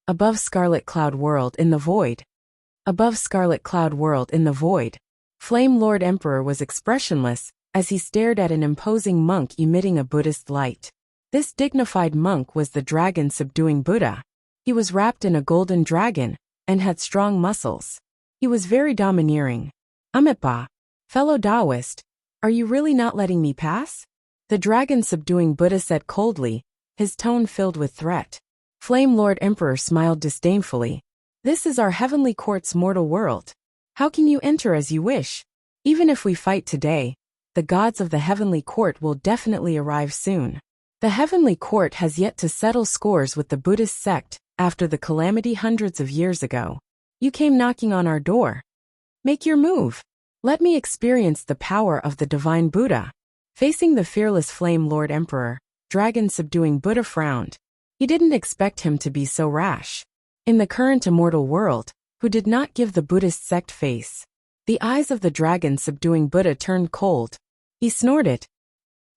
Above scarlet cloud world in the void. Above scarlet cloud world in the void. Flame Lord Emperor was expressionless as he stared at an imposing monk emitting a Buddhist light. This dignified monk was the dragon subduing Buddha. He was wrapped in a golden dragon and had strong muscles. He was very domineering. Amitabha, fellow Taoist, are you really not letting me pass? The dragon subduing Buddha said coldly, his tone filled with threat. Flame Lord Emperor smiled disdainfully. This is our heavenly court's mortal world. How can you enter as you wish? Even if we fight today, the gods of the heavenly court will definitely arrive soon. The heavenly court has yet to settle scores with the Buddhist sect after the calamity hundreds of years ago. You came knocking on our door. Make your move. Let me experience the power of the divine Buddha. Facing the fearless Flame Lord Emperor, dragon subduing Buddha frowned. He didn't expect him to be so rash. In the current immortal world, who did not give the Buddhist sect face? The eyes of the dragon subduing Buddha turned cold. He snorted.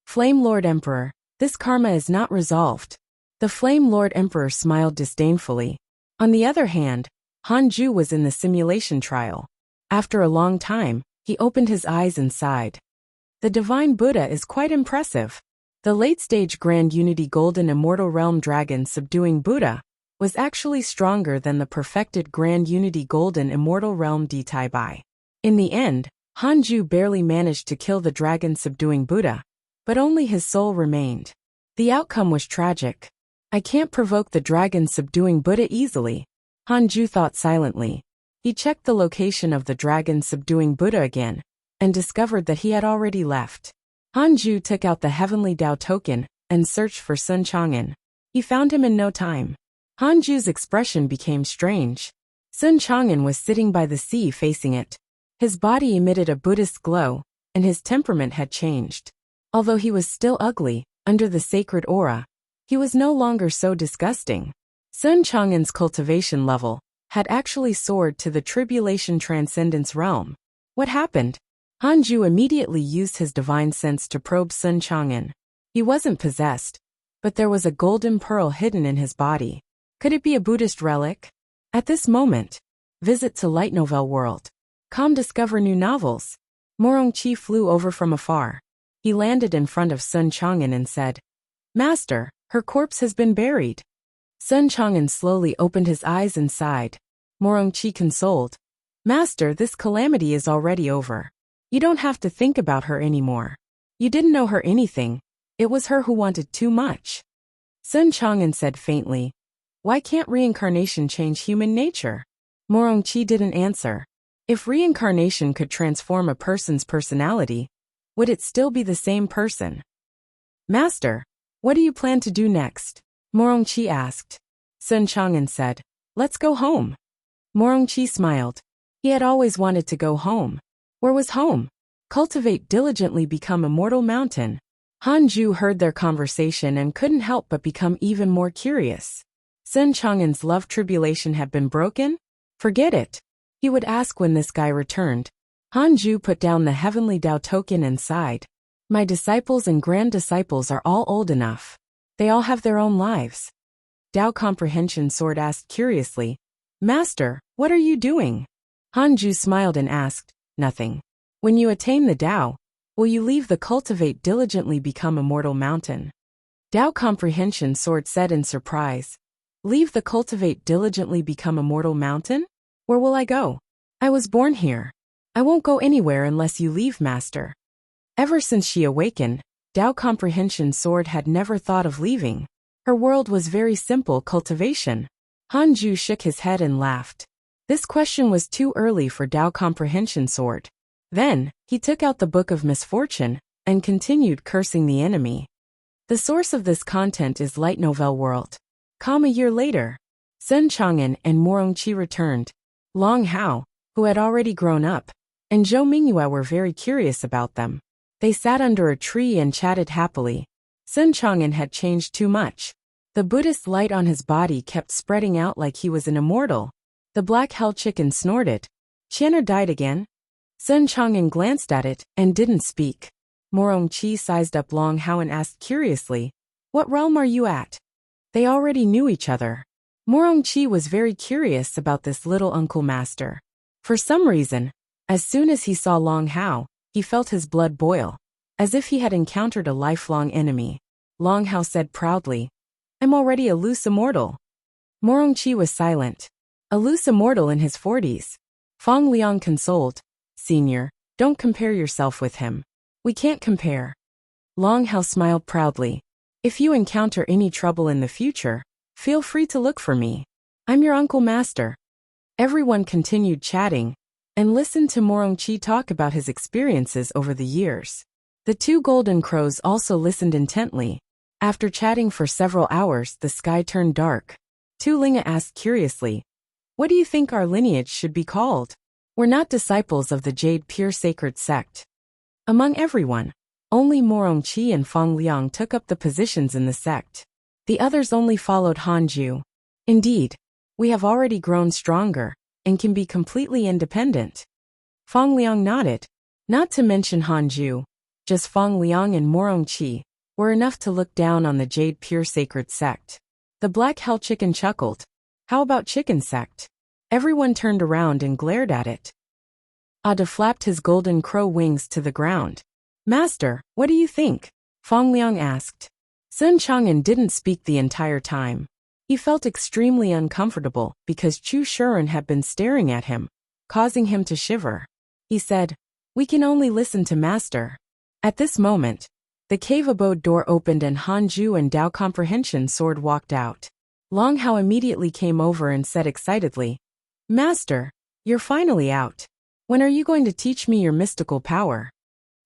Flame Lord Emperor, this karma is not resolved. The Flame Lord Emperor smiled disdainfully. On the other hand, Hanju was in the simulation trial. After a long time, he opened his eyes and sighed. The divine Buddha is quite impressive. The late-stage Grand Unity Golden Immortal Realm Dragon subduing Buddha was actually stronger than the perfected Grand Unity Golden Immortal Realm Ditai Bai. In the end, Hanju barely managed to kill the dragon subduing Buddha, but only his soul remained. The outcome was tragic. I can't provoke the dragon subduing Buddha easily, Hanju thought silently. He checked the location of the dragon subduing Buddha again, and discovered that he had already left. Hanju took out the Heavenly Tao token and searched for Sun Chang'an. He found him in no time. Hanju's expression became strange. Sun Chang'an was sitting by the sea facing it. His body emitted a Buddhist glow, and his temperament had changed. Although he was still ugly, under the sacred aura, he was no longer so disgusting. Sun Chang'an's cultivation level had actually soared to the Tribulation Transcendence realm. What happened? Hanju immediately used his divine sense to probe Sun Chang'an. He wasn't possessed, but there was a golden pearl hidden in his body. Could it be a Buddhist relic? At this moment, visit to Light Novel World. Come discover new novels. Morongqi flew over from afar. He landed in front of Sun Chang'an and said, Master, her corpse has been buried. Sun Chang'an slowly opened his eyes and sighed. Morongqi consoled. Master, this calamity is already over. You don't have to think about her anymore. You didn't know her anything. It was her who wanted too much. Sun Chang'an said faintly, Why can't reincarnation change human nature? Morongqi didn't answer. If reincarnation could transform a person's personality, would it still be the same person? Master, what do you plan to do next? Morongqi asked. Sun Chang'an said, Let's go home. Morongqi smiled. He had always wanted to go home. Where was home? Cultivate diligently become Immortal Mountain. Hanju heard their conversation and couldn't help but become even more curious. Sun Chang'an's love tribulation had been broken? Forget it. He would ask when this guy returned. Hanju put down the Heavenly Tao token and sighed. My disciples and grand disciples are all old enough. They all have their own lives. Tao Comprehension Sword asked curiously, Master, what are you doing? Hanju smiled and asked, Nothing. When you attain the Tao, will you leave the Cultivate diligently become Immortal Mountain? Tao Comprehension Sword said in surprise, Leave the Cultivate diligently become Immortal Mountain? Where will I go? I was born here. I won't go anywhere unless you leave, Master. Ever since she awakened, Tao Comprehension Sword had never thought of leaving. Her world was very simple cultivation. Hanju shook his head and laughed. This question was too early for Tao Comprehension Sword. Then, he took out the Book of Misfortune and continued cursing the enemy. The source of this content is Light Novel World. A year later, Sun Chang'an and Morongqi returned. Long Hao, who had already grown up, and Zhou Mingyue were very curious about them. They sat under a tree and chatted happily. Sun Chang'an had changed too much. The Buddhist light on his body kept spreading out like he was an immortal. The black hell chicken snorted. Qianer died again? Sun Chang'an glanced at it and didn't speak. Morongqi sized up Long Hao and asked curiously, What realm are you at? They already knew each other. Morongchi was very curious about this little uncle master. For some reason, as soon as he saw Long Hao, he felt his blood boil, as if he had encountered a lifelong enemy. Long Hao said proudly, "I'm already a loose immortal." Morongchi was silent. A loose immortal in his 40s. Fang Liang consoled, "Senior, don't compare yourself with him. We can't compare." Long Hao smiled proudly. "If you encounter any trouble in the future, feel free to look for me. I'm your uncle master." Everyone continued chatting and listened to Morongchi talk about his experiences over the years. The two golden crows also listened intently. After chatting for several hours, the sky turned dark. Tu Linga asked curiously, "What do you think our lineage should be called? We're not disciples of the Jade Pure Sacred Sect." Among everyone, only Morongchi and Fang Liang took up the positions in the sect. The others only followed Hanju. "Indeed, we have already grown stronger and can be completely independent." Fang Liang nodded. Not to mention Hanju, just Fang Liang and Morongchi were enough to look down on the Jade Pure Sacred Sect. The Black Hell Chicken chuckled. "How about Chicken Sect?" Everyone turned around and glared at it. Ada flapped his golden crow wings to the ground. "Master, what do you think?" Fang Liang asked. Sun Chang'an didn't speak the entire time. He felt extremely uncomfortable because Chu Shuren had been staring at him, causing him to shiver. He said, "We can only listen to Master." At this moment, the cave abode door opened and Hanju and Dao Comprehension Sword walked out. Long Hao immediately came over and said excitedly, "Master, you're finally out. When are you going to teach me your mystical power?"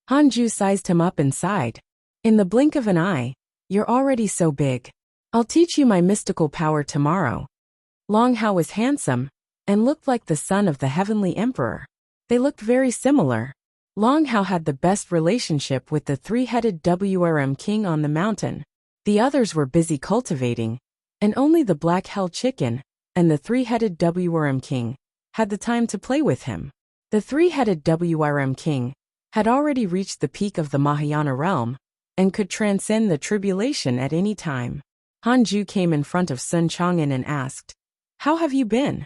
Hanju sized him up and sighed. "In the blink of an eye, you're already so big. I'll teach you my mystical power tomorrow." Long Hao was handsome and looked like the son of the heavenly emperor. They looked very similar. Long Hao had the best relationship with the three-headed WRM king on the mountain. The others were busy cultivating, and only the Black Hell Chicken and the three-headed WRM king had the time to play with him. The three-headed WRM king had already reached the peak of the Mahayana realm and could transcend the tribulation at any time. Hanju came in front of Sun Chang'an and asked, "How have you been?"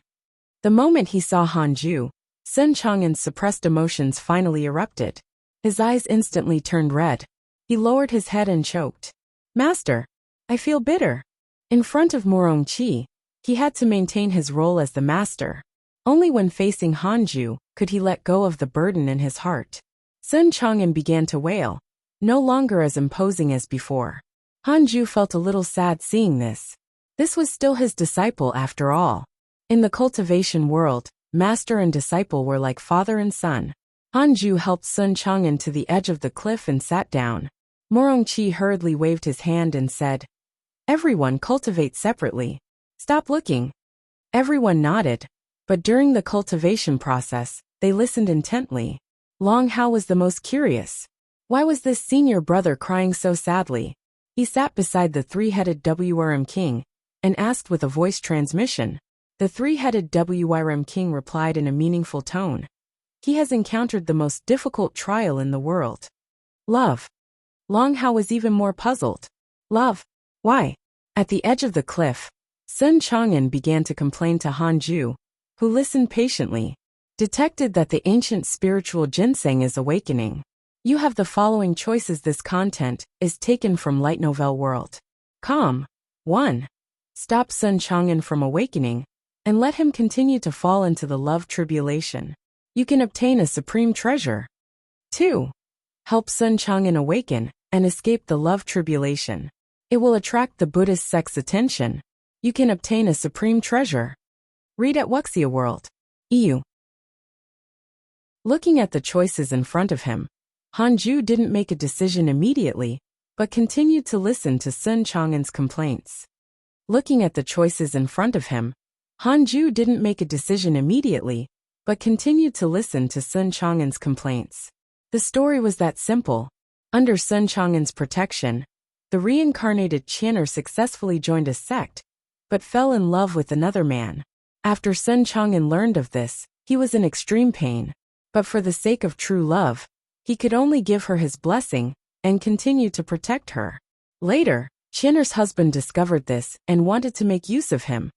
The moment he saw Hanju, Sun Chang'an's suppressed emotions finally erupted. His eyes instantly turned red. He lowered his head and choked. "Master, I feel bitter." In front of Morongchi, he had to maintain his role as the master. Only when facing Hanju could he let go of the burden in his heart. Sun Chang'an began to wail, no longer as imposing as before. Hanju felt a little sad seeing this. This was still his disciple after all. In the cultivation world, master and disciple were like father and son. Hanju helped Sun Chang'an to the edge of the cliff and sat down. Morongchi hurriedly waved his hand and said, "Everyone cultivate separately. Stop looking." Everyone nodded, but during the cultivation process, they listened intently. Long Hao was the most curious. Why was this senior brother crying so sadly? He sat beside the three-headed WRM king and asked with a voice transmission. The three-headed WRM king replied in a meaningful tone. He has encountered the most difficult trial in the world. Love. Long Hao was even more puzzled. Love? Why? At the edge of the cliff, Sun Chang'an began to complain to Hanju, who listened patiently. Detected that the ancient spiritual ginseng is awakening. You have the following choices. This content is taken from Light Novel World. Calm. 1. Stop Sun Chang'an from awakening, and let him continue to fall into the love tribulation. You can obtain a supreme treasure. 2. Help Sun Chang'an awaken and escape the love tribulation. It will attract the Buddhist sect's attention. You can obtain a supreme treasure. Read at Wuxia World. EU. Looking at the choices in front of him, Hanju didn't make a decision immediately, but continued to listen to Sun Chang'an's complaints. Looking at the choices in front of him, Hanju didn't make a decision immediately, but continued to listen to Sun Chang'an's complaints. The story was that simple. Under Sun Chang'an's protection, the reincarnated Qianer successfully joined a sect, but fell in love with another man. After Sun Chang'an learned of this, he was in extreme pain, but for the sake of true love, he could only give her his blessing and continue to protect her. Later, Qianer's husband discovered this and wanted to make use of him,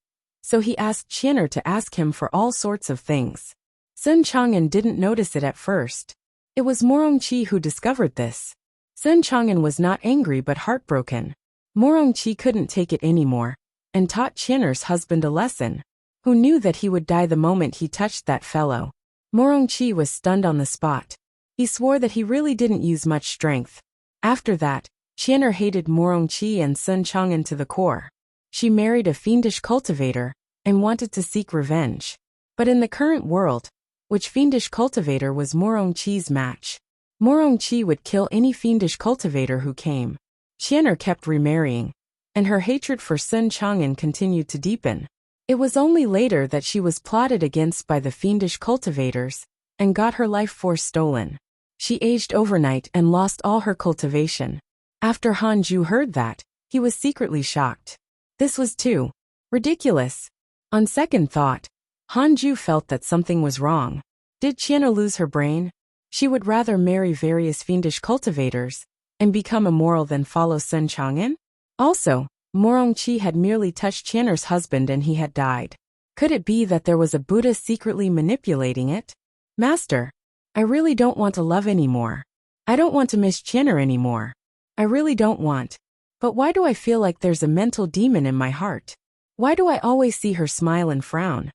so he asked Qianer to ask him for all sorts of things. Sun Chang'an didn't notice it at first. It was Morongqi who discovered this. Sun Chang'an was not angry but heartbroken. Morongqi couldn't take it anymore, and taught Qianer's husband a lesson. Who knew that he would die the moment he touched that fellow? Morongqi was stunned on the spot. He swore that he really didn't use much strength. After that, Qianer hated Morongqi and Sun Chang'an to the core. She married a fiendish cultivator, and wanted to seek revenge. But in the current world, which fiendish cultivator was Morongqi's match? Morongqi would kill any fiendish cultivator who came. Qianer kept remarrying, and her hatred for Sun Chang'an continued to deepen. It was only later that she was plotted against by the fiendish cultivators, and got her life force stolen. She aged overnight and lost all her cultivation. After Hanju heard that, he was secretly shocked. This was too ridiculous. On second thought, Hanju felt that something was wrong. Did Qianer lose her brain? She would rather marry various fiendish cultivators, and become immoral than follow Sun Chang'an? Also, Morongqi had merely touched Qianer's husband and he had died. Could it be that there was a Buddha secretly manipulating it? Master, I really don't want to love anymore. I don't want to miss Qianer anymore. I really don't want. But why do I feel like there's a mental demon in my heart? Why do I always see her smile and frown?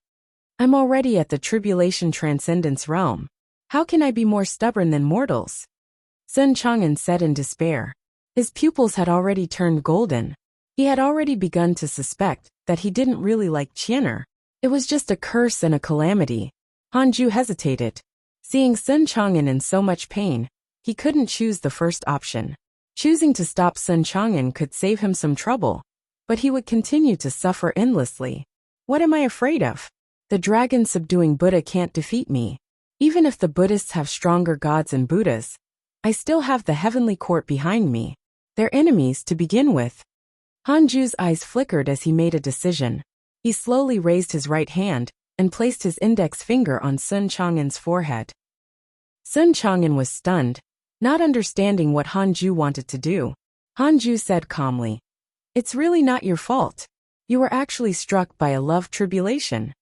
I'm already at the tribulation transcendence realm. How can I be more stubborn than mortals? Sun Chang'an said in despair. His pupils had already turned golden. He had already begun to suspect that he didn't really like Qianer. It was just a curse and a calamity. Hanju hesitated. Seeing Sun Chang'an in so much pain, he couldn't choose the first option. Choosing to stop Sun Chang'an could save him some trouble, but he would continue to suffer endlessly. What am I afraid of? The dragon subduing Buddha can't defeat me. Even if the Buddhists have stronger gods and Buddhas, I still have the heavenly court behind me. They're enemies to begin with. Hanju's eyes flickered as he made a decision. He slowly raised his right hand and placed his index finger on Sun Chang'an's forehead. Sun Chang'an was stunned, not understanding what Hanju wanted to do. Hanju said calmly, "It's really not your fault. You were actually struck by a love tribulation."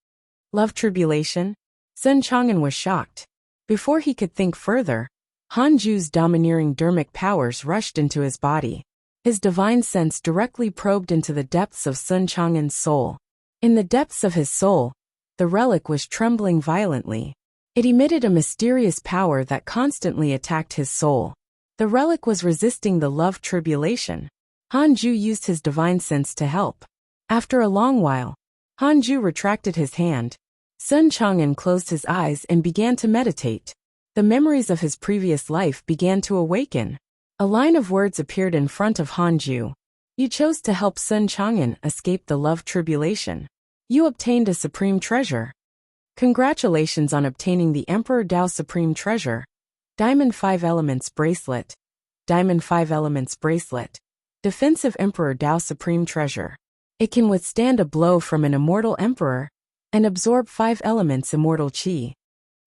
Love tribulation? Sun Chang'an was shocked. Before he could think further, Hanju's domineering dermic powers rushed into his body. His divine sense directly probed into the depths of Sun Chang'an's soul. In the depths of his soul, the relic was trembling violently. It emitted a mysterious power that constantly attacked his soul. The relic was resisting the love tribulation. Hanju used his divine sense to help. After a long while, Hanju retracted his hand. Sun Chang'an closed his eyes and began to meditate. The memories of his previous life began to awaken. A line of words appeared in front of Hanju. You chose to help Sun Chang'an escape the love tribulation. You obtained a supreme treasure. Congratulations on obtaining the Emperor Dao Supreme Treasure. Diamond 5 Elements Bracelet. Diamond 5 Elements Bracelet. Defensive Emperor Dao Supreme Treasure. It can withstand a blow from an immortal emperor and absorb 5 elements immortal qi.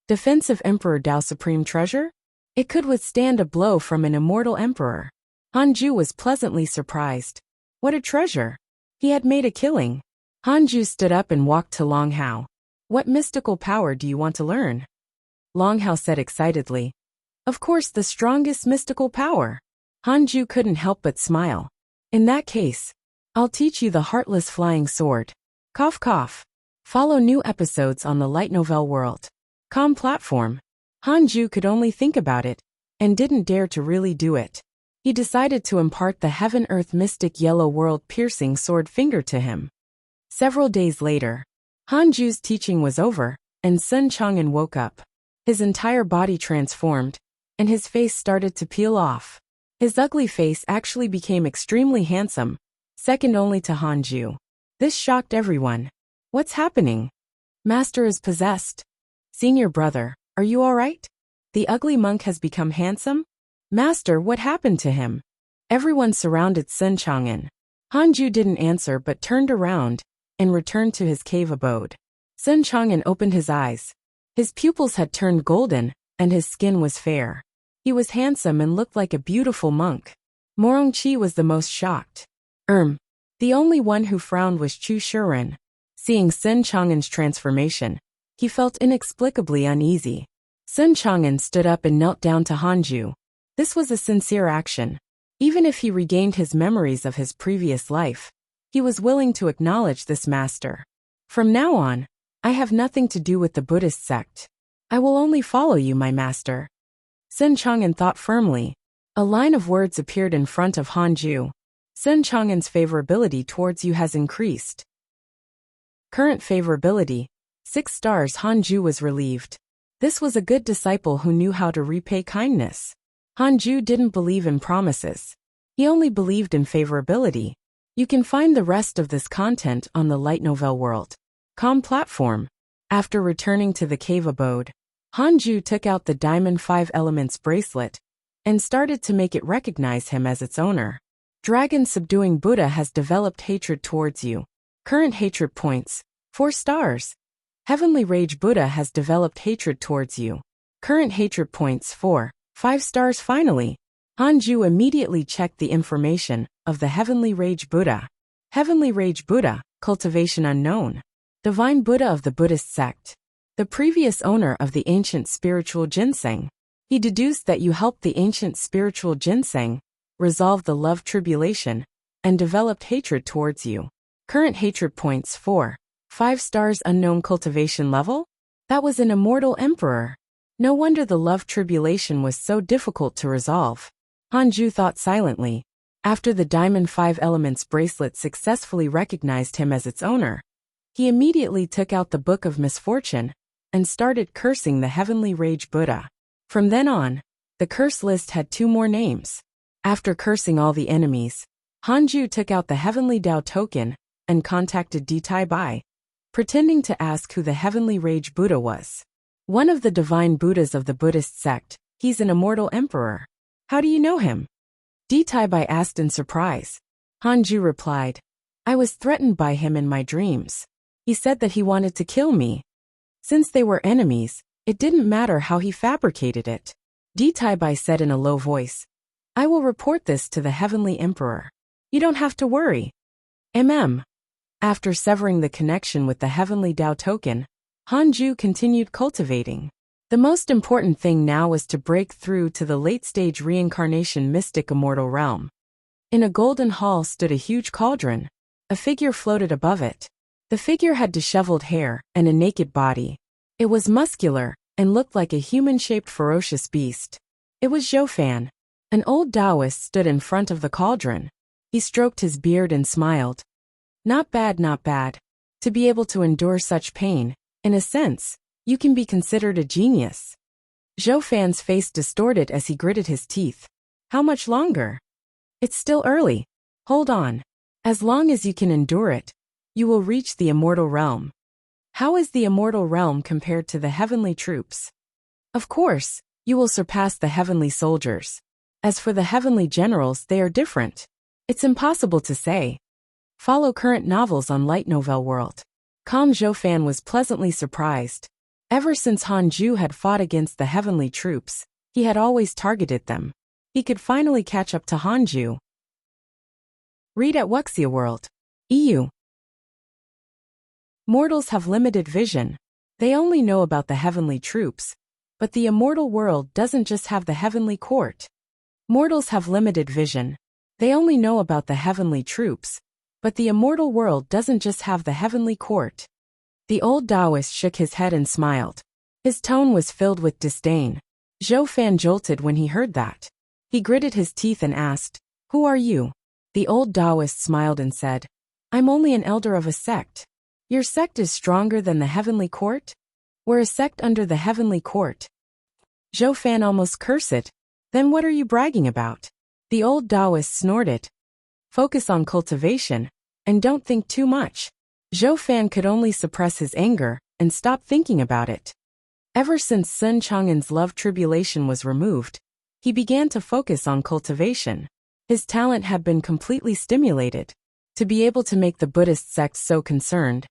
Defensive Emperor Dao Supreme Treasure? It could withstand a blow from an immortal emperor. Hanju was pleasantly surprised. What a treasure! He had made a killing. Hanju stood up and walked to Long Hao. What mystical power do you want to learn? Long Hao said excitedly. Of course, the strongest mystical power. Hanju couldn't help but smile. In that case, I'll teach you the heartless flying sword. Cough cough. Follow new episodes on the Light Novel World. Com platform. Hanju could only think about it, and didn't dare to really do it. He decided to impart the heaven-earth mystic yellow world-piercing sword finger to him. Several days later, Hanju's teaching was over, and Sun Chang'an woke up. His entire body transformed, and his face started to peel off. His ugly face actually became extremely handsome, second only to Hanju. This shocked everyone. What's happening? Master is possessed. Senior brother, are you all right? The ugly monk has become handsome? Master, what happened to him? Everyone surrounded Sun Chang'an. Hanju didn't answer but turned around and returned to his cave abode. Sun Chang'an opened his eyes. His pupils had turned golden, and his skin was fair. He was handsome and looked like a beautiful monk. Morongqi was the most shocked. The only one who frowned was Chu Shiren. Seeing Sun Chang'an's transformation, he felt inexplicably uneasy. Sun Chang'an stood up and knelt down to Hanju. This was a sincere action. Even if he regained his memories of his previous life, he was willing to acknowledge this master. From now on, I have nothing to do with the Buddhist sect. I will only follow you, my master. Sun Chang'an thought firmly. A line of words appeared in front of Hanju. Sun Chang'an's favorability towards you has increased. Current favorability, 6 stars. Hanju was relieved. This was a good disciple who knew how to repay kindness. Hanju didn't believe in promises. He only believed in favorability. You can find the rest of this content on the Light Novel World.com platform. After returning to the cave abode, Hanju took out the Diamond 5 Elements bracelet and started to make it recognize him as its owner. Dragon subduing Buddha has developed hatred towards you. Current hatred points, 4 stars. Heavenly Rage Buddha has developed hatred towards you. Current hatred points 4, 5 stars. Finally, Hanju immediately checked the information of the Heavenly Rage Buddha. Heavenly Rage Buddha, cultivation unknown. Divine Buddha of the Buddhist sect. The previous owner of the ancient spiritual ginseng. He deduced that you helped the ancient spiritual ginseng resolve the love tribulation and developed hatred towards you. Current hatred points 4, 5 stars. Unknown cultivation level? That was an immortal emperor. No wonder the love tribulation was so difficult to resolve. Hanju thought silently. After the Diamond 5 Elements bracelet successfully recognized him as its owner, he immediately took out the Book of Misfortune and started cursing the Heavenly Rage Buddha. From then on, the curse list had 2 more names. After cursing all the enemies, Hanju took out the Heavenly Tao token and contacted Ditai Bai, pretending to ask who the Heavenly Rage Buddha was. One of the divine Buddhas of the Buddhist sect. He's an immortal emperor. How do you know him? Ditai Bai asked in surprise. Hanju replied, I was threatened by him in my dreams. He said that he wanted to kill me. Since they were enemies, it didn't matter how he fabricated it. Ditai Bai said in a low voice, I will report this to the Heavenly Emperor. You don't have to worry. After severing the connection with the Heavenly Tao token, Hanju continued cultivating. The most important thing now was to break through to the late-stage reincarnation mystic immortal realm. In a golden hall stood a huge cauldron. A figure floated above it. The figure had disheveled hair and a naked body. It was muscular and looked like a human-shaped ferocious beast. It was Zhoufan. An old Taoist stood in front of the cauldron. He stroked his beard and smiled. Not bad, not bad. To be able to endure such pain, in a sense, you can be considered a genius. Zhoufan's face distorted as he gritted his teeth. How much longer? It's still early. Hold on. As long as you can endure it, you will reach the immortal realm. How is the immortal realm compared to the heavenly troops? Of course, you will surpass the heavenly soldiers. As for the heavenly generals, they are different. It's impossible to say. Follow current novels on Light Novel World.com. Zhoufan was pleasantly surprised. Ever since Hanju had fought against the heavenly troops, he had always targeted them. He could finally catch up to Hanju. Read at Wuxia World. EU. Mortals have limited vision. They only know about the heavenly troops, but the immortal world doesn't just have the heavenly court. Mortals have limited vision. They only know about the heavenly troops, but the immortal world doesn't just have the heavenly court. The old Taoist shook his head and smiled. His tone was filled with disdain. Zhoufan jolted when he heard that. He gritted his teeth and asked, Who are you? The old Taoist smiled and said, I'm only an elder of a sect. Your sect is stronger than the heavenly court? We're a sect under the heavenly court. Zhoufan almost cursed. Then what are you bragging about? The old Taoist snorted. Focus on cultivation, and don't think too much. Zhoufan could only suppress his anger and stop thinking about it. Ever since Sun Chang'an's love tribulation was removed, he began to focus on cultivation. His talent had been completely stimulated. To be able to make the Buddhist sect so concerned,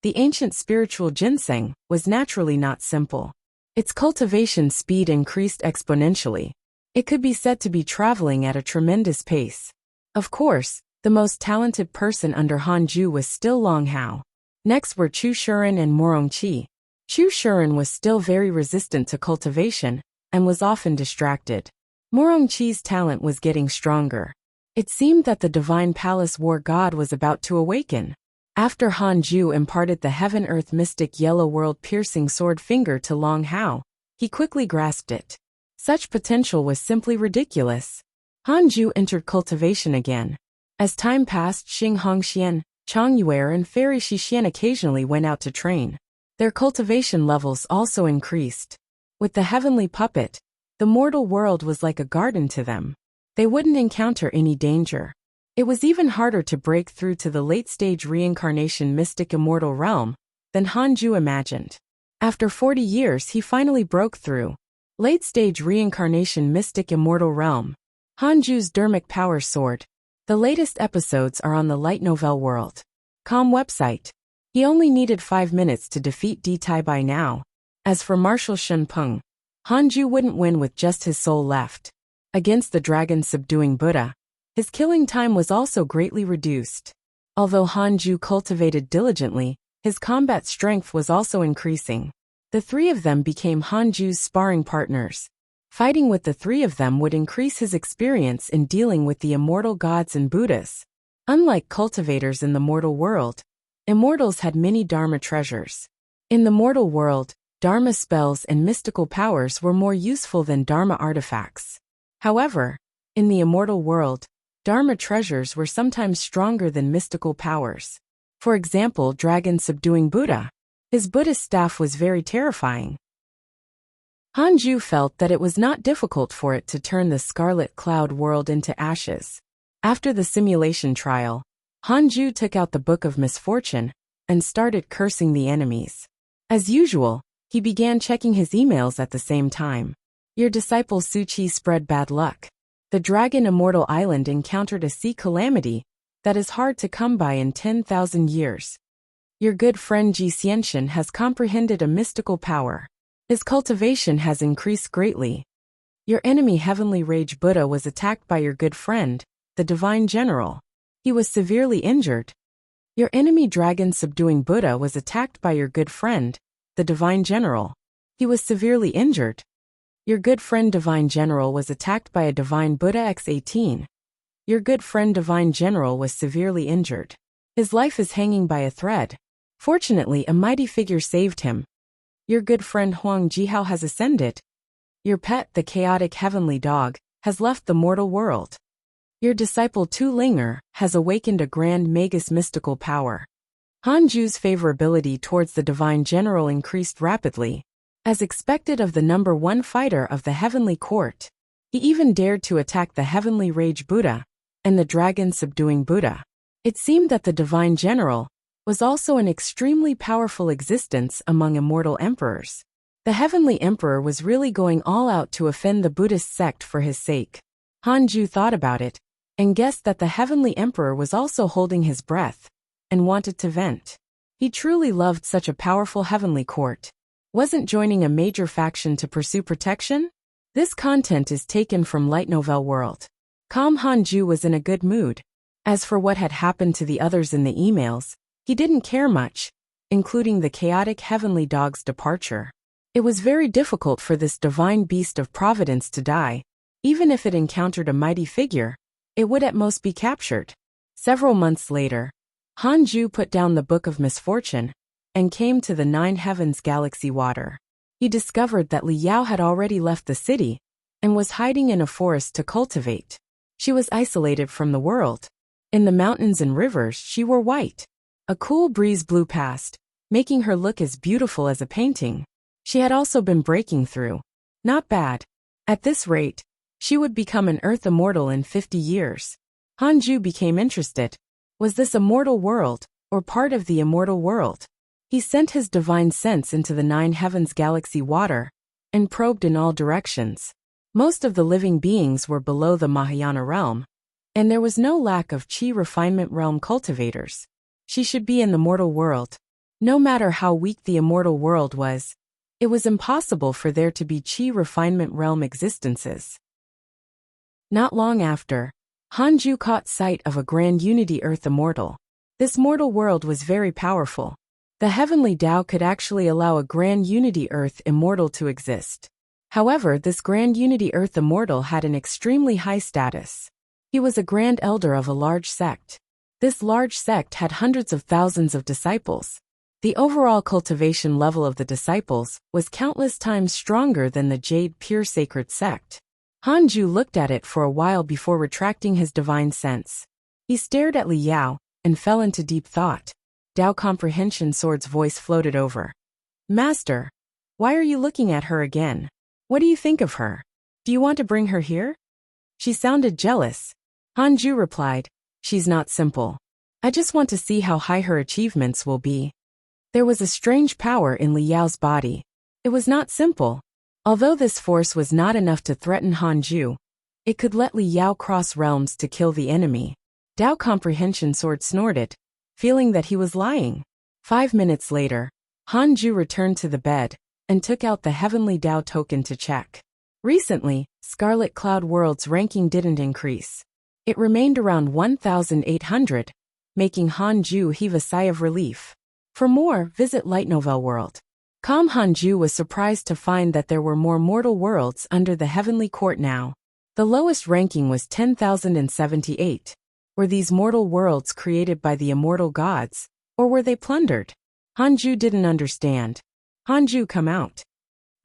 the ancient spiritual ginseng was naturally not simple. Its cultivation speed increased exponentially. It could be said to be traveling at a tremendous pace. Of course, the most talented person under Hanju was still Long Hao. Next were Chu Shuren and Morongqi. Chu Shuren was still very resistant to cultivation, and was often distracted. Morongqi's talent was getting stronger. It seemed that the divine palace war god was about to awaken. After Han Ju imparted the heaven-earth mystic yellow world-piercing sword finger to Long Hao, he quickly grasped it. Such potential was simply ridiculous. Han Ju entered cultivation again. As time passed, Xing Hongxian, Chang Yuer and Fairy Shixian occasionally went out to train. Their cultivation levels also increased. With the heavenly puppet, the mortal world was like a garden to them. They wouldn't encounter any danger. It was even harder to break through to the late-stage reincarnation mystic immortal realm than Han Ju imagined. After 40 years he finally broke through. Late-stage reincarnation mystic immortal realm. Han Ju's dermic power soared. The latest episodes are on the light novel world.com website. He only needed 5 minutes to defeat Di Tai by now. As for Marshal Shen Peng, Han Ju wouldn't win with just his soul left. Against the dragon subduing Buddha, his killing time was also greatly reduced. Although Han Ju cultivated diligently, his combat strength was also increasing. The three of them became Han Ju's sparring partners. Fighting with the three of them would increase his experience in dealing with the immortal gods and Buddhas. Unlike cultivators in the mortal world, immortals had many Dharma treasures. In the mortal world, Dharma spells and mystical powers were more useful than Dharma artifacts. However, in the immortal world, Dharma treasures were sometimes stronger than mystical powers. For example, dragon subduing Buddha. His Buddhist staff was very terrifying. Han Ju felt that it was not difficult for it to turn the scarlet cloud world into ashes. After the simulation trial, Han Ju took out the Book of Misfortune and started cursing the enemies. As usual, he began checking his emails at the same time. Your disciple Su Qi spread bad luck. The Dragon Immortal Island encountered a sea calamity that is hard to come by in 10,000 years. Your good friend Ji Xianxian has comprehended a mystical power. His cultivation has increased greatly. Your enemy Heavenly Rage Buddha was attacked by your good friend, the Divine General. He was severely injured. Your enemy Dragon Subduing Buddha was attacked by your good friend, the Divine General. He was severely injured. Your good friend Divine General was attacked by a Divine Buddha X-18. Your good friend Divine General was severely injured. His life is hanging by a thread. Fortunately, a mighty figure saved him. Your good friend Huang Jihao has ascended. Your pet, the chaotic heavenly dog, has left the mortal world. Your disciple Tu Linger has awakened a grand magus mystical power. Han Ju's favorability towards the Divine General increased rapidly. As expected of the number one fighter of the heavenly court, he even dared to attack the Heavenly Rage Buddha and the Dragon Subduing Buddha. It seemed that the Divine General was also an extremely powerful existence among immortal emperors. The Heavenly Emperor was really going all out to offend the Buddhist sect for his sake. Han Ju thought about it and guessed that the Heavenly Emperor was also holding his breath and wanted to vent. He truly loved such a powerful heavenly court. Wasn't joining a major faction to pursue protection? This content is taken from Light Novel World.com. Han Ju was in a good mood. As for what had happened to the others in the emails, he didn't care much, including the chaotic heavenly dog's departure. It was very difficult for this divine beast of providence to die. Even if it encountered a mighty figure, it would at most be captured. Several months later, Han Ju put down the Book of Misfortune and came to the Nine Heavens Galaxy water. He discovered that Li Yao had already left the city and was hiding in a forest to cultivate. She was isolated from the world. In the mountains and rivers she wore white. A cool breeze blew past, making her look as beautiful as a painting. She had also been breaking through. Not bad. At this rate, she would become an Earth immortal in 50 years. Han Ju became interested. Was this a mortal world, or part of the immortal world? He sent his divine sense into the Nine Heavens Galaxy water and probed in all directions. Most of the living beings were below the Mahayana realm, and there was no lack of Qi refinement realm cultivators. She should be in the mortal world. No matter how weak the immortal world was, it was impossible for there to be Qi refinement realm existences. Not long after, Han Ju caught sight of a grand unity Earth immortal. This mortal world was very powerful. The heavenly Tao could actually allow a grand unity Earth immortal to exist. However, this grand unity Earth immortal had an extremely high status. He was a grand elder of a large sect. This large sect had hundreds of thousands of disciples. The overall cultivation level of the disciples was countless times stronger than the Jade Pure Sacred sect. Hanju looked at it for a while before retracting his divine sense. He stared at Li Yao and fell into deep thought. Tao Comprehension Sword's voice floated over. Master, why are you looking at her again? What do you think of her? Do you want to bring her here? She sounded jealous. Hanju replied, she's not simple. I just want to see how high her achievements will be. There was a strange power in Li Yao's body. It was not simple. Although this force was not enough to threaten Hanju, it could let Li Yao cross realms to kill the enemy. Tao Comprehension Sword snorted, feeling that he was lying. 5 minutes later, Hanju returned to the bed and took out the Heavenly Tao token to check. Recently, Scarlet Cloud World's ranking didn't increase. It remained around 1,800, making Hanju heave a sigh of relief. For more, visit Light Novel World. Hanju was surprised to find that there were more mortal worlds under the Heavenly Court now. The lowest ranking was 10,078. Were these mortal worlds created by the immortal gods, or were they plundered? Hanju didn't understand. Hanju, come out.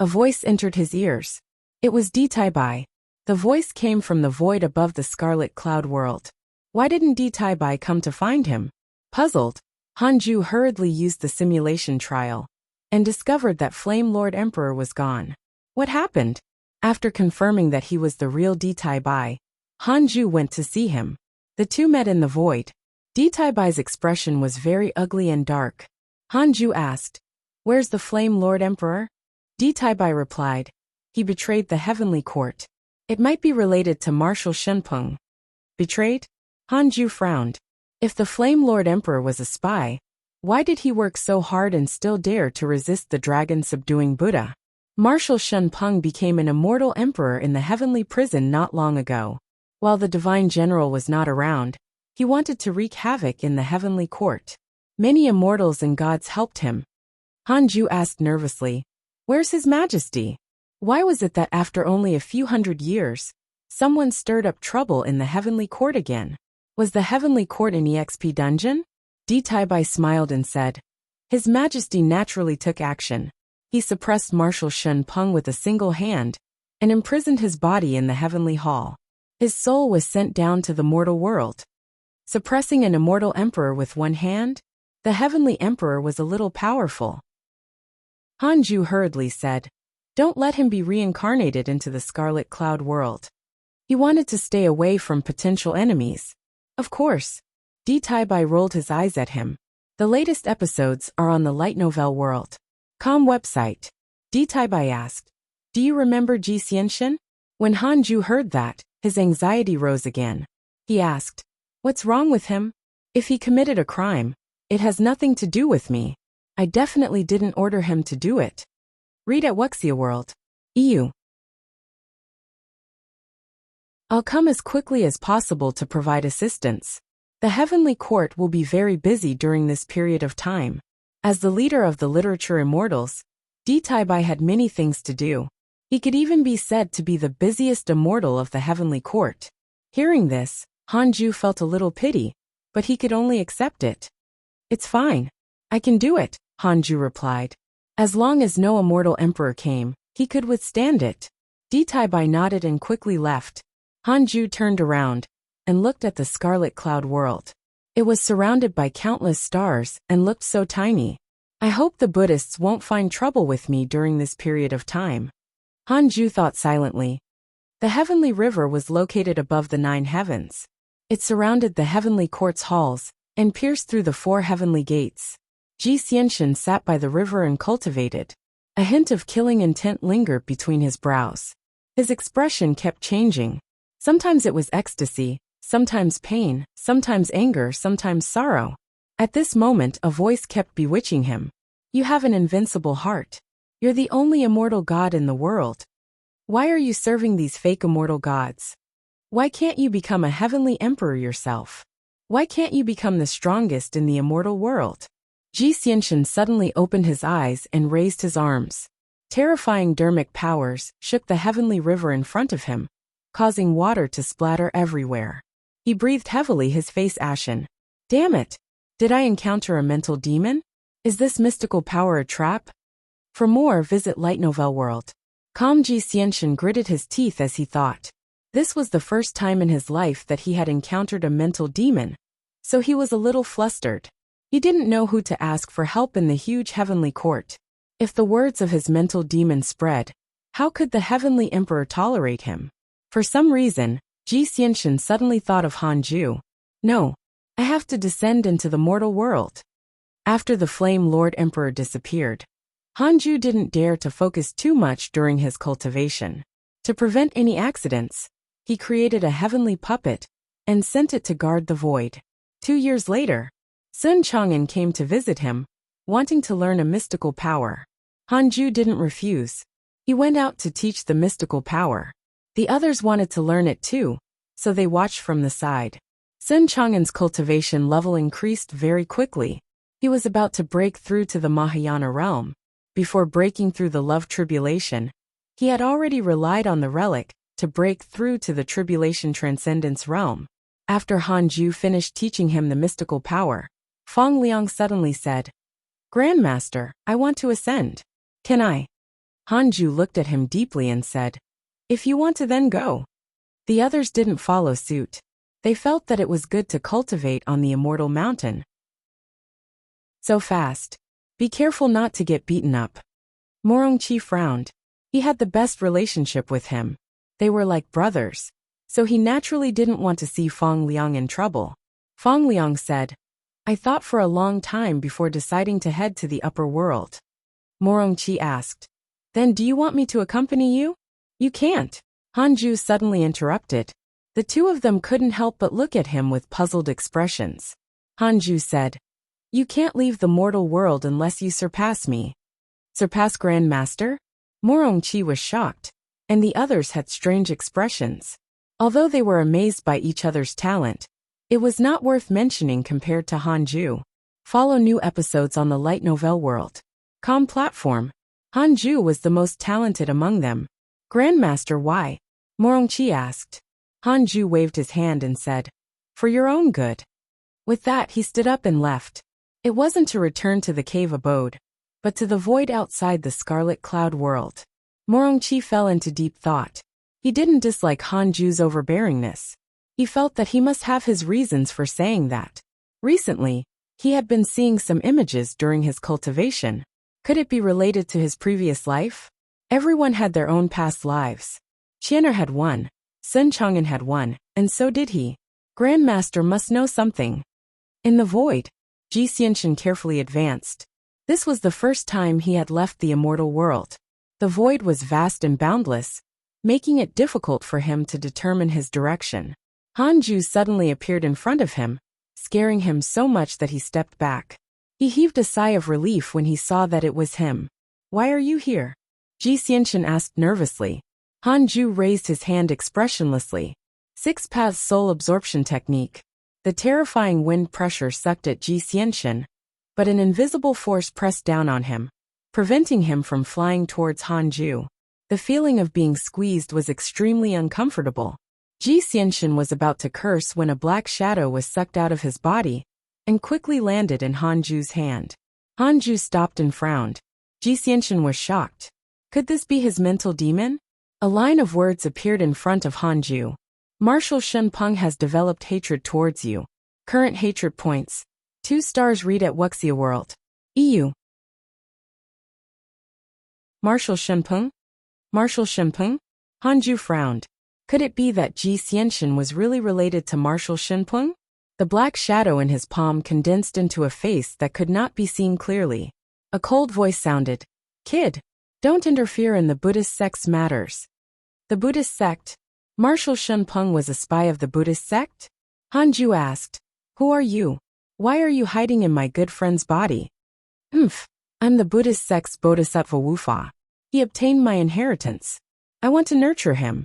A voice entered his ears. It was Ditaibai. The voice came from the void above the Scarlet Cloud World. Why didn't Ditaibai come to find him? Puzzled, Hanju hurriedly used the simulation trial and discovered that Flame Lord Emperor was gone. What happened? After confirming that he was the real Ditaibai, Hanju went to see him. The two met in the void. Ditaibai's expression was very ugly and dark. Hanju asked, "Where's the Flame Lord Emperor?" Ditaibai replied, "He betrayed the Heavenly Court. It might be related to Marshal Shenpeng." Betrayed? Hanju frowned. If the Flame Lord Emperor was a spy, why did he work so hard and still dare to resist the dragon subduing Buddha? Marshal Shenpeng became an immortal emperor in the heavenly prison not long ago. While the divine general was not around, he wanted to wreak havoc in the heavenly court. Many immortals and gods helped him. Hanju asked nervously, "Where's His Majesty?" Why was it that after only a few hundred years, someone stirred up trouble in the heavenly court again? Was the heavenly court an EXP dungeon? Ditaibai smiled and said, "His Majesty naturally took action. He suppressed Marshal Shenpeng with a single hand and imprisoned his body in the heavenly hall. His soul was sent down to the mortal world. Suppressing an immortal emperor with one hand? The heavenly emperor was a little powerful." Hanju hurriedly said, "Don't let him be reincarnated into the Scarlet Cloud World. He wanted to stay away from potential enemies." Of course. Ditaibai rolled his eyes at him. The latest episodes are on the Light Novel World. Website. Ditaibai asked, "Do you remember Ji Xianxian?" When Hanju heard that, his anxiety rose again. He asked, "What's wrong with him? If he committed a crime, it has nothing to do with me. I definitely didn't order him to do it." Read at Wuxia World. EU. I'll come as quickly as possible to provide assistance. The Heavenly Court will be very busy during this period of time. As the leader of the literature immortals, Ditaibai had many things to do. He could even be said to be the busiest immortal of the Heavenly Court. Hearing this, Hanju felt a little pity, but he could only accept it. "It's fine. I can do it," Hanju replied. As long as no immortal emperor came, he could withstand it. Ditaibai nodded and quickly left. Hanju turned around and looked at the Scarlet Cloud World. It was surrounded by countless stars and looked so tiny. I hope the Buddhists won't find trouble with me during this period of time. Hanju thought silently. The heavenly river was located above the 9 heavens. It surrounded the heavenly court's halls and pierced through the 4 heavenly gates. Ji Xianxian sat by the river and cultivated. A hint of killing intent lingered between his brows. His expression kept changing. Sometimes it was ecstasy, sometimes pain, sometimes anger, sometimes sorrow. At this moment, a voice kept bewitching him. "You have an invincible heart. You're the only immortal god in the world. Why are you serving these fake immortal gods? Why can't you become a heavenly emperor yourself? Why can't you become the strongest in the immortal world?" Ji Xianxin suddenly opened his eyes and raised his arms. Terrifying dermic powers shook the heavenly river in front of him, causing water to splatter everywhere. He breathed heavily, his face ashen. Damn it! Did I encounter a mental demon? Is this mystical power a trap? For more, visit Light Novel World. Ji Xianxin gritted his teeth as he thought. This was the first time in his life that he had encountered a mental demon, so he was a little flustered. He didn't know who to ask for help in the huge heavenly court. If the words of his mental demon spread, how could the heavenly emperor tolerate him? For some reason, Ji Xianxin suddenly thought of Hanju. No, I have to descend into the mortal world. After the Flame Lord Emperor disappeared, Hanju didn't dare to focus too much during his cultivation. To prevent any accidents, he created a heavenly puppet and sent it to guard the void. 2 years later, Sun Chang'an came to visit him, wanting to learn a mystical power. Hanju didn't refuse. He went out to teach the mystical power. The others wanted to learn it too, so they watched from the side. Sun Chang'an's cultivation level increased very quickly. He was about to break through to the Mahayana realm. Before breaking through the love tribulation, he had already relied on the relic to break through to the tribulation transcendence realm. After Hanju finished teaching him the mystical power, Feng Liang suddenly said, Grandmaster, I want to ascend. Can I? Hanju looked at him deeply and said, If you want to, then go. The others didn't follow suit. They felt that it was good to cultivate on the immortal mountain so fast. Be careful not to get beaten up. Morongqi frowned. He had the best relationship with him. They were like brothers, so he naturally didn't want to see Feng Liang in trouble. Feng Liang said, I thought for a long time before deciding to head to the upper world. Morongqi asked, Then do you want me to accompany you? You can't. Hanju suddenly interrupted. The two of them couldn't help but look at him with puzzled expressions. Hanju said, You can't leave the mortal world unless you surpass me. Surpass Grandmaster? Morongqi was shocked, and the others had strange expressions. Although they were amazed by each other's talent, it was not worth mentioning compared to Hanju. Follow new episodes on the Light Novel World. Platform. Hanju was the most talented among them. Grandmaster, why? Morongqi asked. Hanju waved his hand and said, For your own good. With that, he stood up and left. It wasn't to return to the cave abode, but to the void outside the scarlet cloud world. Morongqi fell into deep thought. He didn't dislike Hanju's overbearingness. He felt that he must have his reasons for saying that. Recently, he had been seeing some images during his cultivation. Could it be related to his previous life? Everyone had their own past lives. Qianer had one, Sun Chang'an had one, and so did he. Grandmaster must know something. In the void, Ji Xianxin carefully advanced. This was the first time he had left the immortal world. The void was vast and boundless, making it difficult for him to determine his direction. Hanju suddenly appeared in front of him, scaring him so much that he stepped back. He heaved a sigh of relief when he saw that it was him. Why are you here? Ji Xianxin asked nervously. Hanju raised his hand expressionlessly. 6 Paths Soul Absorption Technique. The terrifying wind pressure sucked at Ji Xianxin, but an invisible force pressed down on him, preventing him from flying towards Hanju. The feeling of being squeezed was extremely uncomfortable. Ji Xianxin was about to curse when a black shadow was sucked out of his body and quickly landed in Hanju's hand. Hanju stopped and frowned. Ji Xianxin was shocked. Could this be his mental demon? A line of words appeared in front of Hanju. Marshal Shen Peng has developed hatred towards you. Current hatred points. 2 stars. Read at Wuxia World. EU. Marshal Shen Peng? Marshal Shen Peng? Hanju frowned. Could it be that Ji Xianxin was really related to Marshal Shen Peng? The black shadow in his palm condensed into a face that could not be seen clearly. A cold voice sounded. Kid, don't interfere in the Buddhist sect's matters. The Buddhist sect? Marshal Shen Peng was a spy of the Buddhist sect? Hanju asked. Who are you? Why are you hiding in my good friend's body? I'm the Buddhist sect's Bodhisattva Wufa. He obtained my inheritance. I want to nurture him.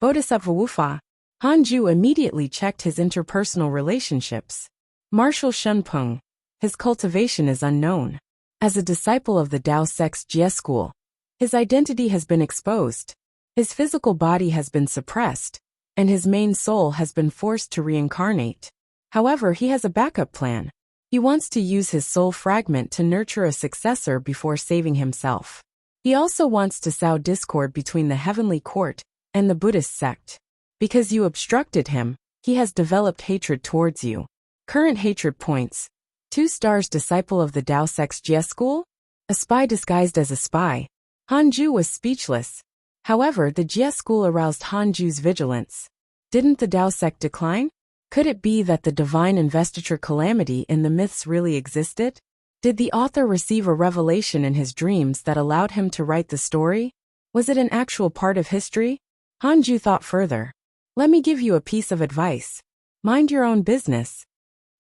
Bodhisattva Wufa. Hanju immediately checked his interpersonal relationships. Marshal Shen Peng. his cultivation is unknown. As a disciple of the Tao Sect's Jie school, his identity has been exposed. His physical body has been suppressed, and his main soul has been forced to reincarnate. However, he has a backup plan. He wants to use his soul fragment to nurture a successor before saving himself. He also wants to sow discord between the heavenly court and the Buddhist sect. Because you obstructed him, he has developed hatred towards you. Current hatred points: 2 stars. Disciple of the Tao Sect's Jie school? A spy disguised as a spy. Hanju was speechless. However, the Jie school aroused Hanju's vigilance. Didn't the Tao sect decline? Could it be that the divine investiture calamity in the myths really existed? Did the author receive a revelation in his dreams that allowed him to write the story? Was it an actual part of history? Hanju thought further. Let me give you a piece of advice. Mind your own business.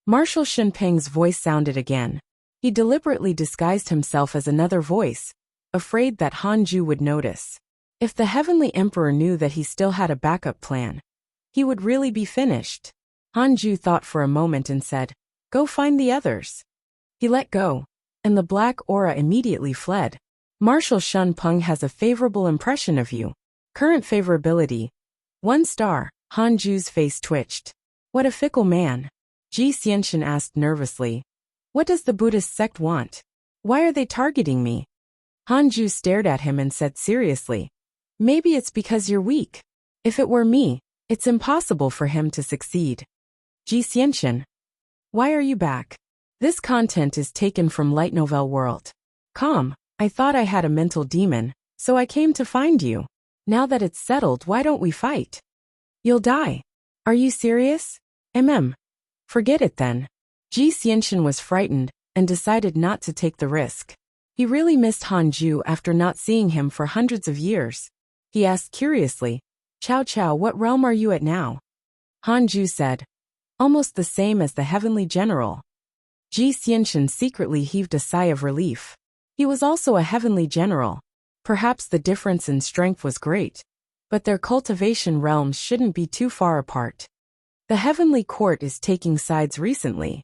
Marshal Shinpeng's voice sounded again. He deliberately disguised himself as another voice, afraid that Hanju would notice. If the Heavenly Emperor knew that he still had a backup plan, he would really be finished. Hanju thought for a moment and said, "Go find the others." He let go, and the black aura immediately fled. Marshal Shinpeng has a favorable impression of you. Current favorability: 1 star. Hanju's face twitched. What a fickle man. Ji Xianxian asked nervously. What does the Buddhist sect want? Why are they targeting me? Hanju stared at him and said seriously, maybe it's because you're weak. If it were me, it's impossible for him to succeed. Ji Xianxian. Why are you back? This content is taken from Light Novel World. Calm, I thought I had a mental demon, so I came to find you. Now that it's settled, why don't we fight? You'll die. Are you serious? Forget it then. Ji Xianxian was frightened and decided not to take the risk. He really missed Hanju after not seeing him for hundreds of years. He asked curiously, Chow Chow, what realm are you at now? Hanju said, almost the same as the Heavenly General. Ji Xianxian secretly heaved a sigh of relief. He was also a Heavenly General. Perhaps the difference in strength was great, but their cultivation realms shouldn't be too far apart. The Heavenly Court is taking sides recently.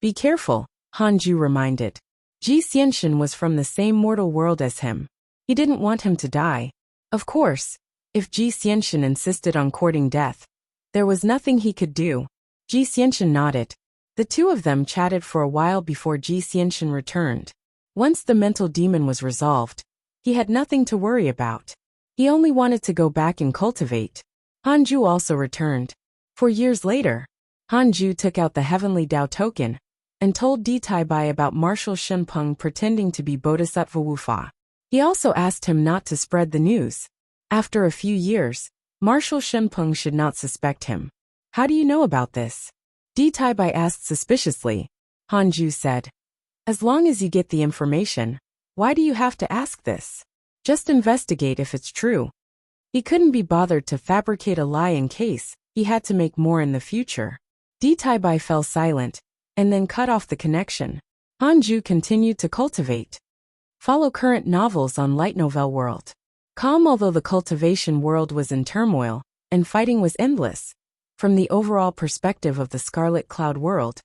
Be careful, Hanju reminded. Ji Xianxian was from the same mortal world as him. He didn't want him to die. Of course, if Ji Xianxian insisted on courting death, there was nothing he could do. Ji Xianxian nodded. The two of them chatted for a while before Ji Xianxian returned. Once the mental demon was resolved, he had nothing to worry about. He only wanted to go back and cultivate. Hanju also returned. 4 years later, Hanju took out the Heavenly Tao token and told Di Taibai about Marshal Shinpeng pretending to be Bodhisattva Wufa. He also asked him not to spread the news. After a few years, Marshal Shinpeng should not suspect him. How do you know about this? Di Taibai asked suspiciously. Hanju said, as long as you get the information, why do you have to ask this? Just investigate if it's true. He couldn't be bothered to fabricate a lie in case he had to make more in the future. Di Taibai fell silent and then cut off the connection. Hanju continued to cultivate. Follow current novels on Light Novel World. Calm. Although the cultivation world was in turmoil and fighting was endless, from the overall perspective of the Scarlet Cloud world,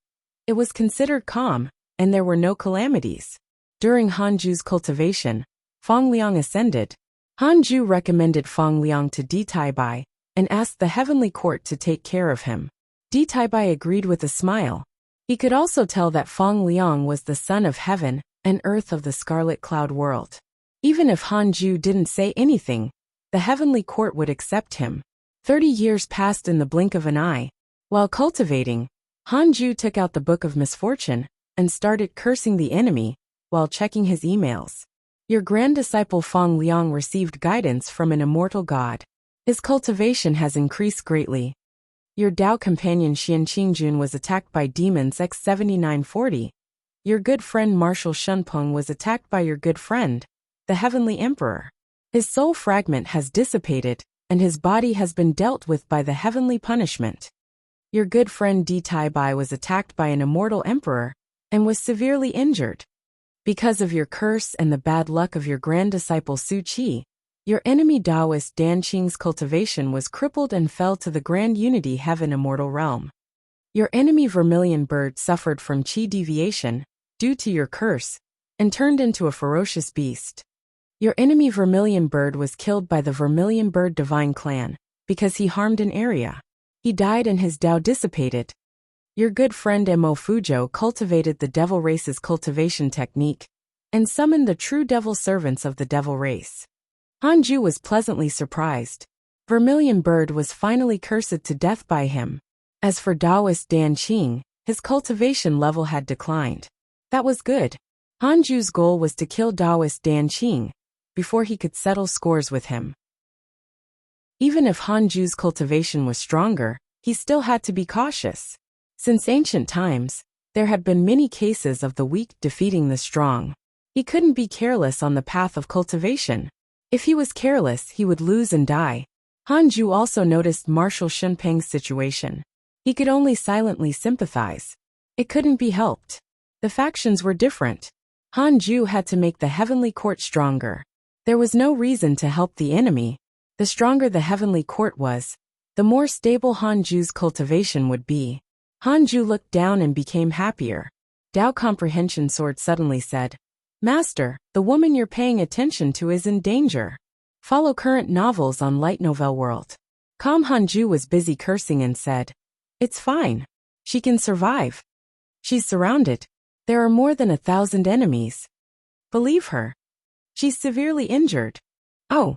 it was considered calm and there were no calamities. During Hanju's cultivation, Fang Liang ascended. Hanju recommended Fang Liang to Di Taibai and asked the Heavenly Court to take care of him. Di Taibai agreed with a smile. He could also tell that Fang Liang was the son of heaven and earth of the Scarlet Cloud world. Even if Hanju didn't say anything, the Heavenly Court would accept him. 30 years passed in the blink of an eye. While cultivating, Hanju took out the Book of Misfortune and started cursing the enemy while checking his emails. Your grand disciple Fang Liang received guidance from an immortal god. His cultivation has increased greatly. Your Tao companion Xian Qingjun was attacked by demons X7940. Your good friend Marshal Shinpeng was attacked by your good friend, the Heavenly Emperor. His soul fragment has dissipated, and his body has been dealt with by the heavenly punishment. Your good friend Di Taibai was attacked by an immortal emperor and was severely injured. Because of your curse and the bad luck of your grand disciple Su Qi, your enemy Taoist Dan Qing's cultivation was crippled and fell to the Grand Unity Heaven Immortal Realm. Your enemy vermilion bird suffered from chi deviation, due to your curse, and turned into a ferocious beast. Your enemy vermilion bird was killed by the vermilion bird divine clan, because he harmed an area. He died and his Tao dissipated. Your good friend Mo Fujo cultivated the devil race's cultivation technique, and summoned the true devil servants of the devil race. Hanju was pleasantly surprised. Vermilion bird was finally cursed to death by him. As for Taoist Dan Qing, his cultivation level had declined. That was good. Hanju's goal was to kill Taoist Dan Qing before he could settle scores with him. Even if Hanju's cultivation was stronger, he still had to be cautious. Since ancient times, there had been many cases of the weak defeating the strong. He couldn't be careless on the path of cultivation. If he was careless, he would lose and die. Hanju also noticed Marshal Shenpeng's situation. He could only silently sympathize. It couldn't be helped. The factions were different. Hanju had to make the heavenly court stronger. There was no reason to help the enemy. The stronger the heavenly court was, the more stable Hanju's cultivation would be. Hanju looked down and became happier. Tao Comprehension Sword suddenly said, "Master, the woman you're paying attention to is in danger. Follow current novels on Light Novel World." Calm Hanju was busy cursing and said, "It's fine. She can survive. She's surrounded. There are more than 1,000 enemies. Believe her. She's severely injured." Oh.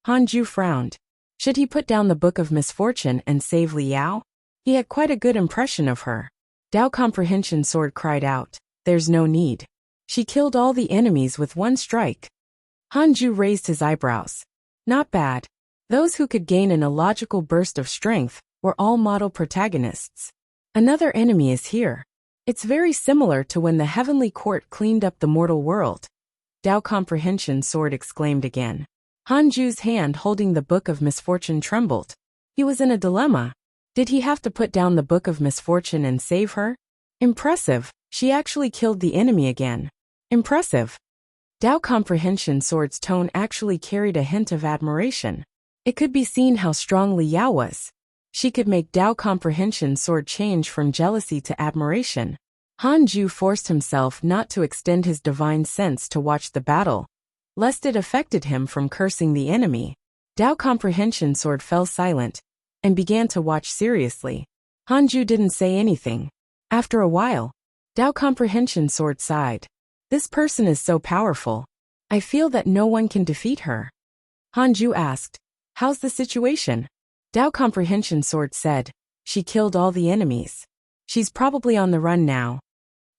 Hanju frowned. Should he put down the Book of Misfortune and save Liao? He had quite a good impression of her. Tao Comprehension Sword cried out, "There's no need. She killed all the enemies with one strike." Hanju raised his eyebrows. Not bad. Those who could gain an illogical burst of strength were all model protagonists. Another enemy is here. It's very similar to when the heavenly court cleaned up the mortal world. Tao Comprehension Sword exclaimed again. Hanju's hand holding the Book of Misfortune trembled. He was in a dilemma. Did he have to put down the Book of Misfortune and save her? Impressive, she actually killed the enemy again. Impressive. Tao Comprehension Sword's tone actually carried a hint of admiration. It could be seen how strong Liao was. She could make Tao Comprehension Sword change from jealousy to admiration. Hanju forced himself not to extend his divine sense to watch the battle, lest it affected him from cursing the enemy. Tao Comprehension Sword fell silent and began to watch seriously. Hanju didn't say anything. After a while, Tao Comprehension Sword sighed. This person is so powerful. I feel that no one can defeat her. Hanju asked, "How's the situation?" Tao Comprehension Sword said, "She killed all the enemies. She's probably on the run now."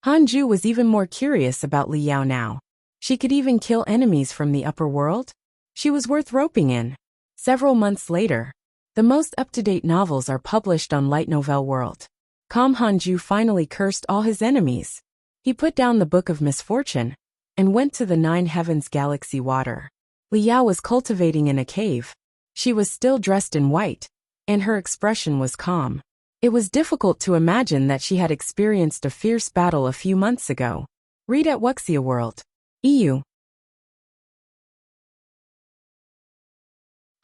Hanju was even more curious about Liao now. She could even kill enemies from the upper world? She was worth roping in. Several months later, the most up-to-date novels are published on Light Novel World. Calm Hanju finally cursed all his enemies. He put down the Book of Misfortune and went to the 9 Heavens Galaxy water. Liao was cultivating in a cave. She was still dressed in white, and her expression was calm. It was difficult to imagine that she had experienced a fierce battle a few months ago. Read at Wuxia World. EU.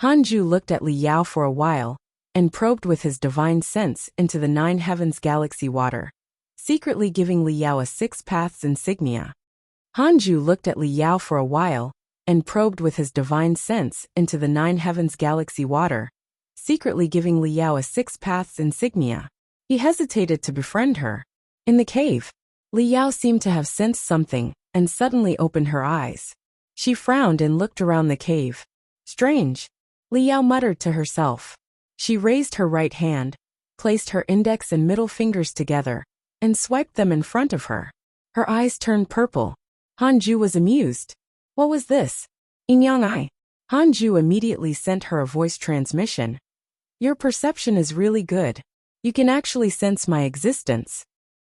Hanju looked at Liao for a while, and probed with his divine sense into the 9 Heavens Galaxy water, secretly giving Liao a 6 Paths insignia. Hanju looked at Liao for a while, and probed with his divine sense into the 9 Heavens Galaxy water, secretly giving Liao a 6 Paths insignia. He hesitated to befriend her. In the cave, Liao seemed to have sensed something, and suddenly opened her eyes. She frowned and looked around the cave. Strange. Liao muttered to herself. She raised her right hand, placed her index and middle fingers together, and swiped them in front of her. Her eyes turned purple. Hanju was amused. What was this? Inyang I. Hanju immediately sent her a voice transmission. Your perception is really good. You can actually sense my existence.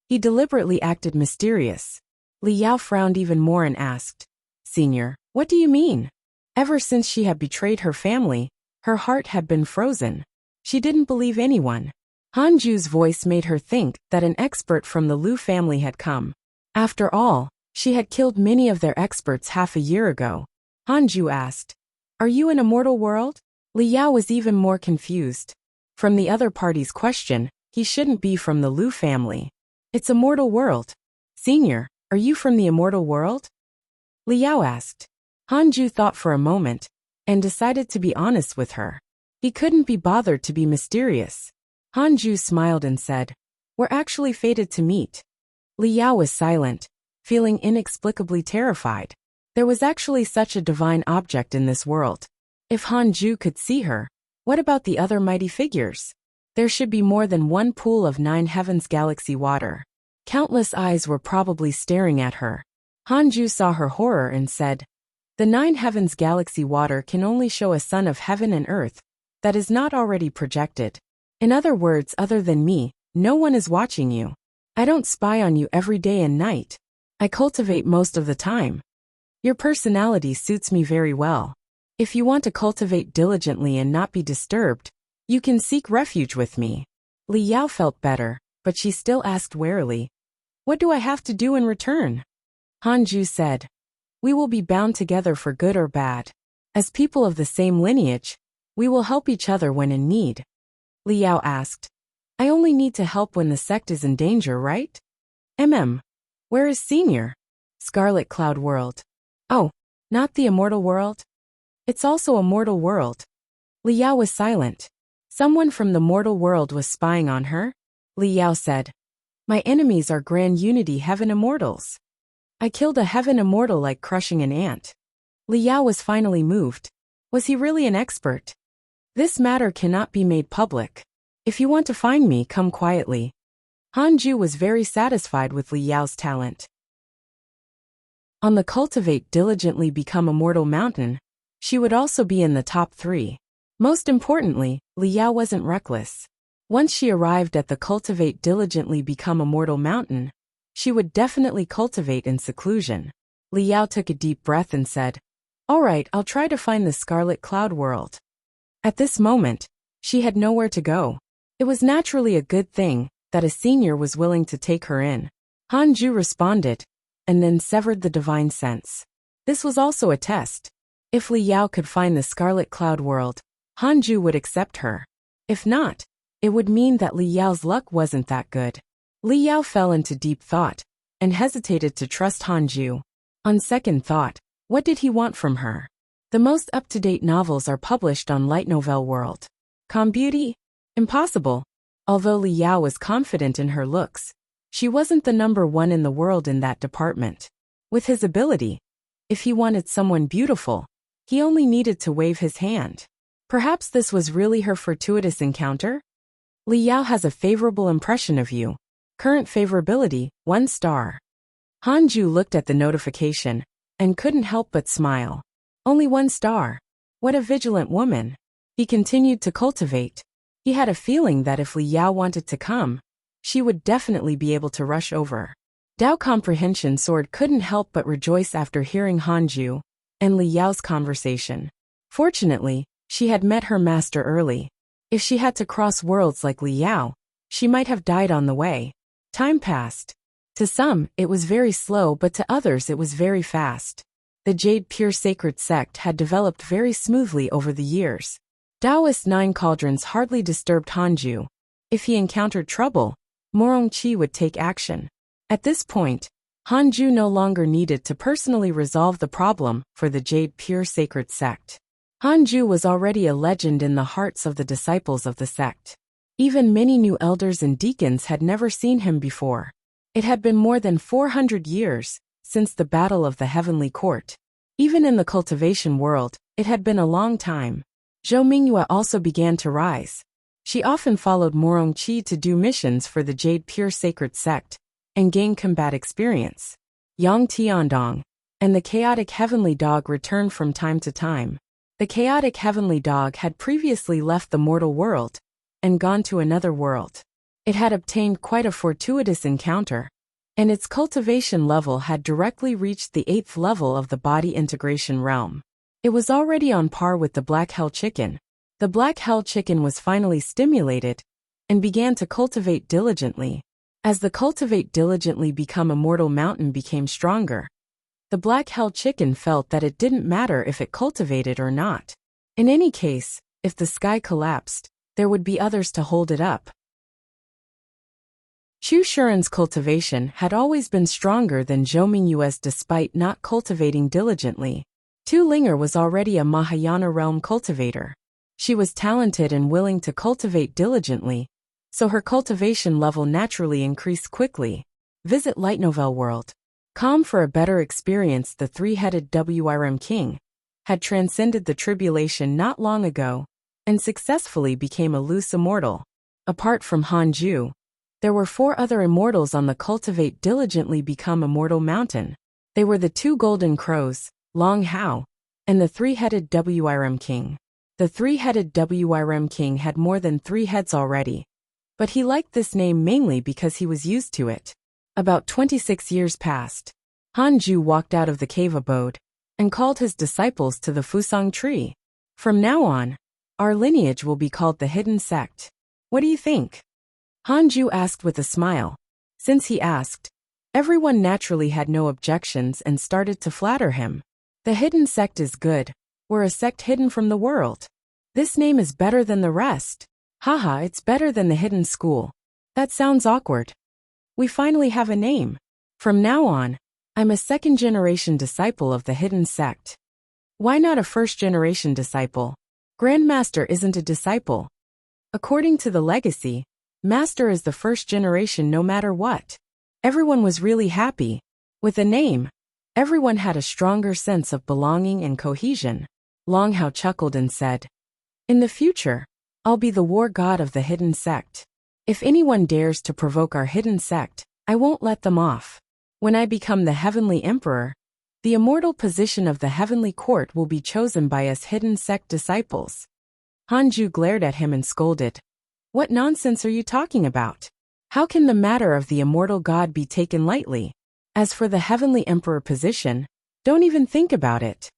He deliberately acted mysterious. Liao frowned even more and asked, Senior, what do you mean? Ever since she had betrayed her family, her heart had been frozen. She didn't believe anyone. Hanju's voice made her think that an expert from the Lu family had come. After all, she had killed many of their experts half a year ago. Hanju asked, Are you in a mortal world? Liao was even more confused. From the other party's question, He shouldn't be from the Lu family. It's a mortal world. Senior, are you from the immortal world? Liao asked. Hanju thought for a moment and decided to be honest with her. He couldn't be bothered to be mysterious. Hanju smiled and said, "We're actually fated to meet." Liao was silent, feeling inexplicably terrified. There was actually such a divine object in this world. If Hanju could see her, what about the other mighty figures? There should be more than one pool of 9 heavens galaxy water. Countless eyes were probably staring at her. Hanju saw her horror and said, "The 9 heavens galaxy water can only show a sun of heaven and earth that is not already projected. In other words, other than me, no one is watching you. I don't spy on you every day and night. I cultivate most of the time. Your personality suits me very well. If you want to cultivate diligently and not be disturbed, you can seek refuge with me." Liao felt better, but she still asked warily, "What do I have to do in return?" Hanju said, "We will be bound together for good or bad. As people of the same lineage, we will help each other when in need." Liao asked, "I only need to help when the sect is in danger, right?" Where is Senior? Scarlet Cloud World. Oh, not the immortal world? It's also a mortal world. Liao was silent. Someone from the mortal world was spying on her? Liao said, "My enemies are Grand Unity Heaven Immortals. I killed a Heaven Immortal like crushing an ant." Liao was finally moved. Was he really an expert? "This matter cannot be made public. If you want to find me, come quietly." Hanju was very satisfied with Liao's talent. On the Cultivate Diligently Become Immortal mountain, she would also be in the top 3. Most importantly, Liao wasn't reckless. Once she arrived at the Cultivate Diligently Become Immortal mountain, she would definitely cultivate in seclusion. Liao took a deep breath and said, "All right, I'll try to find the Scarlet Cloud World." At this moment, she had nowhere to go. It was naturally a good thing that a senior was willing to take her in. Hanju responded, and then severed the divine sense. This was also a test. If Liao could find the Scarlet Cloud World, Hanju would accept her. If not, it would mean that Liao's luck wasn't that good. Liao fell into deep thought and hesitated to trust Hanju. On second thought, what did he want from her? The most up-to-date novels are published on Light Novel World. Beauty? Impossible. Although Liao was confident in her looks, she wasn't the number 1 in the world in that department. With his ability, if he wanted someone beautiful, he only needed to wave his hand. Perhaps this was really her fortuitous encounter? Liao has a favorable impression of you. Current favorability, 1 star. Hanju looked at the notification and couldn't help but smile. Only 1 star. What a vigilant woman. He continued to cultivate. He had a feeling that if Liao wanted to come, she would definitely be able to rush over. Dao Comprehension Sword couldn't help but rejoice after hearing Hanju and Liao's conversation. Fortunately, she had met her master early. If she had to cross worlds like Liao, she might have died on the way. Time passed. To some, it was very slow, but to others it was very fast. The Jade Pure Sacred Sect had developed very smoothly over the years. Taoist 9 cauldrons hardly disturbed Hanju. If he encountered trouble, Morongqi would take action. At this point, Hanju no longer needed to personally resolve the problem for the Jade Pure Sacred Sect. Hanju was already a legend in the hearts of the disciples of the sect. Even many new elders and deacons had never seen him before. It had been more than 400 years since the Battle of the Heavenly Court. Even in the cultivation world, it had been a long time. Zhou Mingyue also began to rise. She often followed Morongqi to do missions for the Jade Pure Sacred Sect and gain combat experience. Yang Tiandong and the Chaotic Heavenly Dog returned from time to time. The Chaotic Heavenly Dog had previously left the mortal world and gone to another world. It had obtained quite a fortuitous encounter, and its cultivation level had directly reached the 8th level of the body integration realm. It was already on par with the Black Hell Chicken. The Black Hell Chicken was finally stimulated and began to cultivate diligently. As the Cultivate Diligently Become Immortal mountain became stronger, the Black Hell Chicken felt that it didn't matter if it cultivated or not. In any case, if the sky collapsed, there would be others to hold it up. Xu Shuren's cultivation had always been stronger than Zhou Mingyue's despite not cultivating diligently. Tu Linger was already a Mahayana realm cultivator. She was talented and willing to cultivate diligently, so her cultivation level naturally increased quickly. Visit Light Novel World. Com for a better experience. The three-headed WRM king had transcended the tribulation not long ago and successfully became a loose immortal. Apart from Hanju, there were 4 other immortals on the Cultivate Diligently Become Immortal mountain. They were the 2 golden crows, Long Hao, and the three-headed WRM king. The three-headed WRM king had more than 3 heads already, but he liked this name mainly because he was used to it. About 26 years passed. Hanju walked out of the cave abode and called his disciples to the Fusang tree. From now on, our lineage will be called the Hidden Sect. What do you think? Hanju asked with a smile. Since he asked, everyone naturally had no objections and started to flatter him. The Hidden Sect is good. We're a sect hidden from the world. This name is better than the rest. Haha, it's better than the Hidden School. That sounds awkward. We finally have a name. From now on, I'm a second-generation disciple of the Hidden Sect. Why not a first-generation disciple? Grandmaster isn't a disciple. According to the legacy, Master is the first generation no matter what. Everyone was really happy. With a name, everyone had a stronger sense of belonging and cohesion. Long Hao chuckled and said, in the future, I'll be the war god of the Hidden Sect. If anyone dares to provoke our Hidden Sect, I won't let them off. When I become the Heavenly Emperor, the immortal position of the Heavenly Court will be chosen by us Hidden Sect disciples. Hanju glared at him and scolded. What nonsense are you talking about? How can the matter of the immortal god be taken lightly? As for the Heavenly Emperor position, don't even think about it.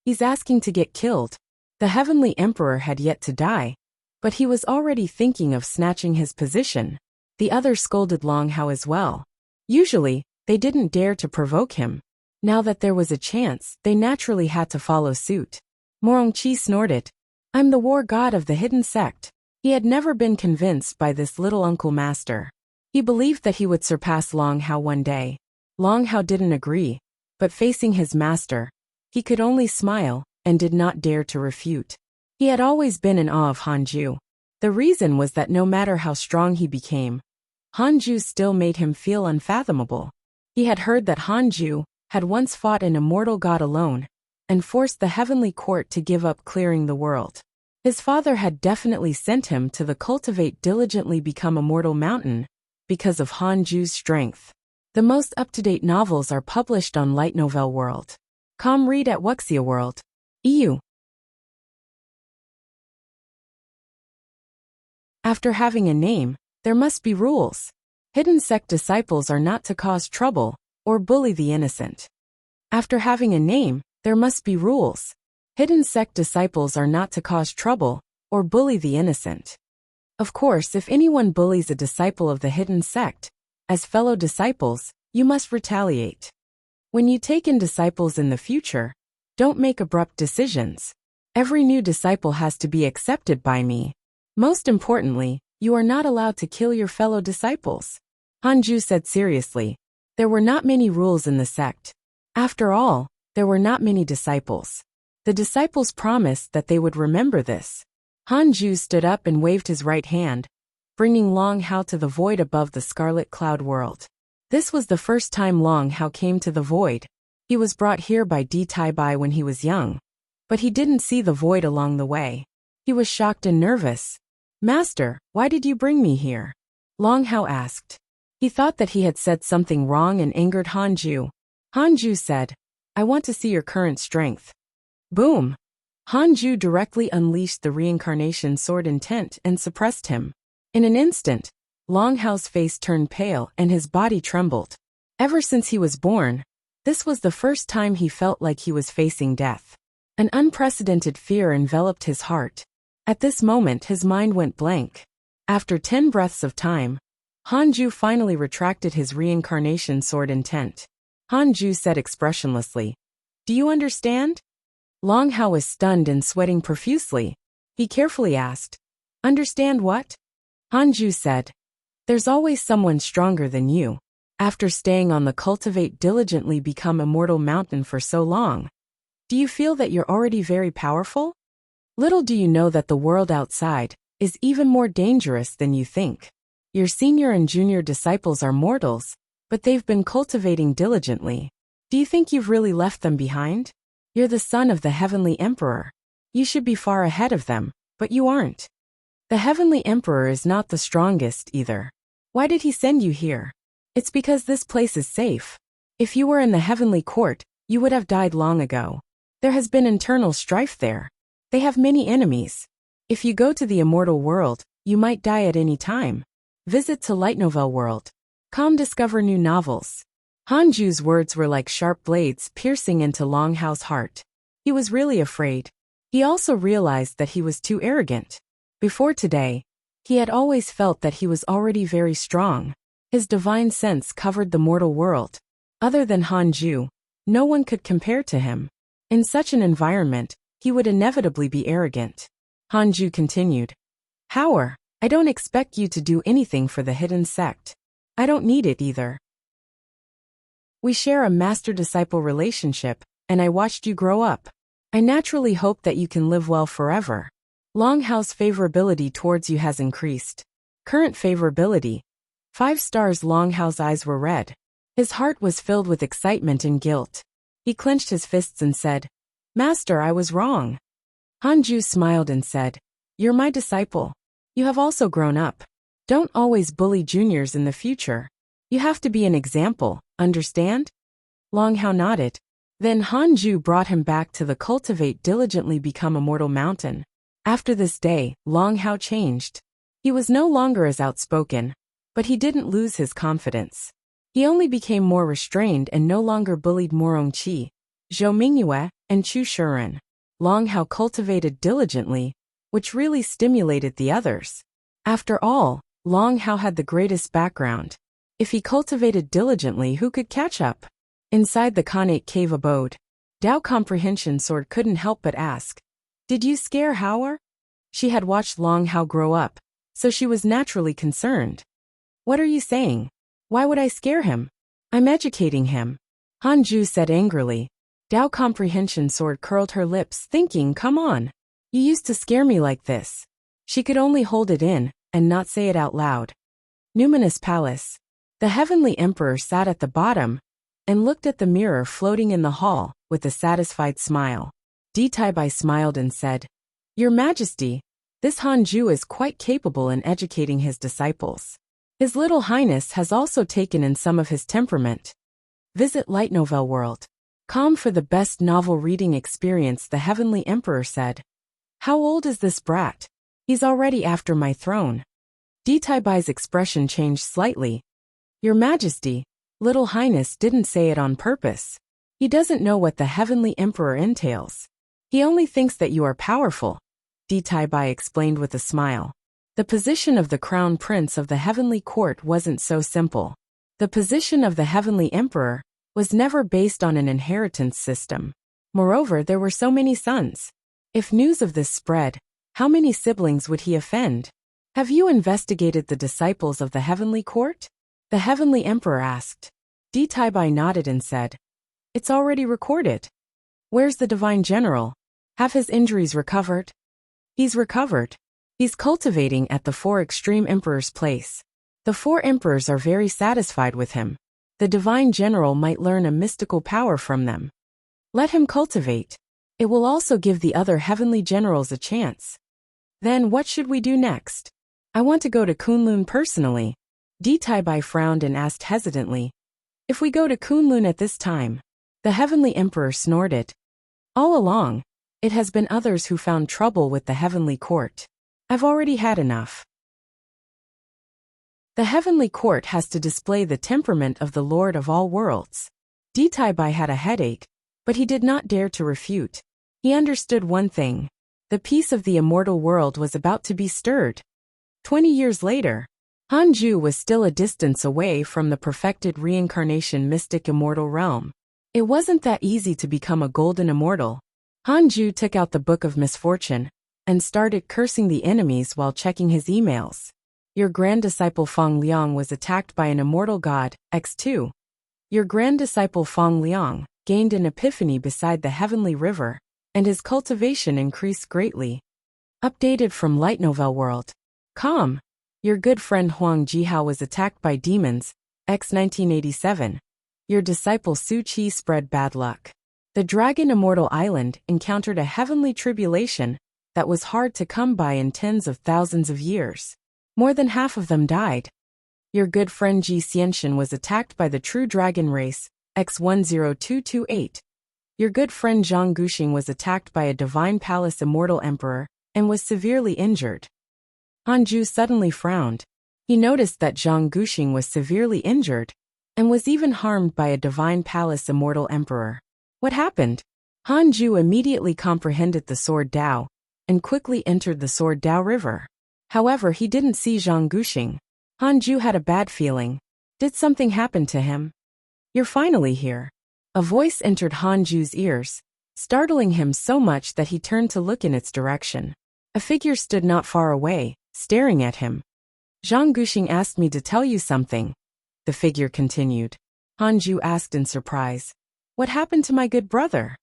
He's asking to get killed. The Heavenly Emperor had yet to die, but he was already thinking of snatching his position. The others scolded Long Hao as well. Usually, they didn't dare to provoke him. Now that there was a chance, they naturally had to follow suit. Morongqi snorted. I'm the war god of the Hidden Sect. He had never been convinced by this little uncle master. He believed that he would surpass Long Hao one day. Long Hao didn't agree, but facing his master, he could only smile and did not dare to refute. He had always been in awe of Hanju. The reason was that no matter how strong he became, Hanju still made him feel unfathomable. He had heard that Hanju had once fought an immortal god alone and forced the Heavenly Court to give up clearing the world. His father had definitely sent him to the Cultivate Diligently Become Immortal mountain because of Hanju's strength. The most up-to-date novels are published on Light Novel World. Read at Wuxia World. EU. After having a name, there must be rules. Hidden Sect disciples are not to cause trouble or bully the innocent. After having a name, there must be rules. Hidden Sect disciples are not to cause trouble or bully the innocent. Of course, if anyone bullies a disciple of the Hidden Sect, as fellow disciples, you must retaliate. When you take in disciples in the future, don't make abrupt decisions. Every new disciple has to be accepted by me. Most importantly, you are not allowed to kill your fellow disciples. Hanju said seriously. There were not many rules in the sect. After all, there were not many disciples. The disciples promised that they would remember this. Hanju stood up and waved his right hand, bringing Long Hao to the void above the scarlet cloud world. This was the first time Long Hao came to the void. He was brought here by Di Tai Bai when he was young, but he didn't see the void along the way. He was shocked and nervous. Master, why did you bring me here? Long Hao asked. He thought that he had said something wrong and angered Hanju. Hanju said, I want to see your current strength. Boom! Hanju directly unleashed the reincarnation sword intent and suppressed him. In an instant, Long Hao's face turned pale and his body trembled. Ever since he was born, this was the first time he felt like he was facing death. An unprecedented fear enveloped his heart. At this moment his mind went blank. After 10 breaths of time, Hanju finally retracted his reincarnation sword intent. Hanju said expressionlessly, Do you understand? Long Hao was stunned and sweating profusely. He carefully asked, Understand what? Hanju said, There's always someone stronger than you. After staying on the Cultivate diligently become immortal mountain for so long, do you feel that you're already very powerful? Little do you know that the world outside is even more dangerous than you think. Your senior and junior disciples are mortals, but they've been cultivating diligently. Do you think you've really left them behind? You're the son of the Heavenly Emperor. You should be far ahead of them, but you aren't. The Heavenly Emperor is not the strongest either. Why did he send you here? It's because this place is safe. If you were in the Heavenly Court, you would have died long ago. There has been internal strife there. They have many enemies. If you go to the immortal world, you might die at any time. Visit to Light Novel World. Come discover new novels. Hanju's words were like sharp blades piercing into Long Hao's heart. He was really afraid. He also realized that he was too arrogant. Before today, he had always felt that he was already very strong. His divine sense covered the mortal world. Other than Hanju, no one could compare to him. In such an environment, he would inevitably be arrogant. Hanju continued. Howard, I don't expect you to do anything for the hidden sect. I don't need it either. We share a master-disciple relationship, and I watched you grow up. I naturally hope that you can live well forever. Long Hao's favorability towards you has increased. Current favorability. 5 stars. Long Hao's eyes were red. His heart was filled with excitement and guilt. He clenched his fists and said, Master, I was wrong. Hanju smiled and said, You're my disciple. You have also grown up. Don't always bully juniors in the future. You have to be an example, understand? Long Hao nodded. Then Hanju brought him back to the Cultivate diligently become immortal mountain. After this day, Long Hao changed. He was no longer as outspoken, but he didn't lose his confidence. He only became more restrained and no longer bullied Morong Qi, Zhou Mingyue, and Chu Shuren. Long Hao cultivated diligently, which really stimulated the others. After all, Long Hao had the greatest background. If he cultivated diligently, who could catch up? Inside the Khanate cave abode, Dao Comprehension Sword couldn't help but ask, Did you scare Howard? She had watched Long Hao grow up, so she was naturally concerned. What are you saying? Why would I scare him? I'm educating him. Hanju said angrily. Dao Comprehension Sword curled her lips, thinking, Come on. You used to scare me like this. She could only hold it in, and not say it out loud. Numinous Palace. The Heavenly Emperor sat at the bottom, and looked at the mirror floating in the hall, with a satisfied smile. Di Taibai smiled and said, Your Majesty, this Hanju is quite capable in educating his disciples. His Little Highness has also taken in some of his temperament. Visit Light Novel World. Come for the best novel reading experience, the Heavenly Emperor said. How old is this brat? He's already after my throne. Di Taibai's expression changed slightly. Your Majesty, Little Highness didn't say it on purpose. He doesn't know what the Heavenly Emperor entails. He only thinks that you are powerful, Di Taibai explained with a smile. The position of the Crown Prince of the Heavenly Court wasn't so simple. The position of the Heavenly Emperor was never based on an inheritance system. Moreover, there were so many sons. If news of this spread, how many siblings would he offend? Have you investigated the disciples of the Heavenly Court? The Heavenly Emperor asked. Di Taibai nodded and said, It's already recorded. Where's the Divine General? Have his injuries recovered? He's recovered. He's cultivating at the 4 Extreme Emperor's place. The 4 emperors are very satisfied with him. The Divine General might learn a mystical power from them. Let him cultivate. It will also give the other heavenly generals a chance. Then what should we do next? I want to go to Kunlun personally. Di Taibai frowned and asked hesitantly. If we go to Kunlun at this time? The Heavenly Emperor snorted. All along, it has been others who found trouble with the Heavenly Court. I've already had enough. The Heavenly Court has to display the temperament of the Lord of all worlds. Di Taibai had a headache, but he did not dare to refute. He understood one thing. The peace of the immortal world was about to be stirred. 20 years later, Hanju was still a distance away from the perfected reincarnation mystic immortal realm. It wasn't that easy to become a golden immortal. Hanju took out the Book of Misfortune and started cursing the enemies while checking his emails. Your grand disciple Feng Liang was attacked by an immortal god, X2. Your grand disciple Feng Liang gained an epiphany beside the heavenly river, and his cultivation increased greatly. Updated from Light Novel World. Com. Your good friend Huang Jihao was attacked by demons, X 1987. Your disciple Su Qi spread bad luck. The Dragon Immortal Island encountered a heavenly tribulation that was hard to come by in tens of thousands of years. More than half of them died. Your good friend Ji Xianxian was attacked by the true dragon race, X10228. Your good friend Zhang Guxing was attacked by a divine palace immortal emperor and was severely injured. Hanju suddenly frowned. He noticed that Zhang Guxing was severely injured and was even harmed by a divine palace immortal emperor. What happened? Hanju immediately comprehended the Sword Dao and quickly entered the Sword Dao River. However, he didn't see Zhang Guxing. Hanju had a bad feeling. Did something happen to him? You're finally here. A voice entered Hanju's ears, startling him so much that he turned to look in its direction. A figure stood not far away, staring at him. Zhang Guxing asked me to tell you something, the figure continued. Hanju asked in surprise, "What happened to my good brother?"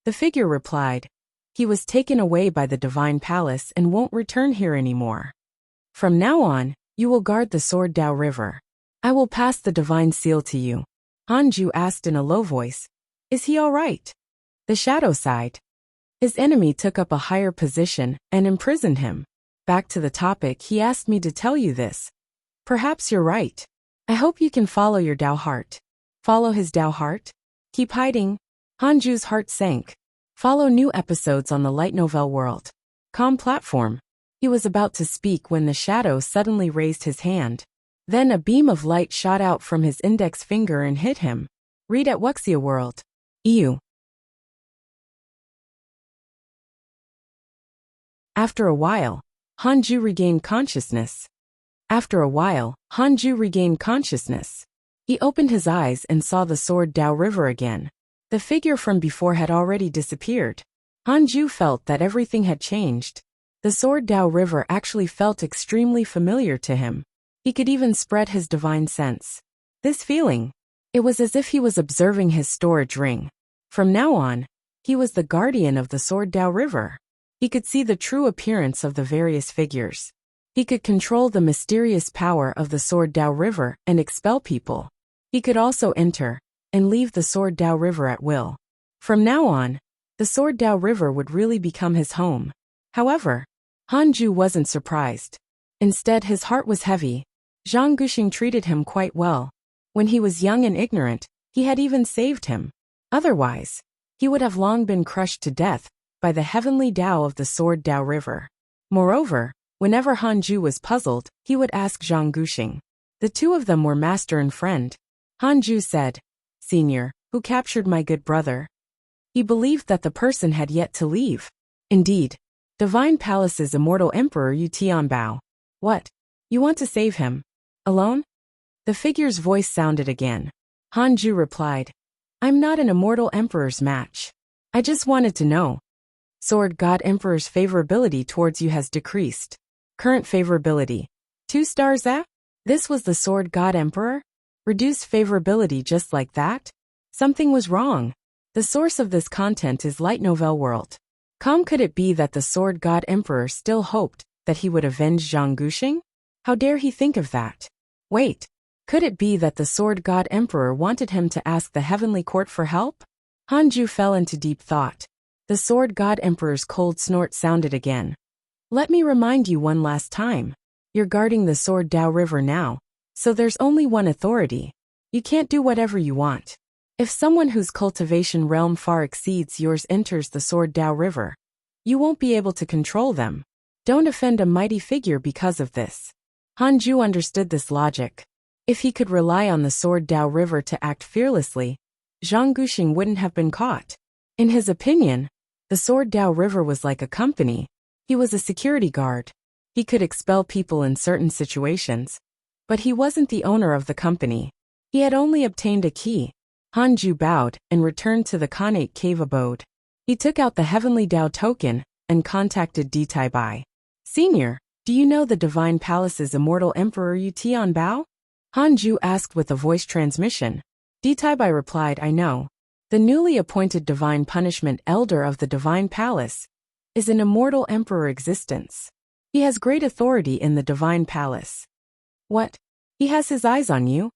The figure replied, "He was taken away by the divine palace and won't return here anymore. From now on, you will guard the Sword Dao River. I will pass the divine seal to you." Hanju asked in a low voice, "Is he all right?" The shadow sighed. His enemy took up a higher position and imprisoned him. Back to the topic, he asked me to tell you this. Perhaps you're right. I hope you can follow your Dao heart. Follow his Dao heart? Keep hiding. Hanju's heart sank. Follow new episodes on the Light Novel World. Com platform. He was about to speak when the shadow suddenly raised his hand. Then a beam of light shot out from his index finger and hit him. Read at Wuxia World. EU. After a while, Hanju regained consciousness. He opened his eyes and saw the Sword Dao River again. The figure from before had already disappeared. Hanju felt that everything had changed. The Sword Dao River actually felt extremely familiar to him. He could even spread his divine sense. This feeling, it was as if he was observing his storage ring. From now on, he was the guardian of the Sword Dao River. He could see the true appearance of the various figures. He could control the mysterious power of the Sword Dao River and expel people. He could also enter and leave the Sword Dao River at will. From now on, the Sword Dao River would really become his home. However, Hanju wasn't surprised. Instead, his heart was heavy. Zhang Guxing treated him quite well. When he was young and ignorant, he had even saved him. Otherwise, he would have long been crushed to death by the heavenly Dao of the Sword Dao River. Moreover, whenever Hanju was puzzled, he would ask Zhang Guxing. The two of them were master and friend. Hanju said, "Senior, who captured my good brother?" He believed that the person had yet to leave. Indeed, Divine Palace's immortal emperor Yu Tianbao. What? You want to save him? Alone? The figure's voice sounded again. Hanju replied, "I'm not an immortal emperor's match. I just wanted to know. Sword God Emperor's favorability towards you has decreased. Current favorability. 2 stars. This was the Sword God Emperor? Reduced favorability just like that? Something was wrong. The source of this content is Light Novel World. Could it be that the Sword God Emperor still hoped that he would avenge Zhang Guxing? How dare he think of that? Wait, could it be that the Sword God Emperor wanted him to ask the Heavenly Court for help? Hanju fell into deep thought. The Sword God Emperor's cold snort sounded again. Let me remind you one last time. You're guarding the Sword Dao River now, so there's only one authority. You can't do whatever you want. If someone whose cultivation realm far exceeds yours enters the Sword Dao River, you won't be able to control them. Don't offend a mighty figure because of this. Hanju understood this logic. If he could rely on the Sword Dao River to act fearlessly, Zhang Guxing wouldn't have been caught. In his opinion, the Sword Dao River was like a company. He was a security guard. He could expel people in certain situations, but he wasn't the owner of the company. He had only obtained a key. Hanju bowed and returned to the Khanate cave abode. He took out the Heavenly Dao token and contacted Di Tai Bai. Senior, Do you know the Divine Palace's immortal emperor Yu Tianbao? Hanju asked with a voice transmission. Ditaibai replied, I know. The newly appointed Divine Punishment Elder of the Divine Palace is an immortal emperor existence. He has great authority in the Divine Palace. What? He has his eyes on you?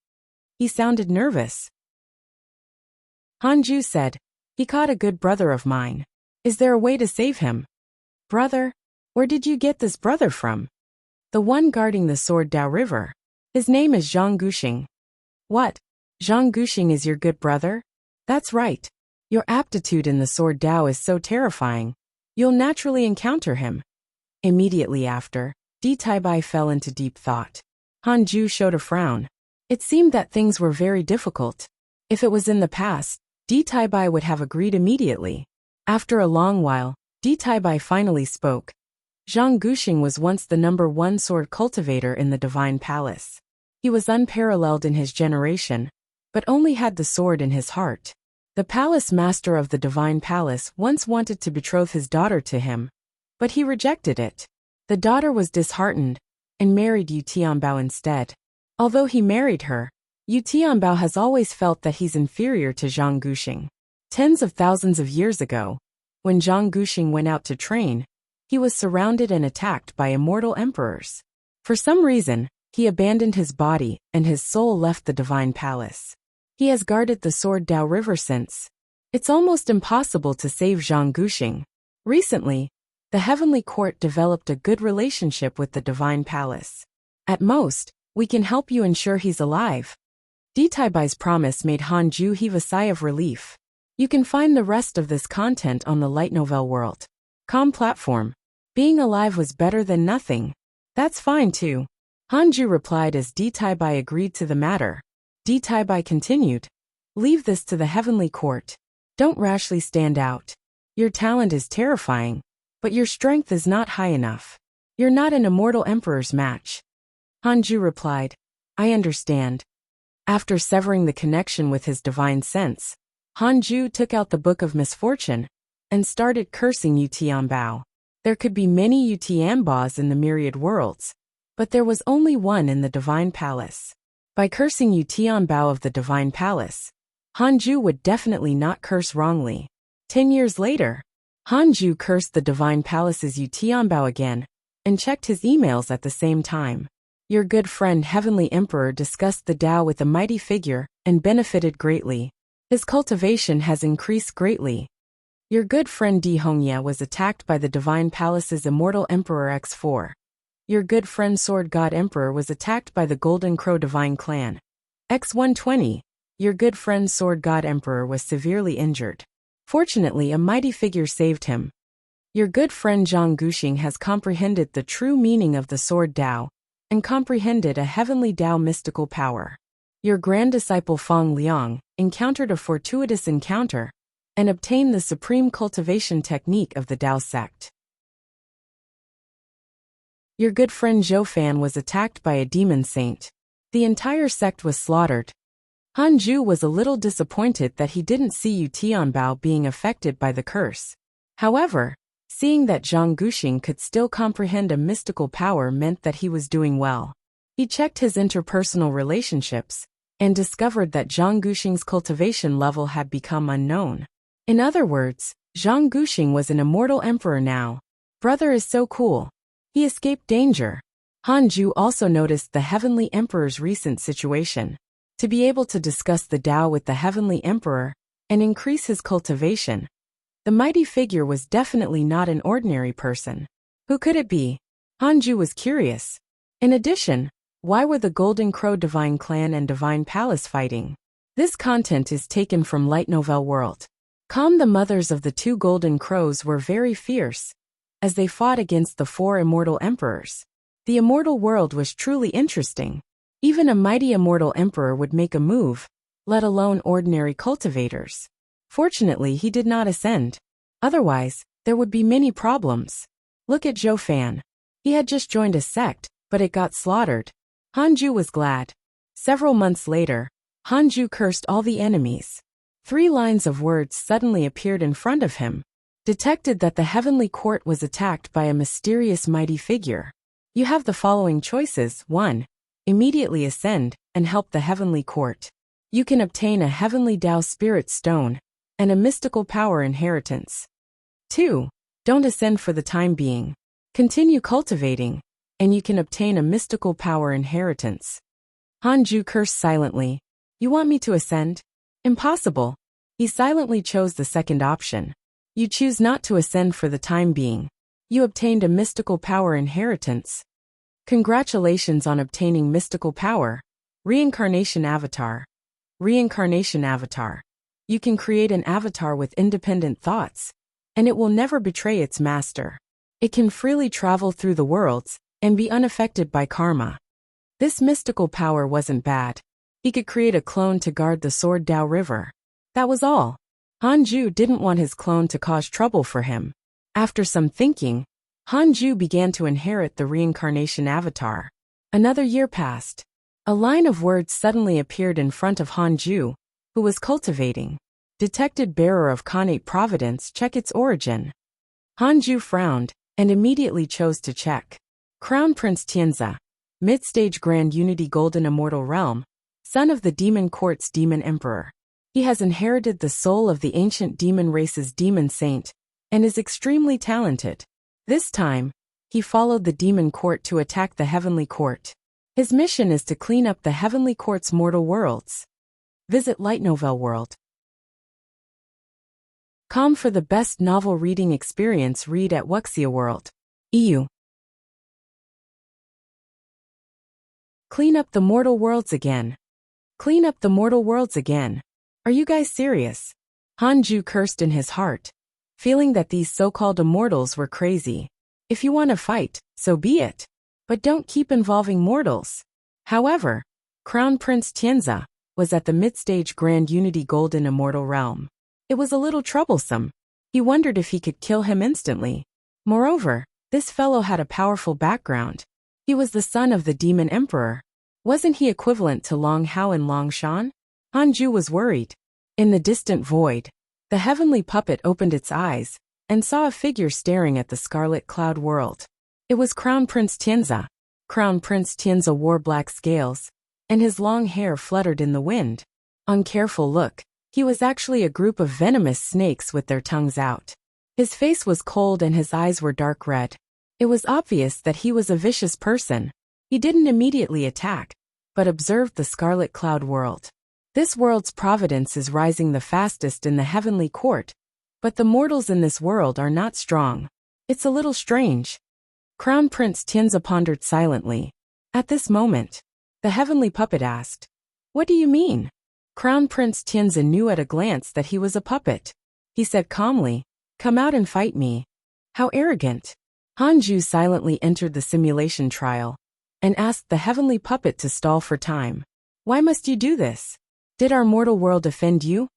He sounded nervous. Hanju said, he caught a good brother of mine. Is there a way to save him? Brother? Where did you get this brother from? The one guarding the Sword Dao River. His name is Zhang Guxing. What? Zhang Guxing is your good brother? That's right. Your aptitude in the Sword Dao is so terrifying. You'll naturally encounter him. Immediately after, Ditaibai fell into deep thought. Hanju showed a frown. It seemed that things were very difficult. If it was in the past, Ditaibai would have agreed immediately. After a long while, Ditaibai finally spoke. Zhang Guxing was once the #1 sword cultivator in the Divine Palace. He was unparalleled in his generation, but only had the sword in his heart. The palace master of the Divine Palace once wanted to betroth his daughter to him, but he rejected it. The daughter was disheartened and married Yu Tianbao instead. Although he married her, Yu Tianbao has always felt that he's inferior to Zhang Guxing. Tens of thousands of years ago, when Zhang Guxing went out to train, he was surrounded and attacked by immortal emperors. For some reason, he abandoned his body and his soul left the Divine Palace. He has guarded the Sword Dao River since. It's almost impossible to save Zhang Guxing. Recently, the Heavenly Court developed a good relationship with the Divine Palace. At most, we can help you ensure he's alive. Ditaibai's promise made Hanju heave a sigh of relief. You can find the rest of this content on the Light Novel World. Com platform. Being alive was better than nothing. That's fine too. Hanju replied as Ditaibai agreed to the matter. Ditaibai continued. Leave this to the Heavenly Court. Don't rashly stand out. Your talent is terrifying, but your strength is not high enough. You're not an immortal emperor's match. Hanju replied. I understand. After severing the connection with his divine sense, Hanju took out the Book of Misfortune and started cursing Yu Tianbao. There could be many Yu Tianbaos in the myriad worlds, but there was only one in the Divine Palace. By cursing Yu Tianbao of the Divine Palace, Hanju would definitely not curse wrongly. 10 years later, Hanju cursed the Divine Palace's Yu Tianbao again and checked his emails at the same time. Your good friend Heavenly Emperor discussed the Tao with a mighty figure and benefited greatly. His cultivation has increased greatly. Your good friend Di Hongya was attacked by the Divine Palace's Immortal Emperor X4. Your good friend Sword God Emperor was attacked by the Golden Crow Divine Clan. X120. Your good friend Sword God Emperor was severely injured. Fortunately, a mighty figure saved him. Your good friend Zhang Guxing has comprehended the true meaning of the Sword Dao and comprehended a heavenly Dao mystical power. Your grand disciple Feng Liang encountered a fortuitous encounter and obtained the supreme cultivation technique of the Dao sect. Your good friend Zhou Fan was attacked by a demon saint. The entire sect was slaughtered. Hanju was a little disappointed that he didn't see Yu Tianbao being affected by the curse. However, seeing that Zhang Guxing could still comprehend a mystical power meant that he was doing well. He checked his interpersonal relationships and discovered that Zhang Guxing's cultivation level had become unknown. In other words, Zhang Guxing was an immortal emperor now. Brother is so cool. He escaped danger. Hanju also noticed the Heavenly Emperor's recent situation. To be able to discuss the Tao with the Heavenly Emperor and increase his cultivation, the mighty figure was definitely not an ordinary person. Who could it be? Hanju was curious. In addition, why were the Golden Crow Divine Clan and Divine Palace fighting? This content is taken from Light Novel World. The mothers of the 2 Golden Crows were very fierce, as they fought against the 4 immortal emperors. The immortal world was truly interesting. Even a mighty immortal emperor would make a move, let alone ordinary cultivators. Fortunately, he did not ascend. Otherwise, there would be many problems. Look at Zhou Fan. He had just joined a sect, but it got slaughtered. Hanju was glad. Several months later, Hanju cursed all the enemies. 3 lines of words suddenly appeared in front of him. Detected that the Heavenly Court was attacked by a mysterious mighty figure. You have the following choices. 1. Immediately ascend and help the heavenly court. You can obtain a heavenly Tao spirit stone and a mystical power inheritance. 2. Don't ascend for the time being. Continue cultivating, and you can obtain a mystical power inheritance. Hanju cursed silently. You want me to ascend? Impossible. He silently chose the second option. You choose not to ascend for the time being. You obtained a mystical power inheritance. Congratulations on obtaining mystical power. Reincarnation avatar. Reincarnation avatar. You can create an avatar with independent thoughts, and it will never betray its master. It can freely travel through the worlds and be unaffected by karma. This mystical power wasn't bad. He could create a clone to guard the Sword Dao River. That was all. Hanju didn't want his clone to cause trouble for him. After some thinking, Hanju began to inherit the reincarnation avatar. Another year passed. A line of words suddenly appeared in front of Hanju, who was cultivating. Detected bearer of Khanate Providence, check its origin. Hanju frowned and immediately chose to check. Crown Prince Tianzi, mid-stage Grand Unity Golden Immortal Realm, son of the Demon Court's Demon Emperor. He has inherited the soul of the ancient demon race's demon saint and is extremely talented. This time, he followed the Demon Court to attack the Heavenly Court. His mission is to clean up the Heavenly Court's mortal worlds. Visit Light Novel World. Com for the best novel reading experience. Read at Wuxia World. EU. Clean up the mortal worlds again. Clean up the mortal worlds again. Are you guys serious? Hanju cursed in his heart, feeling that these so-called immortals were crazy. If you want to fight, so be it. But don't keep involving mortals. However, Crown Prince Tianzi was at the mid-stage Grand Unity Golden Immortal Realm. It was a little troublesome. He wondered if he could kill him instantly. Moreover, this fellow had a powerful background. He was the son of the Demon Emperor. Wasn't he equivalent to Long Hao and Long Shan? Hanju was worried. In the distant void, the heavenly puppet opened its eyes and saw a figure staring at the scarlet cloud world. It was Crown Prince Tianzi. Crown Prince Tianzi wore black scales, and his long hair fluttered in the wind. On careful look, he was actually a group of venomous snakes with their tongues out. His face was cold and his eyes were dark red. It was obvious that he was a vicious person. He didn't immediately attack, but observed the scarlet cloud world. This world's providence is rising the fastest in the heavenly court, but the mortals in this world are not strong. It's a little strange. Crown Prince Tianzi pondered silently. At this moment, the heavenly puppet asked, "What do you mean?" Crown Prince Tianzi knew at a glance that he was a puppet. He said calmly, "Come out and fight me." How arrogant. Hanju silently entered the simulation trial and asked the heavenly puppet to stall for time. "Why must you do this? Did our mortal world offend you?"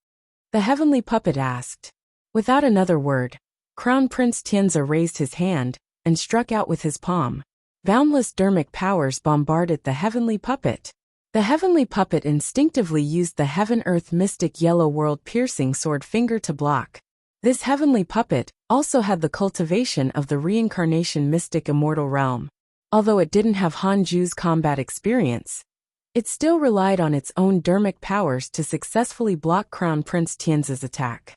The heavenly puppet asked. Without another word, Crown Prince Tianzi raised his hand and struck out with his palm. Boundless dermic powers bombarded the heavenly puppet. The heavenly puppet instinctively used the Heaven-Earth Mystic Yellow World-piercing sword finger to block. This heavenly puppet also had the cultivation of the Reincarnation Mystic Immortal Realm. Although it didn't have Hanju's combat experience, it still relied on its own dermic powers to successfully block Crown Prince Tianzi's attack.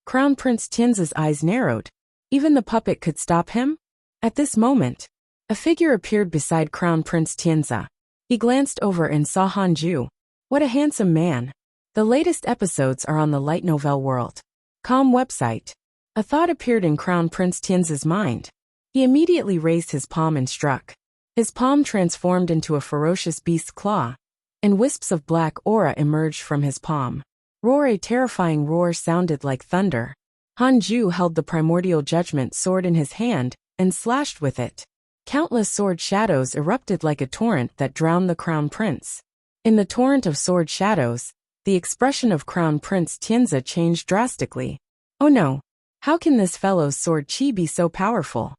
Crown Prince Tianzi's eyes narrowed. Even the puppet could stop him? At this moment, a figure appeared beside Crown Prince Tianzi. He glanced over and saw Hanju. What a handsome man. The latest episodes are on the Light Novel World. Com website. A thought appeared in Crown Prince Tianzi's mind. He immediately raised his palm and struck. His palm transformed into a ferocious beast's claw, and wisps of black aura emerged from his palm. Roar! A terrifying roar sounded like thunder. Hanju held the primordial judgment sword in his hand and slashed with it. Countless sword shadows erupted like a torrent that drowned the Crown Prince. In the torrent of sword shadows, the expression of Crown Prince Tianzi changed drastically. Oh no! How can this fellow's sword chi be so powerful?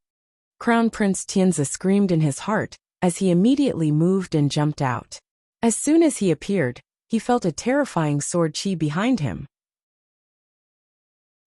Crown Prince Tianzi screamed in his heart as he immediately moved and jumped out. As soon as he appeared, he felt a terrifying sword chi behind him.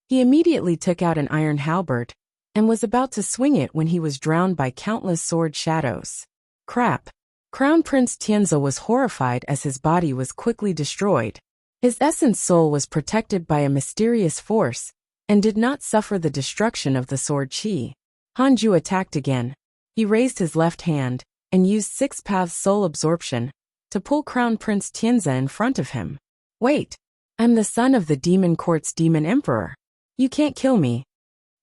He immediately took out an iron halberd and was about to swing it when he was drowned by countless sword shadows. Crap. Crown Prince Tianzi was horrified as his body was quickly destroyed. His essence soul was protected by a mysterious force, and did not suffer the destruction of the sword qi. Hanju attacked again. He raised his left hand, and used 6 paths soul absorption, to pull Crown Prince Tianzi in front of him. Wait! I'm the son of the Demon Court's Demon Emperor. You can't kill me.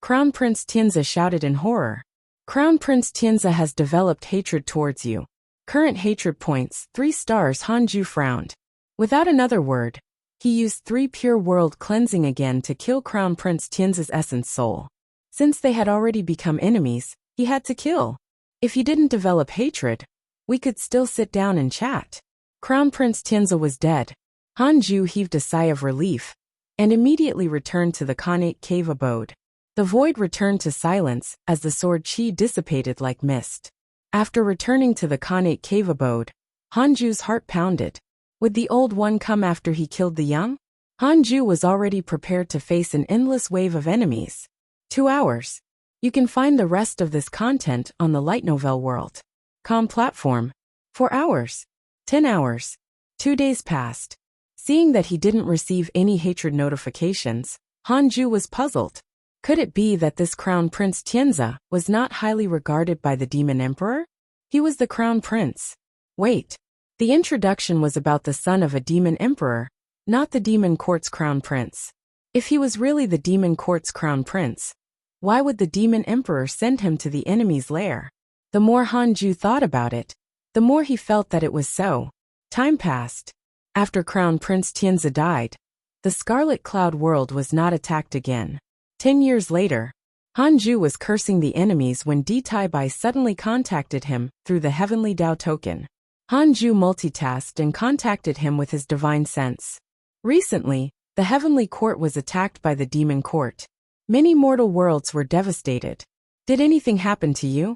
Crown Prince Tianzi shouted in horror. Crown Prince Tianzi has developed hatred towards you. Current hatred points, 3 stars. Hanju frowned. Without another word, he used 3 pure world cleansing again to kill Crown Prince Tianzi's essence soul. Since they had already become enemies, he had to kill. If you didn't develop hatred, we could still sit down and chat. Crown Prince Tianzi was dead. Hanju heaved a sigh of relief, and immediately returned to the Khanate cave abode. The void returned to silence as the sword qi dissipated like mist. After returning to the Khanate cave abode, Hanju's heart pounded. Would the old one come after he killed the young? Hanju was already prepared to face an endless wave of enemies. 2 hours. You can find the rest of this content on the light novel world.com platform. 4 hours. 10 hours. 2 days passed. Seeing that he didn't receive any hatred notifications, Hanju was puzzled. Could it be that this Crown Prince Tianzi was not highly regarded by the Demon Emperor? He was the Crown Prince. Wait. The introduction was about the son of a Demon Emperor, not the Demon Court's Crown Prince. If he was really the Demon Court's Crown Prince, why would the Demon Emperor send him to the enemy's lair? The more Hanju thought about it, the more he felt that it was so. Time passed. After Crown Prince Tianzi died, the Scarlet Cloud world was not attacked again. 10 years later, Hanju was cursing the enemies when Ditaibai suddenly contacted him through the Heavenly Dao token. Hanju multitasked and contacted him with his divine sense. Recently, the Heavenly Court was attacked by the Demon Court. Many mortal worlds were devastated. Did anything happen to you?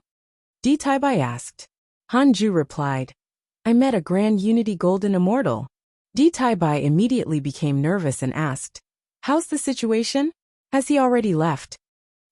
Ditaibai asked. Hanju replied, I met a Grand Unity Golden Immortal. Ditaibai immediately became nervous and asked, How's the situation? Has he already left?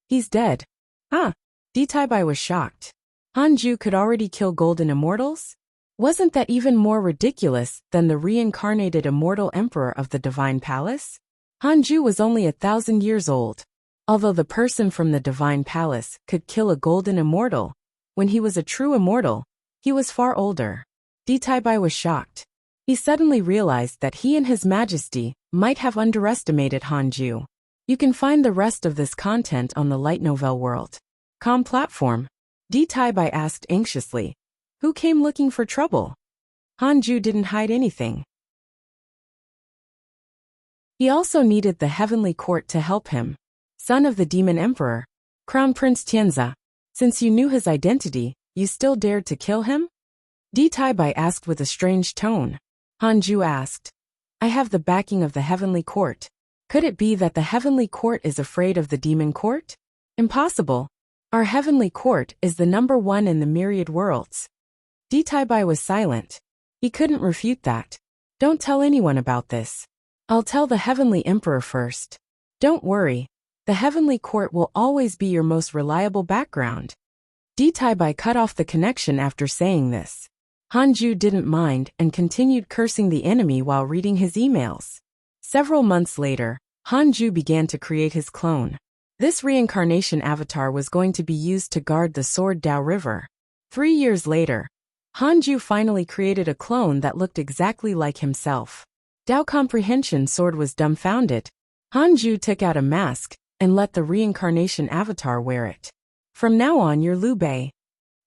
He's dead. Huh? Ditaibai was shocked. Hanju could already kill Golden Immortals? Wasn't that even more ridiculous than the reincarnated Immortal Emperor of the Divine Palace? Hanju was only 1,000 years old. Although the person from the Divine Palace could kill a Golden Immortal, when he was a true Immortal, he was far older. Ditaibai was shocked. He suddenly realized that he and His Majesty might have underestimated Hanju. You can find the rest of this content on the Light Novel World.com platform. Ditaibai asked anxiously, Who came looking for trouble? Hanju didn't hide anything. He also needed the Heavenly Court to help him. Son of the Demon Emperor, Crown Prince Tianzi, since you knew his identity, you still dared to kill him? Ditaibai asked with a strange tone. Hanju asked, I have the backing of the Heavenly Court. Could it be that the Heavenly Court is afraid of the Demon Court? Impossible. Our Heavenly Court is the #1 in the myriad worlds. Ditaibai was silent. He couldn't refute that. Don't tell anyone about this. I'll tell the Heavenly Emperor first. Don't worry. The Heavenly Court will always be your most reliable background. Ditaibai cut off the connection after saying this. Hanju didn't mind and continued cursing the enemy while reading his emails. Several months later, Hanju began to create his clone. This reincarnation avatar was going to be used to guard the Sword Dao River. 3 years later, Hanju finally created a clone that looked exactly like himself. Dao Comprehension Sword was dumbfounded. Hanju took out a mask and let the reincarnation avatar wear it. From now on, you're Liu Bei.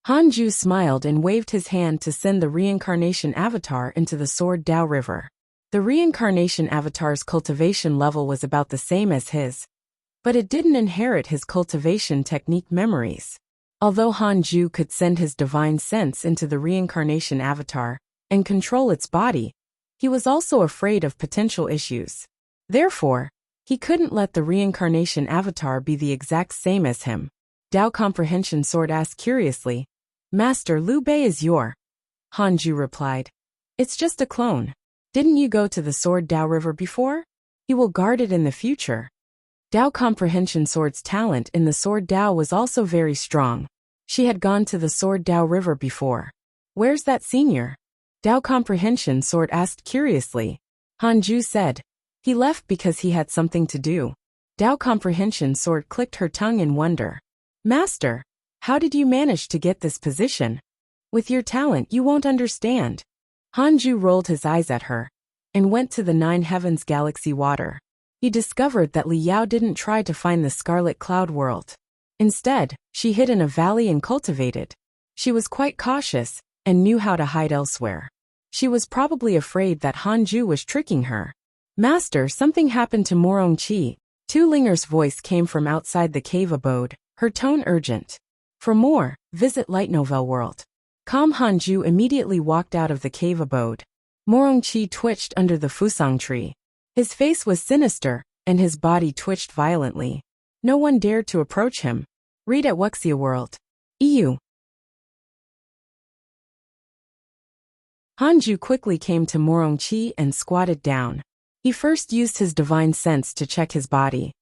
Hanju smiled and waved his hand to send the reincarnation avatar into the Sword Dao River. The reincarnation avatar's cultivation level was about the same as his, but it didn't inherit his cultivation technique memories. Although Hanju could send his divine sense into the reincarnation avatar and control its body, he was also afraid of potential issues. Therefore, he couldn't let the reincarnation avatar be the exact same as him. Dao Comprehension Sword asked curiously, Master, Liu Bei is your. Hanju replied, It's just a clone. Didn't you go to the Sword Dao River before? He will guard it in the future. Dao Comprehension Sword's talent in the Sword Dao was also very strong. She had gone to the Sword Dao River before. Where's that senior? Dao Comprehension Sword asked curiously. Hanju said. He left because he had something to do. Dao Comprehension Sword clicked her tongue in wonder. Master, how did you manage to get this position? With your talent you won't understand. Hanju rolled his eyes at her and went to the Nine Heavens Galaxy water. He discovered that Li Yao didn't try to find the Scarlet Cloud world. Instead, she hid in a valley and cultivated. She was quite cautious and knew how to hide elsewhere. She was probably afraid that Hanju was tricking her. Master, something happened to Morongqi. Tu Linger's voice came from outside the cave abode, her tone urgent. For more, visit Light Novel World. Calm Hanju immediately walked out of the cave abode. Morongqi twitched under the fusang tree. His face was sinister, and his body twitched violently. No one dared to approach him. Read at Wuxia World. EU. Hanju quickly came to Morongqi and squatted down. He first used his divine sense to check his body.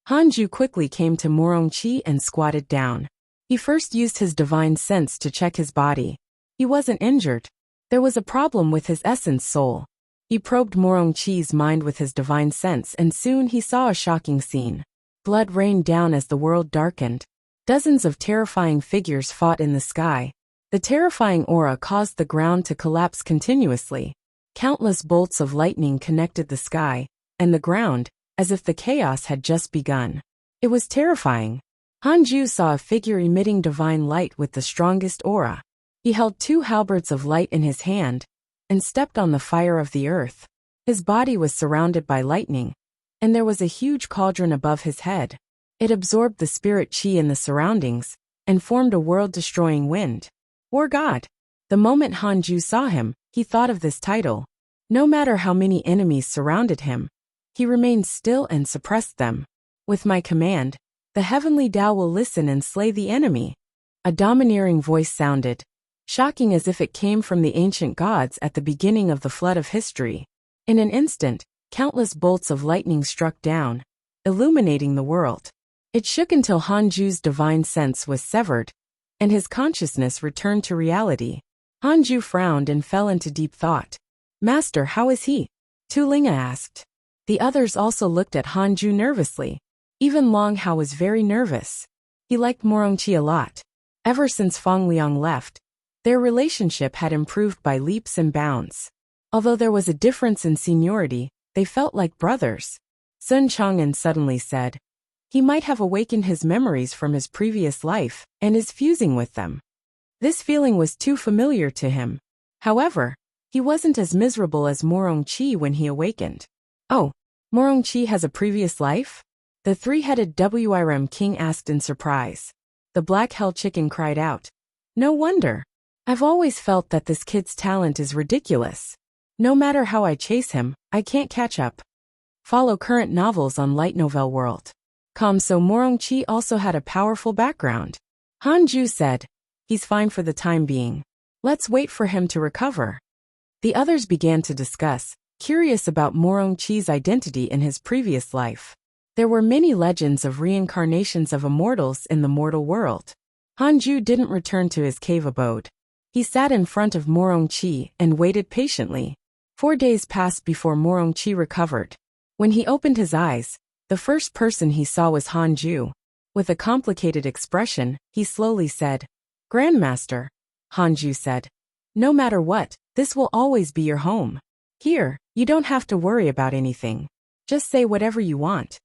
Hanju quickly came to Morongqi and squatted down. He first used his divine sense to check his body. He wasn't injured. There was a problem with his essence soul. He probed Morongqi's mind with his divine sense and soon he saw a shocking scene. Blood rained down as the world darkened. Dozens of terrifying figures fought in the sky. The terrifying aura caused the ground to collapse continuously. Countless bolts of lightning connected the sky and the ground, as if the chaos had just begun. It was terrifying. Hanju saw a figure emitting divine light with the strongest aura. He held 2 halberds of light in his hand and stepped on the fire of the earth. His body was surrounded by lightning, and there was a huge cauldron above his head. It absorbed the spirit qi in the surroundings and formed a world-destroying wind. War God. The moment Hanju saw him, he thought of this title. No matter how many enemies surrounded him, he remained still and suppressed them. With my command, the heavenly Tao will listen and slay the enemy. A domineering voice sounded, shocking as if it came from the ancient gods at the beginning of the flood of history. In an instant, countless bolts of lightning struck down, illuminating the world. It shook until Hanju's divine sense was severed, and his consciousness returned to reality. Hanju frowned and fell into deep thought. Master, how is he? Tu Linga asked. The others also looked at Hanju nervously. Even Long Hao was very nervous. He liked Morongqi a lot. Ever since Fang Liang left, their relationship had improved by leaps and bounds. Although there was a difference in seniority, they felt like brothers. Sun Chang'an suddenly said, he might have awakened his memories from his previous life and is fusing with them. This feeling was too familiar to him. However, he wasn't as miserable as Morongqi when he awakened. Oh, Morongqi has a previous life? The 3-headed Wirem king asked in surprise. The black hell chicken cried out. No wonder. I've always felt that this kid's talent is ridiculous. No matter how I chase him, I can't catch up. Follow current novels on Light Novel World. So Morongqi also had a powerful background. Hanju said, he's fine for the time being. Let's wait for him to recover. The others began to discuss, curious about Morongqi's identity in his previous life. There were many legends of reincarnations of immortals in the mortal world. Hanju didn't return to his cave abode. He sat in front of Morongqi and waited patiently. 4 days passed before Morongqi recovered. When he opened his eyes, the first person he saw was Hanju. With a complicated expression, he slowly said, Grandmaster. Hanju said, no matter what, this will always be your home. Here, you don't have to worry about anything. Just say whatever you want.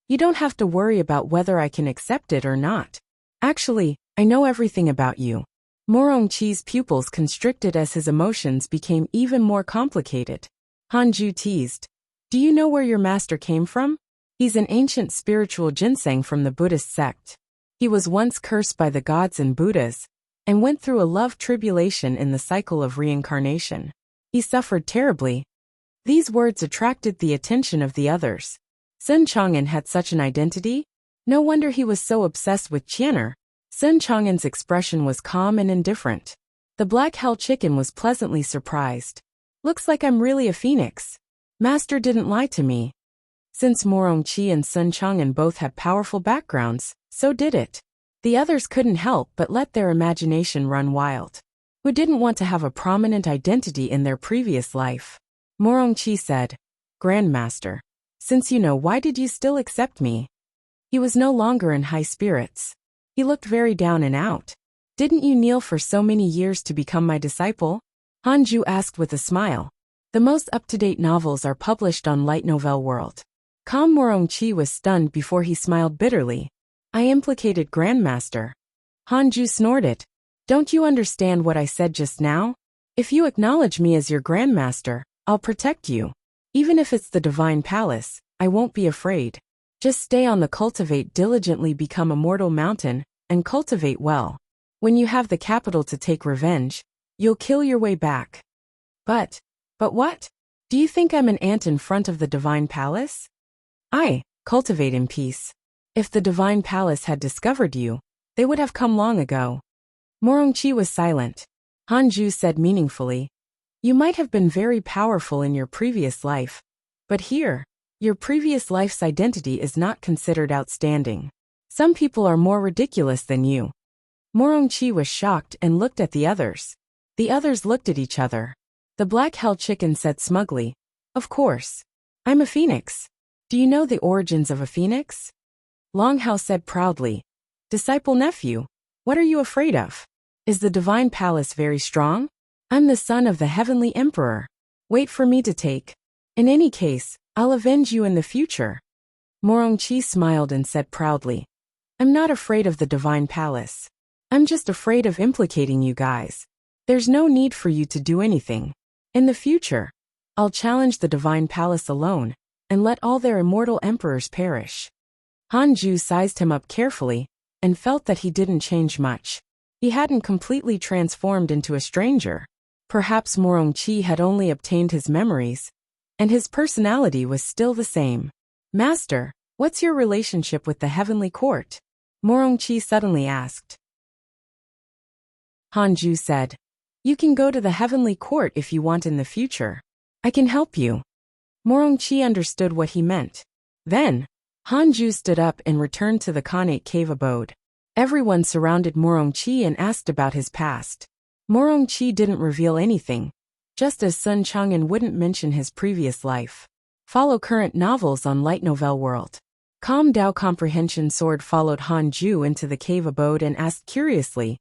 You don't have to worry about whether I can accept it or not. Actually, I know everything about you. Morongqi's pupils constricted as his emotions became even more complicated. Hanju teased. Do you know where your master came from? He's an ancient spiritual ginseng from the Buddhist sect. He was once cursed by the gods and Buddhas, and went through a love tribulation in the cycle of reincarnation. He suffered terribly. These words attracted the attention of the others. Sun Chang'an had such an identity? No wonder he was so obsessed with Qianer. Sun Chang'an's expression was calm and indifferent. The black hell chicken was pleasantly surprised. Looks like I'm really a phoenix. Master didn't lie to me. Since Morongqi and Sun Chang'an both had powerful backgrounds, so did it. The others couldn't help but let their imagination run wild. Who didn't want to have a prominent identity in their previous life? Morongqi said, "Grandmaster, since you know, why did you still accept me?" He was no longer in high spirits. He looked very down and out. "Didn't you kneel for so many years to become my disciple?" Hanju asked with a smile. The most up-to-date novels are published on Light Novel World. Calm Morongqi was stunned before he smiled bitterly. "I implicated Grandmaster." Hanju snorted. "Don't you understand what I said just now? If you acknowledge me as your Grandmaster, I'll protect you. Even if it's the Divine Palace, I won't be afraid. Just stay on the cultivate diligently, become a mortal mountain, and cultivate well. When you have the capital to take revenge, you'll kill your way back." But what? Do you think I'm an ant in front of the Divine Palace? I cultivate in peace. If the Divine Palace had discovered you, they would have come long ago. Morongqi was silent. Hanju said meaningfully, "You might have been very powerful in your previous life, but here, your previous life's identity is not considered outstanding. Some people are more ridiculous than you." Morongqi was shocked and looked at the others. The others looked at each other. The Black Hell Chicken said smugly, "Of course. I'm a phoenix. Do you know the origins of a phoenix?" Longhao said proudly, "Disciple nephew, what are you afraid of? Is the Divine Palace very strong? I'm the son of the Heavenly Emperor. Wait for me to take. In any case, I'll avenge you in the future." Morongqi smiled and said proudly, "I'm not afraid of the Divine Palace. I'm just afraid of implicating you guys. There's no need for you to do anything. In the future, I'll challenge the Divine Palace alone, and let all their immortal emperors perish." Hanju sized him up carefully, and felt that he didn't change much. He hadn't completely transformed into a stranger. Perhaps Morongqi had only obtained his memories, and his personality was still the same. "Master, what's your relationship with the Heavenly Court?" Morongqi suddenly asked. Hanju said, "You can go to the Heavenly Court if you want in the future. I can help you." Morongqi understood what he meant. Then, Hanju stood up and returned to the Khanate cave abode. Everyone surrounded Morongqi and asked about his past. Morongqi didn't reveal anything, just as Sun Chang'an wouldn't mention his previous life. Follow current novels on Light Novel World. Calm Dao Comprehension Sword followed Hanju into the cave abode and asked curiously,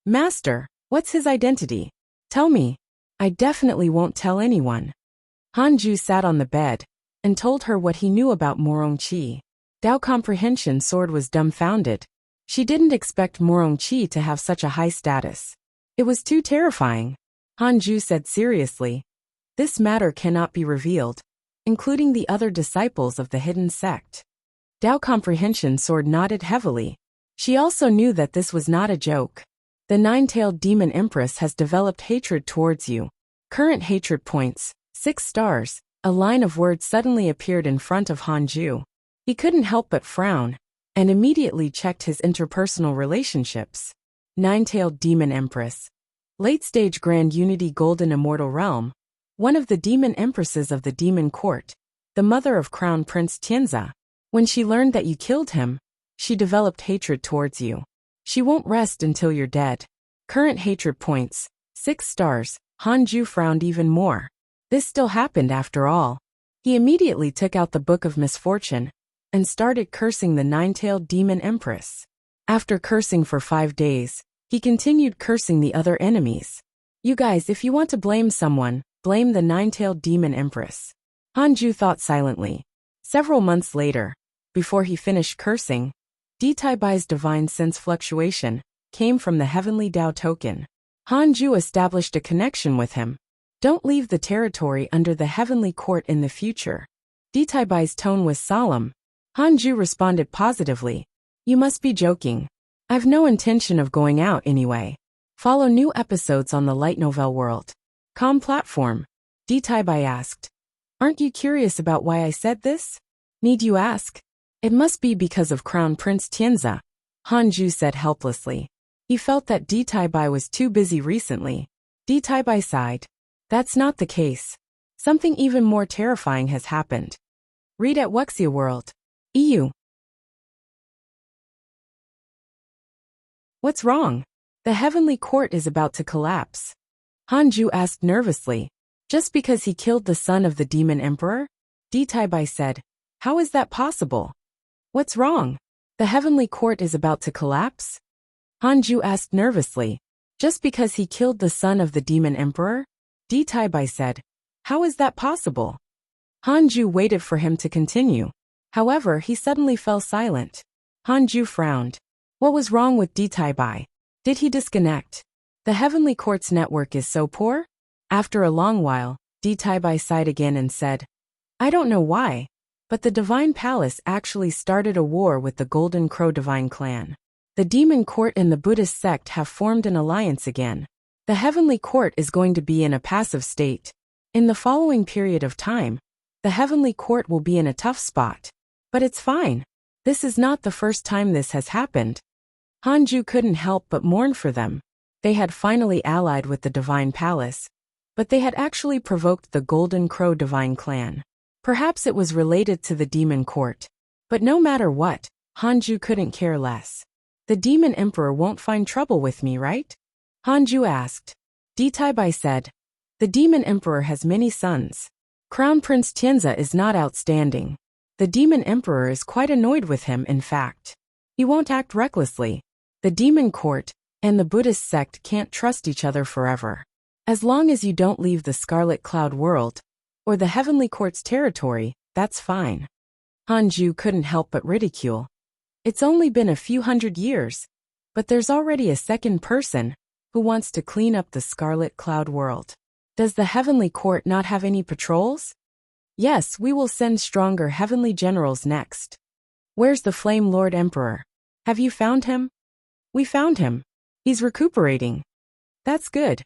"Master, what's his identity? Tell me. I definitely won't tell anyone." Hanju sat on the bed and told her what he knew about Morongqi. Dao Comprehension Sword was dumbfounded. She didn't expect Morongqi to have such a high status. It was too terrifying. Hanju said seriously, "This matter cannot be revealed, including the other disciples of the hidden sect." Dao Comprehension Sword nodded heavily. She also knew that this was not a joke. "The nine-tailed demon empress has developed hatred towards you. Current hatred points, 6 stars." A line of words suddenly appeared in front of Hanju. He couldn't help but frown, and immediately checked his interpersonal relationships. Nine-tailed demon empress. Late-stage Grand Unity Golden Immortal Realm. One of the demon empresses of the demon court. The mother of Crown Prince Tianza. When she learned that you killed him, she developed hatred towards you. She won't rest until you're dead. Current hatred points, 6 stars. Hanju frowned even more. This still happened after all. He immediately took out the Book of Misfortune and started cursing the nine-tailed demon empress. After cursing for 5 days, he continued cursing the other enemies. "You guys, if you want to blame someone, blame the nine-tailed demon empress." Hanju thought silently. Several months later, before he finished cursing, Ditaibai's divine sense fluctuation came from the Heavenly Dao token. Hanju established a connection with him. "Don't leave the territory under the Heavenly Court in the future." Ditaibai's tone was solemn. Hanju responded positively. "You must be joking. I've no intention of going out anyway." Follow new episodes on the Light Novel World. Com platform. Ditaibai asked, "Aren't you curious about why I said this?" "Need you ask?" "It must be because of Crown Prince Tianza," Hanju said helplessly. He felt that Ditaibai was too busy recently. Ditaibai sighed. "That's not the case. Something even more terrifying has happened." Read at Wuxia World. EU. What's wrong? The heavenly court is about to collapse. Hanju asked nervously. Just because he killed the son of the demon emperor? Ditaibai said. How is that possible? What's wrong? The heavenly court is about to collapse? Hanju asked nervously. Just because he killed the son of the demon emperor? Ditaibai said. How is that possible? Hanju waited for him to continue. However, he suddenly fell silent. Hanju frowned. What was wrong with Ditaibai? Did he disconnect? The heavenly court's network is so poor? After a long while, Ditaibai sighed again and said, I don't know why, but the Divine Palace actually started a war with the Golden Crow Divine Clan. The Demon Court and the Buddhist sect have formed an alliance again. The heavenly court is going to be in a passive state. In the following period of time, the heavenly court will be in a tough spot. But it's fine. This is not the first time this has happened. Hanju couldn't help but mourn for them. They had finally allied with the Divine Palace, but they had actually provoked the Golden Crow Divine Clan. Perhaps it was related to the Demon Court. But no matter what, Hanju couldn't care less. The Demon Emperor won't find trouble with me, right? Hanju asked. Ditaibai said. The Demon Emperor has many sons. Crown Prince Tianzi is not outstanding. The Demon Emperor is quite annoyed with him, in fact. He won't act recklessly. The Demon Court and the Buddhist sect can't trust each other forever. As long as you don't leave the Scarlet Cloud world, or the Heavenly Court's territory, that's fine. Hanju couldn't help but ridicule. It's only been a few hundred years, but there's already a second person who wants to clean up the Scarlet Cloud world. Does the Heavenly Court not have any patrols? Yes, we will send stronger heavenly generals next. Where's the Flame Lord Emperor? Have you found him? We found him. He's recuperating. That's good.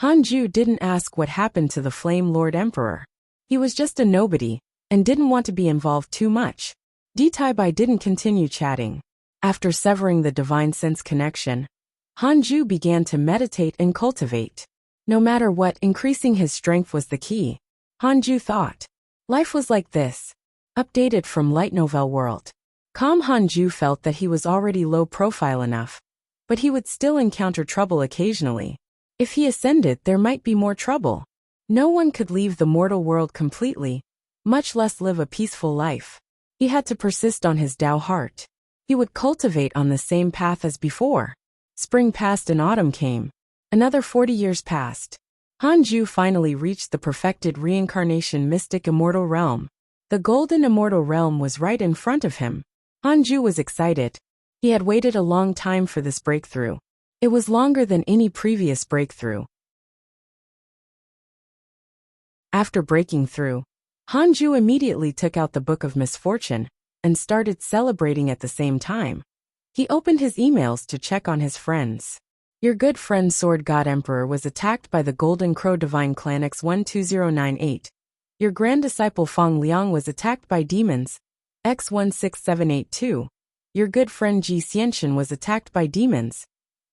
Hanju didn't ask what happened to the Flame Lord Emperor. He was just a nobody, and didn't want to be involved too much. Ditaibai didn't continue chatting. After severing the divine sense connection, Hanju began to meditate and cultivate. No matter what, increasing his strength was the key. Hanju thought. Life was like this. Updated from Light Novel World. Calm Hanju felt that he was already low profile enough, but he would still encounter trouble occasionally. If he ascended, there might be more trouble. No one could leave the mortal world completely, much less live a peaceful life. He had to persist on his Tao heart. He would cultivate on the same path as before. Spring passed and autumn came. Another 40 years passed. Hanju finally reached the perfected reincarnation mystic immortal realm. The golden immortal realm was right in front of him. Hanju was excited. He had waited a long time for this breakthrough. It was longer than any previous breakthrough. After breaking through, Hanju immediately took out the Book of Misfortune and started celebrating at the same time. He opened his emails to check on his friends. Your good friend Sword God Emperor was attacked by the Golden Crow Divine Clan X12098. Your grand disciple Feng Liang was attacked by demons X16782. Your good friend Ji Xianxian was attacked by demons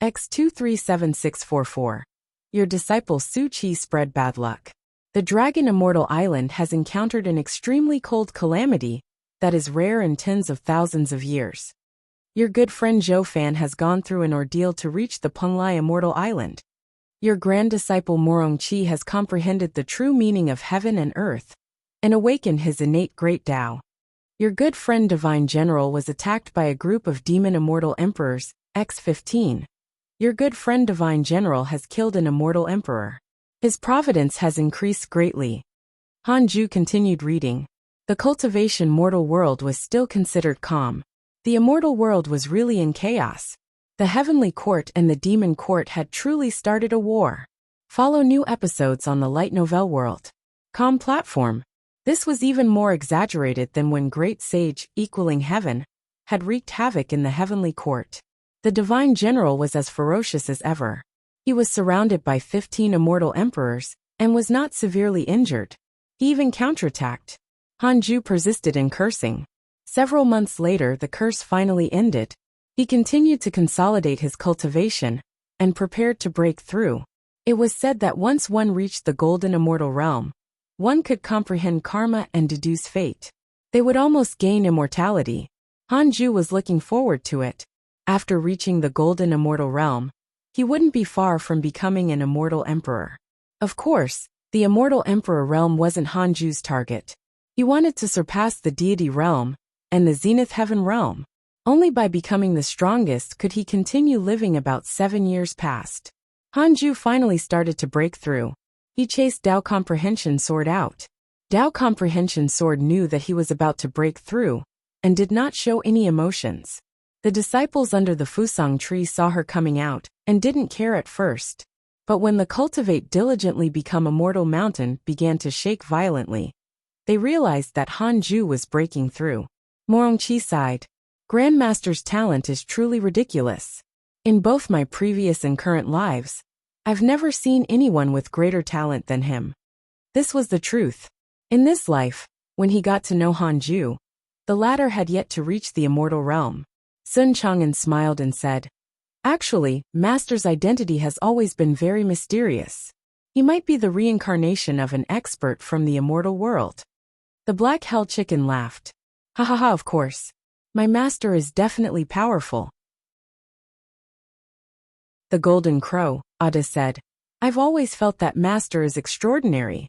X237644. Your disciple Su Qi spread bad luck. The Dragon Immortal Island has encountered an extremely cold calamity that is rare in tens of thousands of years. Your good friend Zhou Fan has gone through an ordeal to reach the Penglai Immortal Island. Your grand disciple Morong Qi has comprehended the true meaning of heaven and earth and awakened his innate great Tao. Your good friend Divine General was attacked by a group of demon immortal emperors, X15. Your good friend Divine General has killed an immortal emperor. His providence has increased greatly. Hanju continued reading. The cultivation mortal world was still considered calm. The immortal world was really in chaos. The heavenly court and the demon court had truly started a war. Follow new episodes on the Light Novel World. Com platform. This was even more exaggerated than when Great Sage, equaling heaven, had wreaked havoc in the heavenly court. The Divine General was as ferocious as ever. He was surrounded by 15 immortal emperors, and was not severely injured. He even counterattacked. Hanju persisted in cursing. Several months later, the curse finally ended. He continued to consolidate his cultivation, and prepared to break through. It was said that once one reached the golden immortal realm, one could comprehend karma and deduce fate. They would almost gain immortality. Hanju was looking forward to it. After reaching the golden immortal realm, he wouldn't be far from becoming an immortal emperor. Of course, the immortal emperor realm wasn't Hanju's target. He wanted to surpass the deity realm and the zenith heaven realm. Only by becoming the strongest could he continue living. About 7 years passed. Hanju finally started to break through. He chased Dao Comprehension Sword out. Dao Comprehension Sword knew that he was about to break through and did not show any emotions. The disciples under the Fusang tree saw her coming out and didn't care at first. But when the Cultivate diligently become immortal mountain began to shake violently, they realized that Hanju was breaking through. Morongqi sighed. Grandmaster's talent is truly ridiculous. In both my previous and current lives, I've never seen anyone with greater talent than him. This was the truth. In this life, when he got to know Hanju, the latter had yet to reach the immortal realm. Sun Chang'an smiled and said, "Actually, Master's identity has always been very mysterious. He might be the reincarnation of an expert from the immortal world." The Black Hell Chicken laughed. "Ha ha ha, of course. My master is definitely powerful." The Golden Crow, Ada said, "I've always felt that master is extraordinary."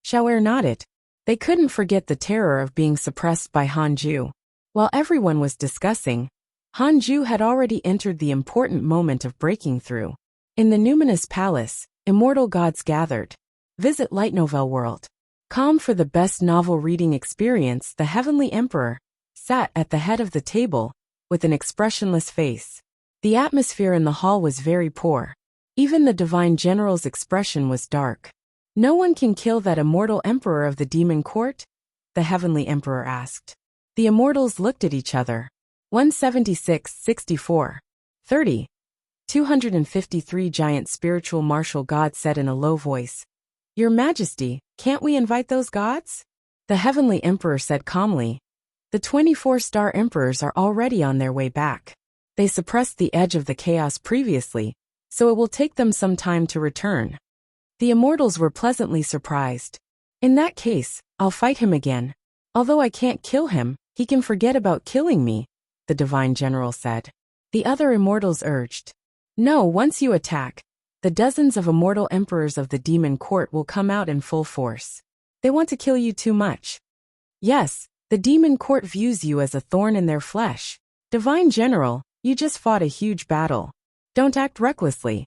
Xiao'er nodded. They couldn't forget the terror of being suppressed by Hanju. While everyone was discussing, Hanju had already entered the important moment of breaking through. In the numinous palace, immortal gods gathered. Visit Light Novel World. Calm for the best novel reading experience. The Heavenly Emperor sat at the head of the table with an expressionless face. The atmosphere in the hall was very poor. Even the divine general's expression was dark. "No one can kill that immortal emperor of the demon court?" the Heavenly Emperor asked. The immortals looked at each other. 176, 64, 30. 253 Giant spiritual martial god said in a low voice, "Your Majesty, can't we invite those gods?" The Heavenly Emperor said calmly, "The 24 star emperors are already on their way back. They suppressed the edge of the chaos previously, so it will take them some time to return." The immortals were pleasantly surprised. "In that case, I'll fight him again. Although I can't kill him, he can forget about killing me," the divine general said. The other immortals urged, "No, once you attack, the dozens of immortal emperors of the demon court will come out in full force. They want to kill you too much. Yes, the demon court views you as a thorn in their flesh. Divine general, you just fought a huge battle. Don't act recklessly.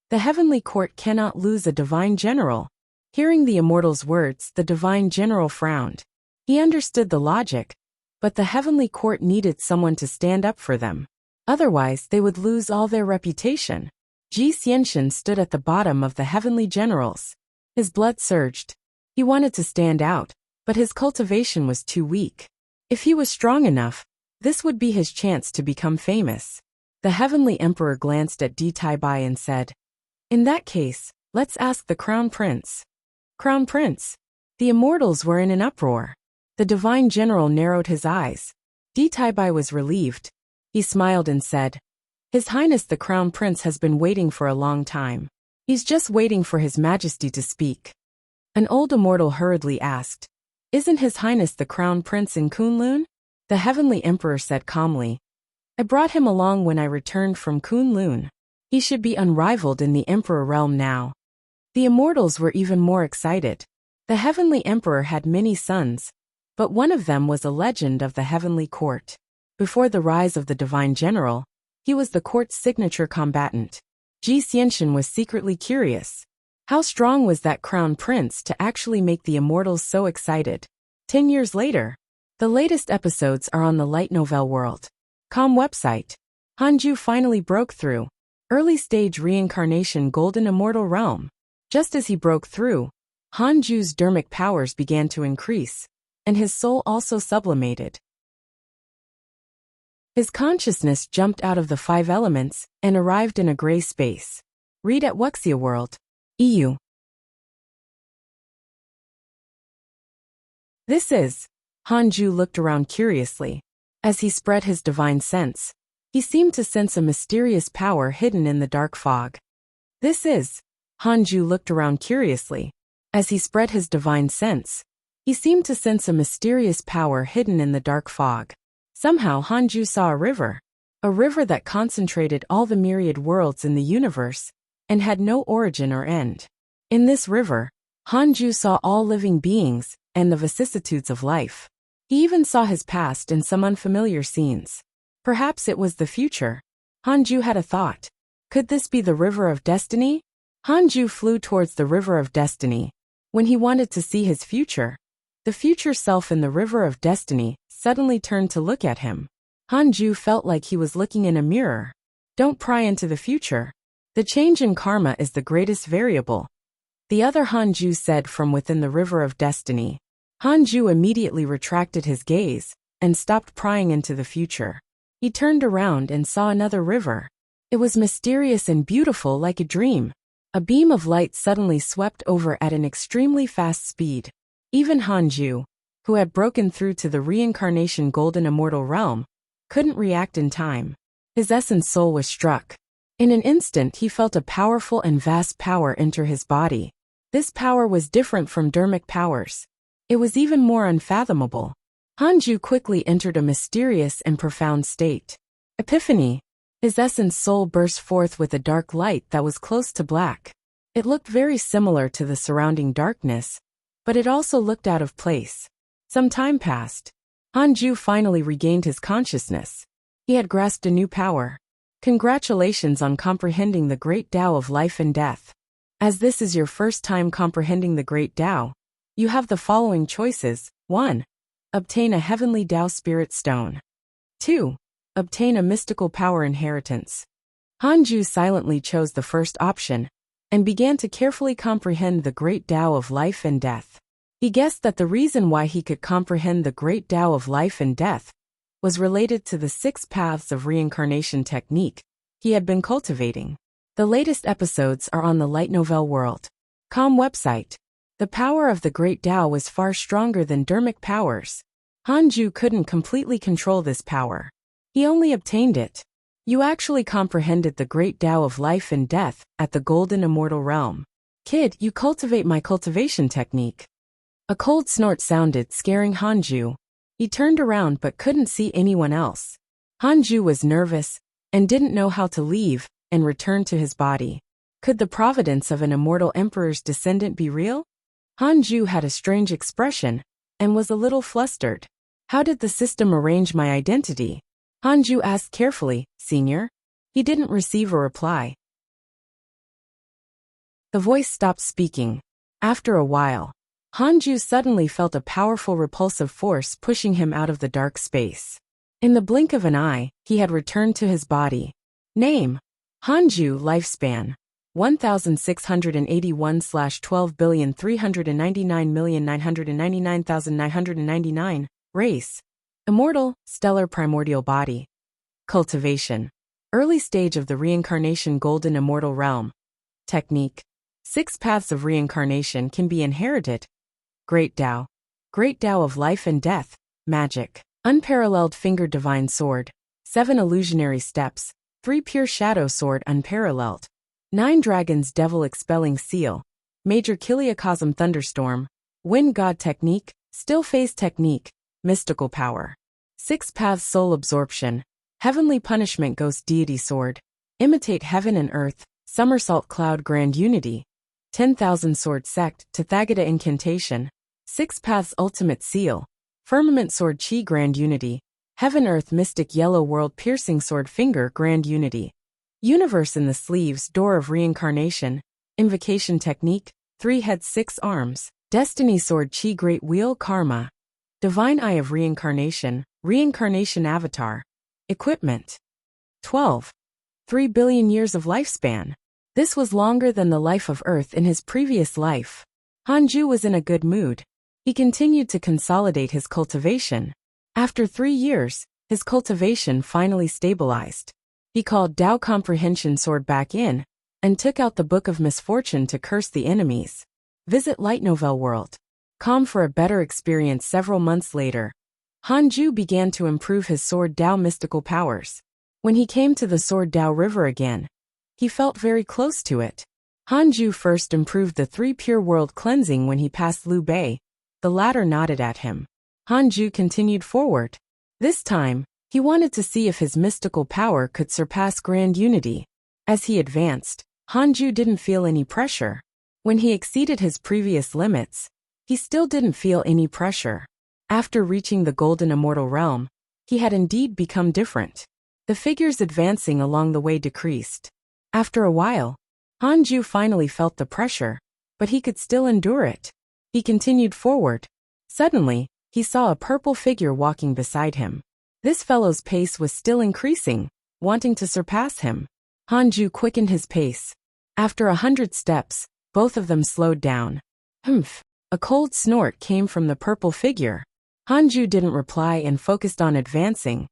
The heavenly court cannot lose a divine general." Hearing the immortals' words, the divine general frowned. He understood the logic, but the heavenly court needed someone to stand up for them. Otherwise, they would lose all their reputation. Ji Xianxian stood at the bottom of the heavenly generals. His blood surged. He wanted to stand out, but his cultivation was too weak. If he was strong enough, this would be his chance to become famous. The heavenly emperor glanced at Di Taibai and said, "In that case, let's ask the crown prince." "Crown prince?" The immortals were in an uproar. The divine general narrowed his eyes. Di Taibai was relieved. He smiled and said, "His Highness the Crown Prince has been waiting for a long time. He's just waiting for His Majesty to speak." An old immortal hurriedly asked, "Isn't His Highness the Crown Prince in Kunlun?" The heavenly emperor said calmly, "I brought him along when I returned from Kunlun. He should be unrivaled in the emperor realm now." The immortals were even more excited. The heavenly emperor had many sons, but one of them was a legend of the heavenly court. Before the rise of the divine general, he was the court's signature combatant. Ji Xianxian was secretly curious. How strong was that crown prince to actually make the immortals so excited? 10 years later, the latest episodes are on the Light Novel World. Com website. Hanju finally broke through. Early stage reincarnation golden immortal realm. Just as he broke through, Hanju's dermic powers began to increase, and his soul also sublimated. His consciousness jumped out of the 5 elements and arrived in a gray space. Read at Wuxia World. EU. This is. Hanju looked around curiously. As he spread his divine sense, he seemed to sense a mysterious power hidden in the dark fog. This is. Hanju looked around curiously. As he spread his divine sense, He seemed to sense a mysterious power hidden in the dark fog. Somehow Hanju saw a river that concentrated all the myriad worlds in the universe, and had no origin or end. In this river, Hanju saw all living beings, and the vicissitudes of life. He even saw his past in some unfamiliar scenes. Perhaps it was the future. Hanju had a thought. Could this be the River of Destiny? Hanju flew towards the River of Destiny. When he wanted to see his future, the future self in the River of Destiny suddenly turned to look at him. Hanju felt like he was looking in a mirror. Don't pry into the future. The change in karma is the greatest variable. The other Hanju said from within the River of Destiny. Hanju immediately retracted his gaze and stopped prying into the future. He turned around and saw another river. It was mysterious and beautiful like a dream. A beam of light suddenly swept over at an extremely fast speed. Even Hanju, who had broken through to the reincarnation golden immortal realm, couldn't react in time. His essence soul was struck. In an instant he felt a powerful and vast power enter his body. This power was different from dharmic powers. It was even more unfathomable. Hanju quickly entered a mysterious and profound state. Epiphany. His essence soul burst forth with a dark light that was close to black. It looked very similar to the surrounding darkness, but it also looked out of place. Some time passed. Hanju finally regained his consciousness. He had grasped a new power. Congratulations on comprehending the great Tao of life and death. As this is your first time comprehending the great Tao, you have the following choices. 1. Obtain a heavenly Tao spirit stone. 2. Obtain a mystical power inheritance. Hanju silently chose the first option and began to carefully comprehend the great Tao of life and death. He guessed that the reason why he could comprehend the great Tao of life and death was related to the 6 paths of reincarnation technique he had been cultivating. The latest episodes are on the Light Novel World.com website. The power of the great Tao was far stronger than dharmic powers. Hanju couldn't completely control this power. He only obtained it. You actually comprehended the great Tao of life and death at the golden immortal realm. Kid, you cultivate my cultivation technique. A cold snort sounded, scaring Hanju. He turned around but couldn't see anyone else. Hanju was nervous and didn't know how to leave and return to his body. Could the providence of an immortal emperor's descendant be real? Hanju had a strange expression and was a little flustered. How did the system arrange my identity? Hanju asked carefully. Senior? He didn't receive a reply. The voice stopped speaking. After a while, Hanju suddenly felt a powerful repulsive force pushing him out of the dark space. In the blink of an eye, he had returned to his body. Name: Hanju. Lifespan: 1681/12,399,999,999. Race: Immortal, stellar primordial body. Cultivation: Early stage of the reincarnation golden immortal realm. Technique: 6 paths of reincarnation can be inherited. Great Tao of life and death. Magic: Unparalleled finger divine sword. 7 illusionary steps. 3 pure shadow sword unparalleled. 9 dragons devil expelling seal. Major Kiliacosm thunderstorm. Wind god technique. Still phase technique. Mystical power. 6 paths soul absorption. Heavenly punishment ghost deity sword. Imitate heaven and earth. Somersault cloud grand unity. 10,000 sword sect. Tathagata incantation. 6 paths ultimate seal. Firmament sword chi grand unity. Heaven earth mystic yellow world piercing sword finger grand unity. Universe in the sleeves door of reincarnation. Invocation technique. 3 heads 6 arms. Destiny sword chi great wheel karma. Divine eye of reincarnation. Reincarnation avatar. Equipment. 12. 3 billion years of lifespan. This was longer than the life of Earth in his previous life. Hanju was in a good mood. He continued to consolidate his cultivation. After 3 years, his cultivation finally stabilized. He called Tao Comprehension Sword back in, and took out the Book of Misfortune to curse the enemies. Visit Light Novel World.com for a better experience. Several months later, Hanju began to improve his Sword Tao mystical powers. When he came to the Sword Tao River again, he felt very close to it. Hanju first improved the 3 pure world cleansing when he passed Liu Bei, The latter nodded at him. Hanju continued forward. This time, he wanted to see if his mystical power could surpass grand unity. As he advanced, Hanju didn't feel any pressure. When he exceeded his previous limits, he still didn't feel any pressure. After reaching the golden immortal realm, he had indeed become different. The figures advancing along the way decreased. After a while, Hanju finally felt the pressure, but he could still endure it. He continued forward. Suddenly, he saw a purple figure walking beside him. This fellow's pace was still increasing, wanting to surpass him. Hanju quickened his pace. After 100 steps, both of them slowed down. Humph! A cold snort came from the purple figure. Hanju didn't reply and focused on advancing.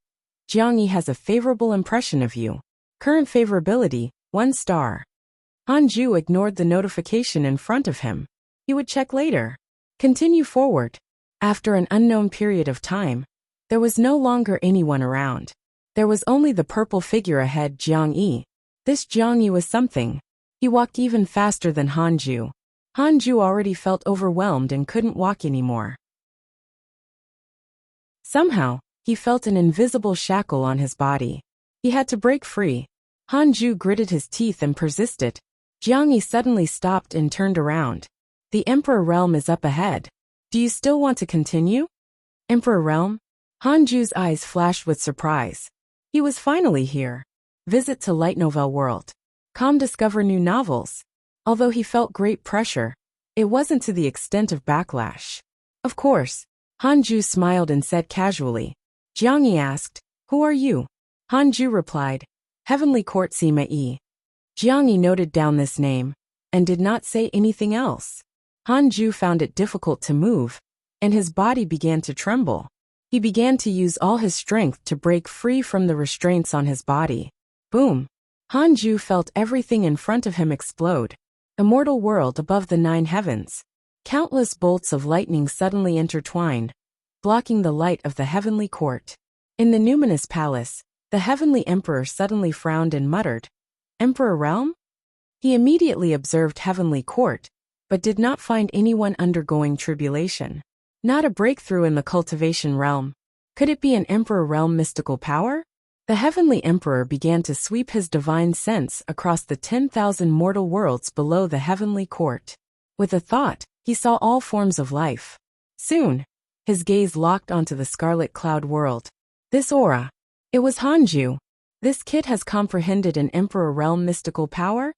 Jiangyi has a favorable impression of you. Current favorability, 1 star. Hanju ignored the notification in front of him. He would check later. Continue forward. After an unknown period of time, there was no longer anyone around. There was only the purple figure ahead, Jiangyi. This Jiangyi was something. He walked even faster than Hanju. Hanju already felt overwhelmed and couldn't walk anymore. Somehow, he felt an invisible shackle on his body. He had to break free. Hanju gritted his teeth and persisted. Jiangyi suddenly stopped and turned around. The Emperor Realm is up ahead. Do you still want to continue? Emperor Realm? Hanju's eyes flashed with surprise. He was finally here. Visit to Light Novel World. Discover new novels. Although he felt great pressure, it wasn't to the extent of backlash. Of course. Hanju smiled and said casually. Jiangyi asked, who are you? Hanju replied, Heavenly Court Sima Yi. Jiangyi noted down this name, and did not say anything else. Hanju found it difficult to move, and his body began to tremble. He began to use all his strength to break free from the restraints on his body. Boom! Hanju felt everything in front of him explode. Immortal world above the 9 heavens. Countless bolts of lightning suddenly intertwined, blocking the light of the heavenly court. In the numinous palace, the heavenly emperor suddenly frowned and muttered, Emperor Realm? He immediately observed heavenly court, but did not find anyone undergoing tribulation. Not a breakthrough in the cultivation realm. Could it be an Emperor Realm mystical power? The heavenly emperor began to sweep his divine sense across the 10,000 mortal worlds below the heavenly court. With a thought, he saw all forms of life. Soon, his gaze locked onto the scarlet cloud world. This aura. It was Hanju. This kid has comprehended an Emperor Realm mystical power?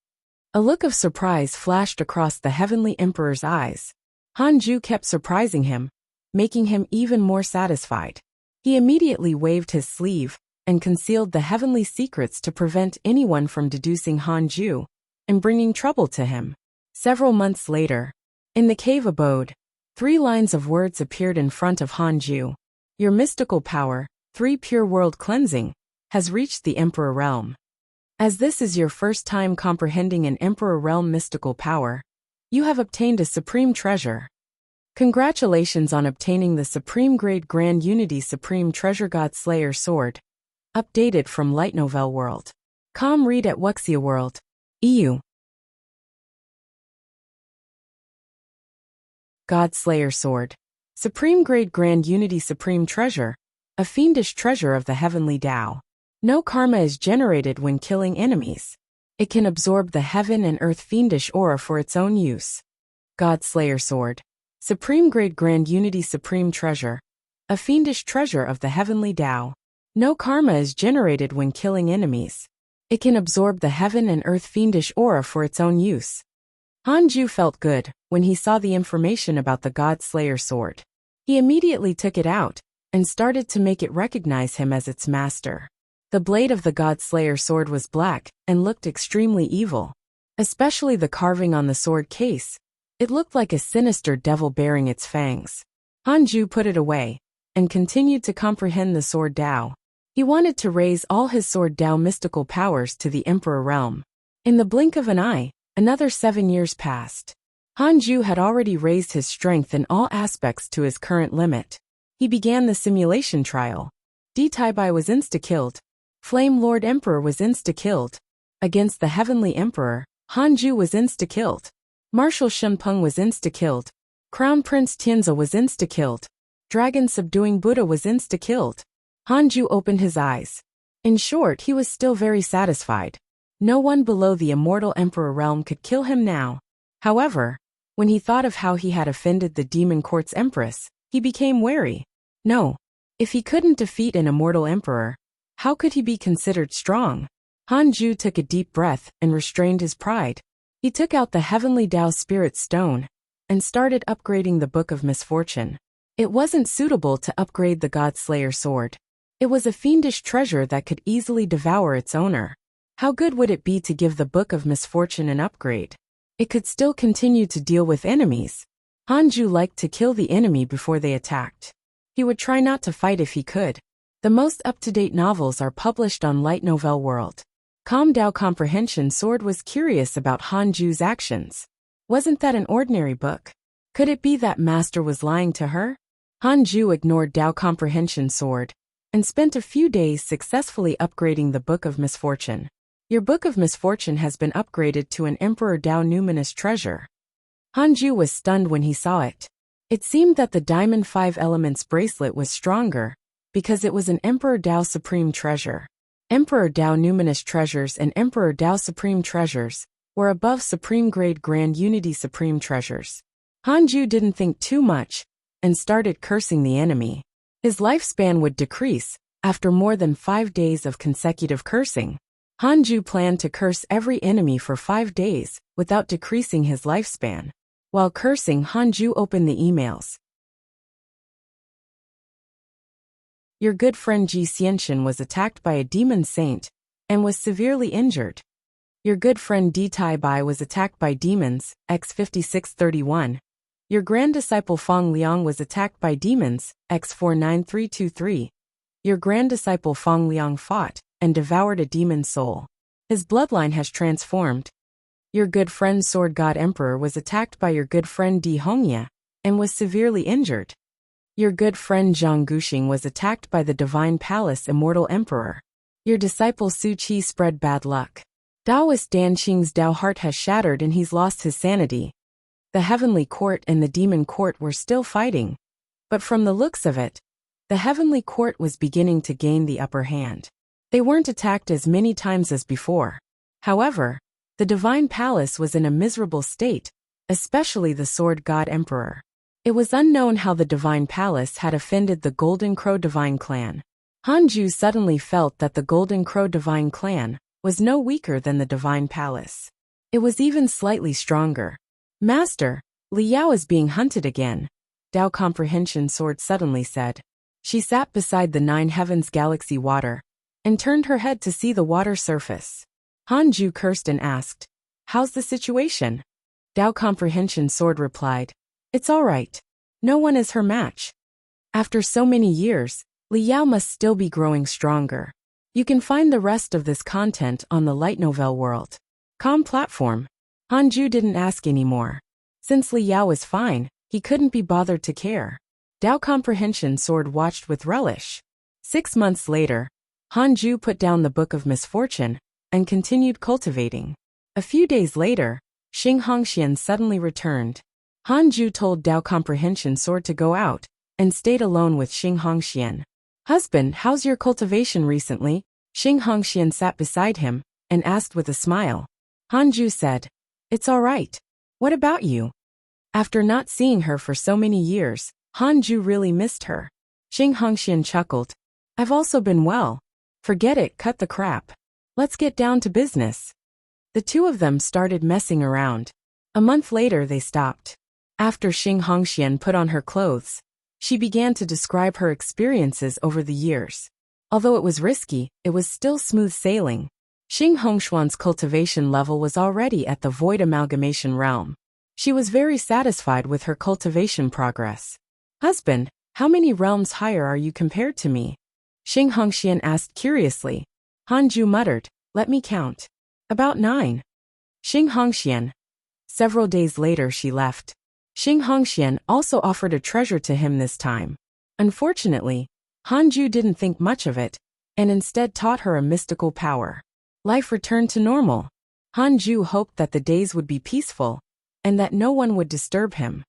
A look of surprise flashed across the heavenly emperor's eyes. Hanju kept surprising him, making him even more satisfied. He immediately waved his sleeve and concealed the heavenly secrets to prevent anyone from deducing Hanju and bringing trouble to him. Several months later, in the cave abode, 3 lines of words appeared in front of Hanju. Your mystical power, 3 pure world cleansing, has reached the Emperor Realm. As this is your first time comprehending an Emperor Realm mystical power, you have obtained a supreme treasure. Congratulations on obtaining the Supreme Grade Grand Unity Supreme Treasure God Slayer Sword. Updated from Light Novel World. Read at Wuxia World. EU. God Slayer Sword. Supreme Grade Grand Unity Supreme Treasure. A fiendish treasure of the heavenly Tao. No karma is generated when killing enemies. It can absorb the heaven and earth fiendish aura for its own use. God Slayer Sword. Supreme Grade Grand Unity Supreme Treasure. A fiendish treasure of the heavenly Tao. No karma is generated when killing enemies. It can absorb the heaven and earth fiendish aura for its own use. Hanju felt good when he saw the information about the God Slayer Sword. He immediately took it out and started to make it recognize him as its master. The blade of the God Slayer Sword was black and looked extremely evil. Especially the carving on the sword case. It looked like a sinister devil bearing its fangs. Hanju put it away and continued to comprehend the Sword Tao. He wanted to raise all his Sword Tao mystical powers to the Emperor Realm. In the blink of an eye, another 7 years passed. Hanju had already raised his strength in all aspects to his current limit. He began the simulation trial. Di Taibai was insta-killed. Flame Lord Emperor was insta-killed. Against the Heavenly Emperor, Hanju was insta-killed. Marshal Shenpeng was insta-killed. Crown Prince Tianzi was insta-killed. Dragon subduing Buddha was insta-killed. Hanju opened his eyes. In short, he was still very satisfied. No one below the immortal emperor realm could kill him now. However, when he thought of how he had offended the demon court's empress, he became wary. No. If he couldn't defeat an immortal emperor, how could he be considered strong? Hanju took a deep breath and restrained his pride. He took out the heavenly Tao Spirit Stone and started upgrading the Book of Misfortune. It wasn't suitable to upgrade the God-Slayer sword. It was a fiendish treasure that could easily devour its owner. How good would it be to give the Book of Misfortune an upgrade? It could still continue to deal with enemies. Hanju liked to kill the enemy before they attacked. He would try not to fight if he could. The most up-to-date novels are published on Light Novel World. Calm Dao Comprehension Sword was curious about Hanju's actions. Wasn't that an ordinary book? Could it be that Master was lying to her? Hanju ignored Dao Comprehension Sword and spent a few days successfully upgrading the Book of Misfortune. Your Book of Misfortune has been upgraded to an Emperor Dao Numinous treasure. Hanju was stunned when he saw it. It seemed that the Diamond 5 Elements bracelet was stronger because it was an Emperor Dao Supreme treasure. Emperor Dao Numinous treasures and Emperor Dao Supreme treasures were above Supreme Grade Grand Unity Supreme treasures. Hanju didn't think too much and started cursing the enemy. His lifespan would decrease after more than 5 days of consecutive cursing. Hanju planned to curse every enemy for 5 days without decreasing his lifespan. While cursing, Hanju opened the emails. Your good friend Ji Xianxian was attacked by a demon saint and was severely injured. Your good friend Di Tai Bai was attacked by demons, X5631. Your grand disciple Fang Liang was attacked by demons, X49323. Your grand disciple Fang Liang fought and devoured a demon soul. His bloodline has transformed. Your good friend Sword God Emperor was attacked by your good friend Di Hongya and was severely injured. Your good friend Zhang Guxing was attacked by the Divine Palace Immortal Emperor. Your disciple Su Qi spread bad luck. Taoist Dan Qing's Tao heart has shattered and he's lost his sanity. The Heavenly Court and the Demon Court were still fighting. But from the looks of it, the Heavenly Court was beginning to gain the upper hand. They weren't attacked as many times as before. However, the Divine Palace was in a miserable state, especially the Sword God Emperor. It was unknown how the Divine Palace had offended the Golden Crow Divine Clan. Hanju suddenly felt that the Golden Crow Divine Clan was no weaker than the Divine Palace. It was even slightly stronger. Master, Li Yao is being hunted again, Dao Comprehension Sword suddenly said. She sat beside the Nine Heavens Galaxy water and turned her head to see the water surface. Hanju cursed and asked, "How's the situation?" Dao Comprehension Sword replied, "It's all right. No one is her match." After so many years, Li Yao must still be growing stronger. You can find the rest of this content on the Light Novel World. Com platform. Hanju didn't ask anymore. Since Li Yao was fine, he couldn't be bothered to care. Dao Comprehension Sword watched with relish. 6 months later, Hanju put down the Book of Misfortune and continued cultivating. A few days later, Xing Hongxian suddenly returned. Hanju told Dao Comprehension Sword to go out and stayed alone with Xing Hongxian. "Husband, how's your cultivation recently?" Xing Hongxian sat beside him and asked with a smile. Hanju said, "It's all right. What about you?" After not seeing her for so many years, Hanju really missed her. Xing Hongxian chuckled. "I've also been well. Forget it, cut the crap. Let's get down to business." The two of them started messing around. A month later they stopped. After Xing Hongxian put on her clothes, she began to describe her experiences over the years. Although it was risky, it was still smooth sailing. Xing Hongxuan's cultivation level was already at the void amalgamation realm. She was very satisfied with her cultivation progress. "Husband, how many realms higher are you compared to me?" Xing Hongxian asked curiously. Hanju muttered, "Let me count. About 9. Xing Hongxian. Several days later she left. Xing Hongxian also offered a treasure to him this time. Unfortunately, Hanju didn't think much of it, and instead taught her a mystical power. Life returned to normal. Hanju hoped that the days would be peaceful, and that no one would disturb him.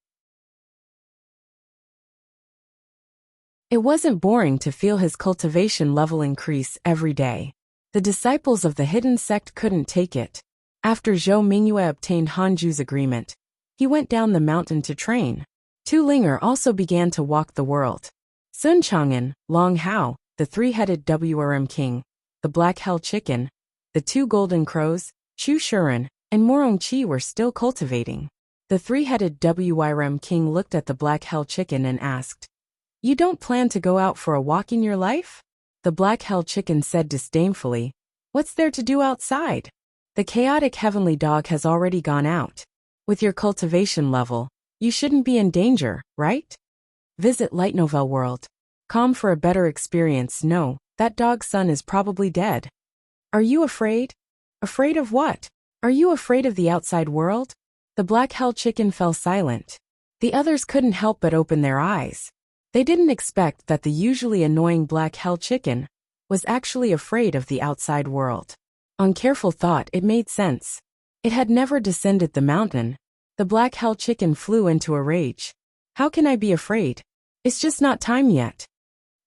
It wasn't boring to feel his cultivation level increase every day. The disciples of the hidden sect couldn't take it. After Zhou Mingyue obtained Hanju's agreement, he went down the mountain to train. Tu Linger also began to walk the world. Sun Chang'an, Long Hao, the three-headed WRM king, the black hell chicken, the two golden crows, Chu Shuren, and Morong Chi were still cultivating. The three-headed WRM king looked at the black hell chicken and asked, "You don't plan to go out for a walk in your life?" The black hell chicken said disdainfully, "What's there to do outside? The chaotic heavenly dog has already gone out. With your cultivation level, you shouldn't be in danger, right? Visit Light Novel World. Com for a better experience. No, that dog's son is probably dead. Are you afraid? Afraid of what? Are you afraid of the outside world?" The black hell chicken fell silent. The others couldn't help but open their eyes. They didn't expect that the usually annoying black hell chicken was actually afraid of the outside world. On careful thought, it made sense. It had never descended the mountain. The black hell chicken flew into a rage. "How can I be afraid? It's just not time yet."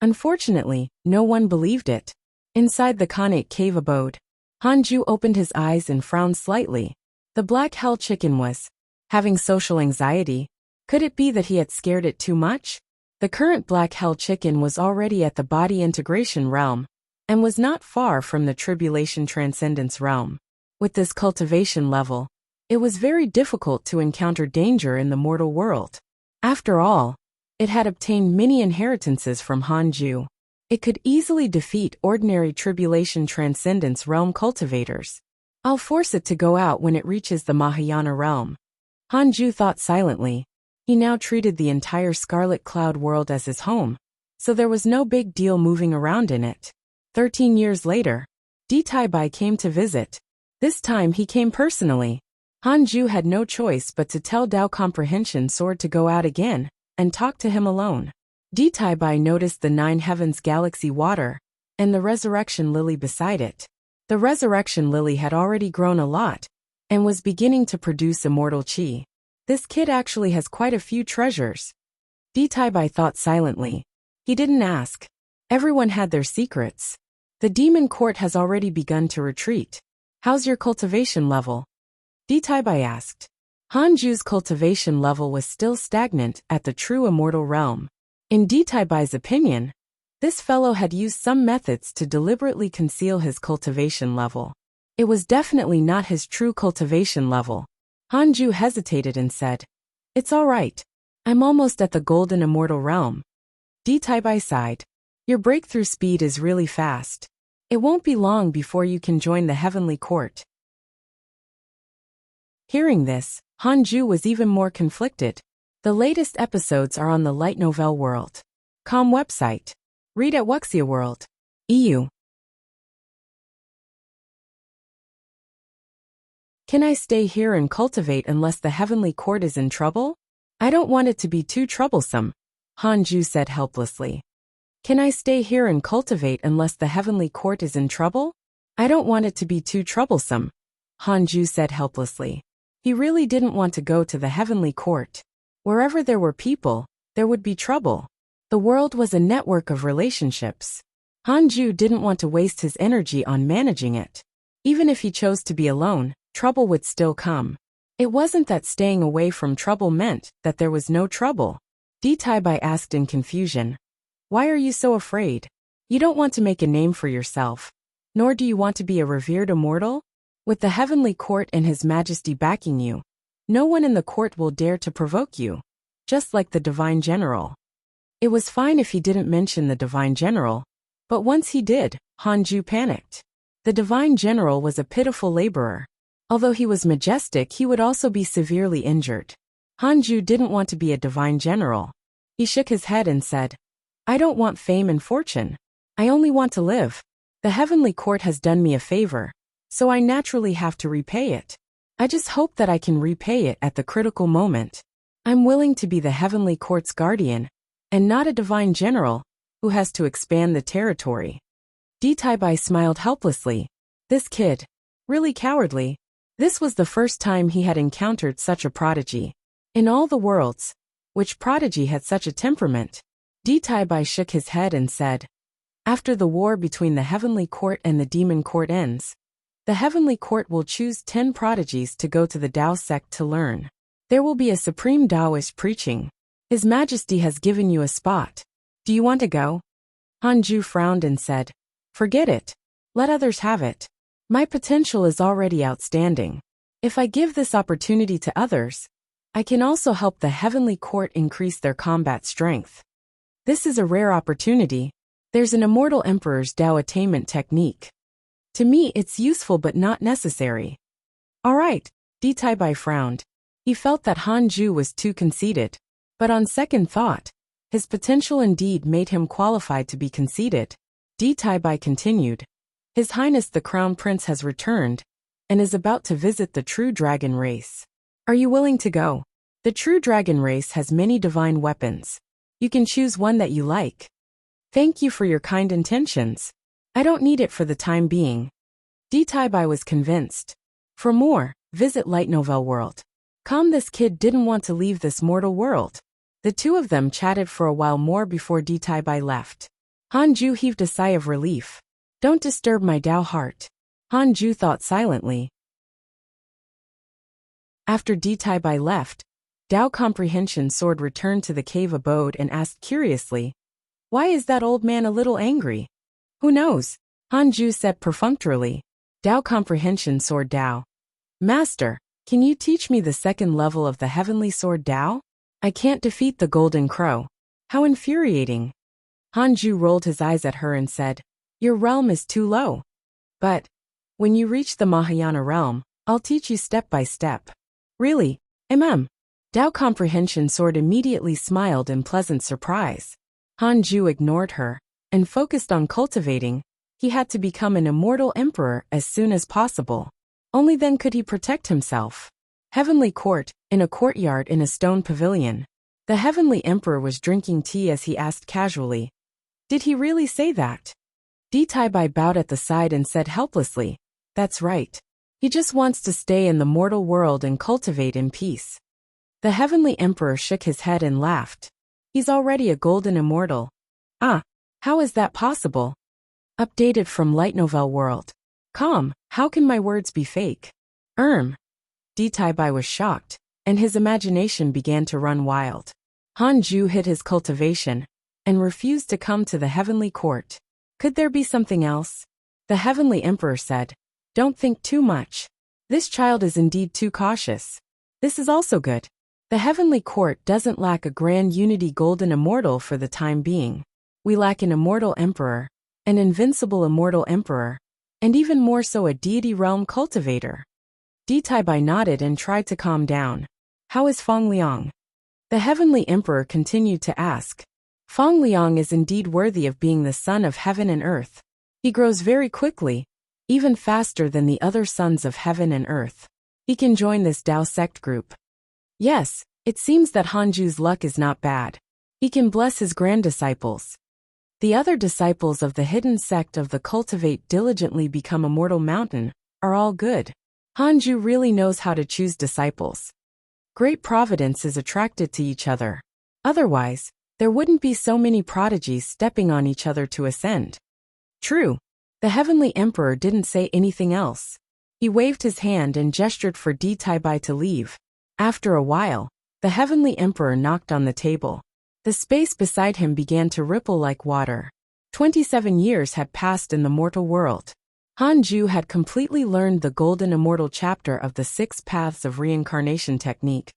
Unfortunately, no one believed it. Inside the Khanate cave abode, Hanju opened his eyes and frowned slightly. The black hell chicken was having social anxiety. Could it be that he had scared it too much? The current black hell chicken was already at the body integration realm and was not far from the tribulation transcendence realm. With this cultivation level, it was very difficult to encounter danger in the mortal world. After all, it had obtained many inheritances from Hanju. It could easily defeat ordinary tribulation transcendence realm cultivators. "I'll force it to go out when it reaches the Mahayana realm." Hanju thought silently. He now treated the entire Scarlet Cloud world as his home, so there was no big deal moving around in it. 13 years later, Di Taibai came to visit. This time he came personally. Hanju had no choice but to tell Dao Comprehension Sword to go out again and talk to him alone. Di Taibai noticed the Nine Heavens Galaxy water and the Resurrection Lily beside it. The Resurrection Lily had already grown a lot and was beginning to produce immortal chi. This kid actually has quite a few treasures. Di Taibai thought silently. He didn't ask. Everyone had their secrets. The demon court has already begun to retreat. "How's your cultivation level?" Di Taibai asked. Hanju's cultivation level was still stagnant at the true immortal realm. In Di Taibai's opinion, this fellow had used some methods to deliberately conceal his cultivation level. It was definitely not his true cultivation level. Hanju hesitated and said, "It's all right. I'm almost at the golden immortal realm." Di Taibai sighed. "Your breakthrough speed is really fast. It won't be long before you can join the heavenly court." Hearing this, Hanju was even more conflicted. The latest episodes are on the Light Novel World. Com website. Read at Wuxia World. EU. "Can I stay here and cultivate unless the heavenly court is in trouble? I don't want it to be too troublesome," Hanju said helplessly. "Can I stay here and cultivate unless the heavenly court is in trouble? I don't want it to be too troublesome," Hanju said helplessly. He really didn't want to go to the heavenly court. Wherever there were people, there would be trouble. The world was a network of relationships. Hanju didn't want to waste his energy on managing it. Even if he chose to be alone, trouble would still come. It wasn't that staying away from trouble meant that there was no trouble. Di Taibai asked in confusion, "Why are you so afraid? You don't want to make a name for yourself, nor do you want to be a revered immortal? With the heavenly court and His Majesty backing you, no one in the court will dare to provoke you, just like the Divine General." It was fine if he didn't mention the Divine General, but once he did, Hanju panicked. The Divine General was a pitiful laborer. Although he was majestic, he would also be severely injured. Hanju didn't want to be a Divine General. He shook his head and said, "I don't want fame and fortune. I only want to live. The heavenly court has done me a favor, so I naturally have to repay it. I just hope that I can repay it at the critical moment. I'm willing to be the heavenly court's guardian, and not a Divine General who has to expand the territory." Di Taibai smiled helplessly. This kid, really cowardly. This was the first time he had encountered such a prodigy. In all the worlds, which prodigy had such a temperament? Bai shook his head and said, "After the war between the Heavenly Court and the Demon Court ends, the Heavenly Court will choose 10 prodigies to go to the Tao sect to learn. There will be a supreme Taoist preaching. His Majesty has given you a spot. Do you want to go?" Hanju frowned and said, "Forget it. Let others have it. My potential is already outstanding. If I give this opportunity to others, I can also help the Heavenly Court increase their combat strength. This is a rare opportunity. There's an immortal emperor's Tao attainment technique. To me, it's useful but not necessary." "All right," Bai frowned. He felt that Hanju was too conceited. But on second thought, his potential indeed made him qualified to be conceited. Bai continued, "His Highness the Crown Prince has returned and is about to visit the true dragon race. Are you willing to go? The true dragon race has many divine weapons. You can choose one that you like." "Thank you for your kind intentions. I don't need it for the time being." Bai was convinced. For more, visit Light Novel World. This kid didn't want to leave this mortal world. The two of them chatted for a while more before Bai left. Hanju heaved a sigh of relief. "Don't disturb my Tao heart." Hanju thought silently. After Bai left, Tao Comprehension Sword returned to the cave abode and asked curiously, "Why is that old man a little angry?" "Who knows?" Hanju said perfunctorily. Tao Comprehension Sword Tao. "Master, can you teach me the second level of the Heavenly Sword Tao? I can't defeat the Golden Crow. How infuriating." Hanju rolled his eyes at her and said, "Your realm is too low. But when you reach the Mahayana realm, I'll teach you step by step." "Really? Tao Comprehension Sword immediately smiled in pleasant surprise. Hanju ignored her and focused on cultivating. He had to become an immortal emperor as soon as possible. Only then could he protect himself. Heavenly Court, in a courtyard in a stone pavilion. The Heavenly Emperor was drinking tea as he asked casually, "Did he really say that?" Bai bowed at the side and said helplessly, "That's right. He just wants to stay in the mortal world and cultivate in peace." The Heavenly Emperor shook his head and laughed. "He's already a golden immortal." "Ah, how is that possible?" Updated from Light Novel World. How can my words be fake? Bai was shocked, and his imagination began to run wild. Hanju hid his cultivation and refused to come to the Heavenly Court. Could there be something else? The Heavenly Emperor said, "Don't think too much. This child is indeed too cautious. This is also good. The Heavenly Court doesn't lack a grand unity golden immortal for the time being. We lack an immortal emperor, an invincible immortal emperor, and even more so a deity realm cultivator." Bai nodded and tried to calm down. "How is Feng Liang?" The Heavenly Emperor continued to ask. "Feng Liang is indeed worthy of being the son of heaven and earth. He grows very quickly, even faster than the other sons of heaven and earth. He can join this Tao sect group." Yes, it seems that Hanju's luck is not bad. He can bless his grand-disciples. The other disciples of the hidden sect of the Cultivate diligently become immortal mountain are all good. Hanju really knows how to choose disciples. Great providence is attracted to each other. Otherwise, there wouldn't be so many prodigies stepping on each other to ascend. True. The Heavenly Emperor didn't say anything else. He waved his hand and gestured for Bai to leave. After a while, the Heavenly Emperor knocked on the table. The space beside him began to ripple like water. 27 years had passed in the mortal world. Hanju had completely learned the Golden Immortal chapter of the 6 Paths of Reincarnation technique,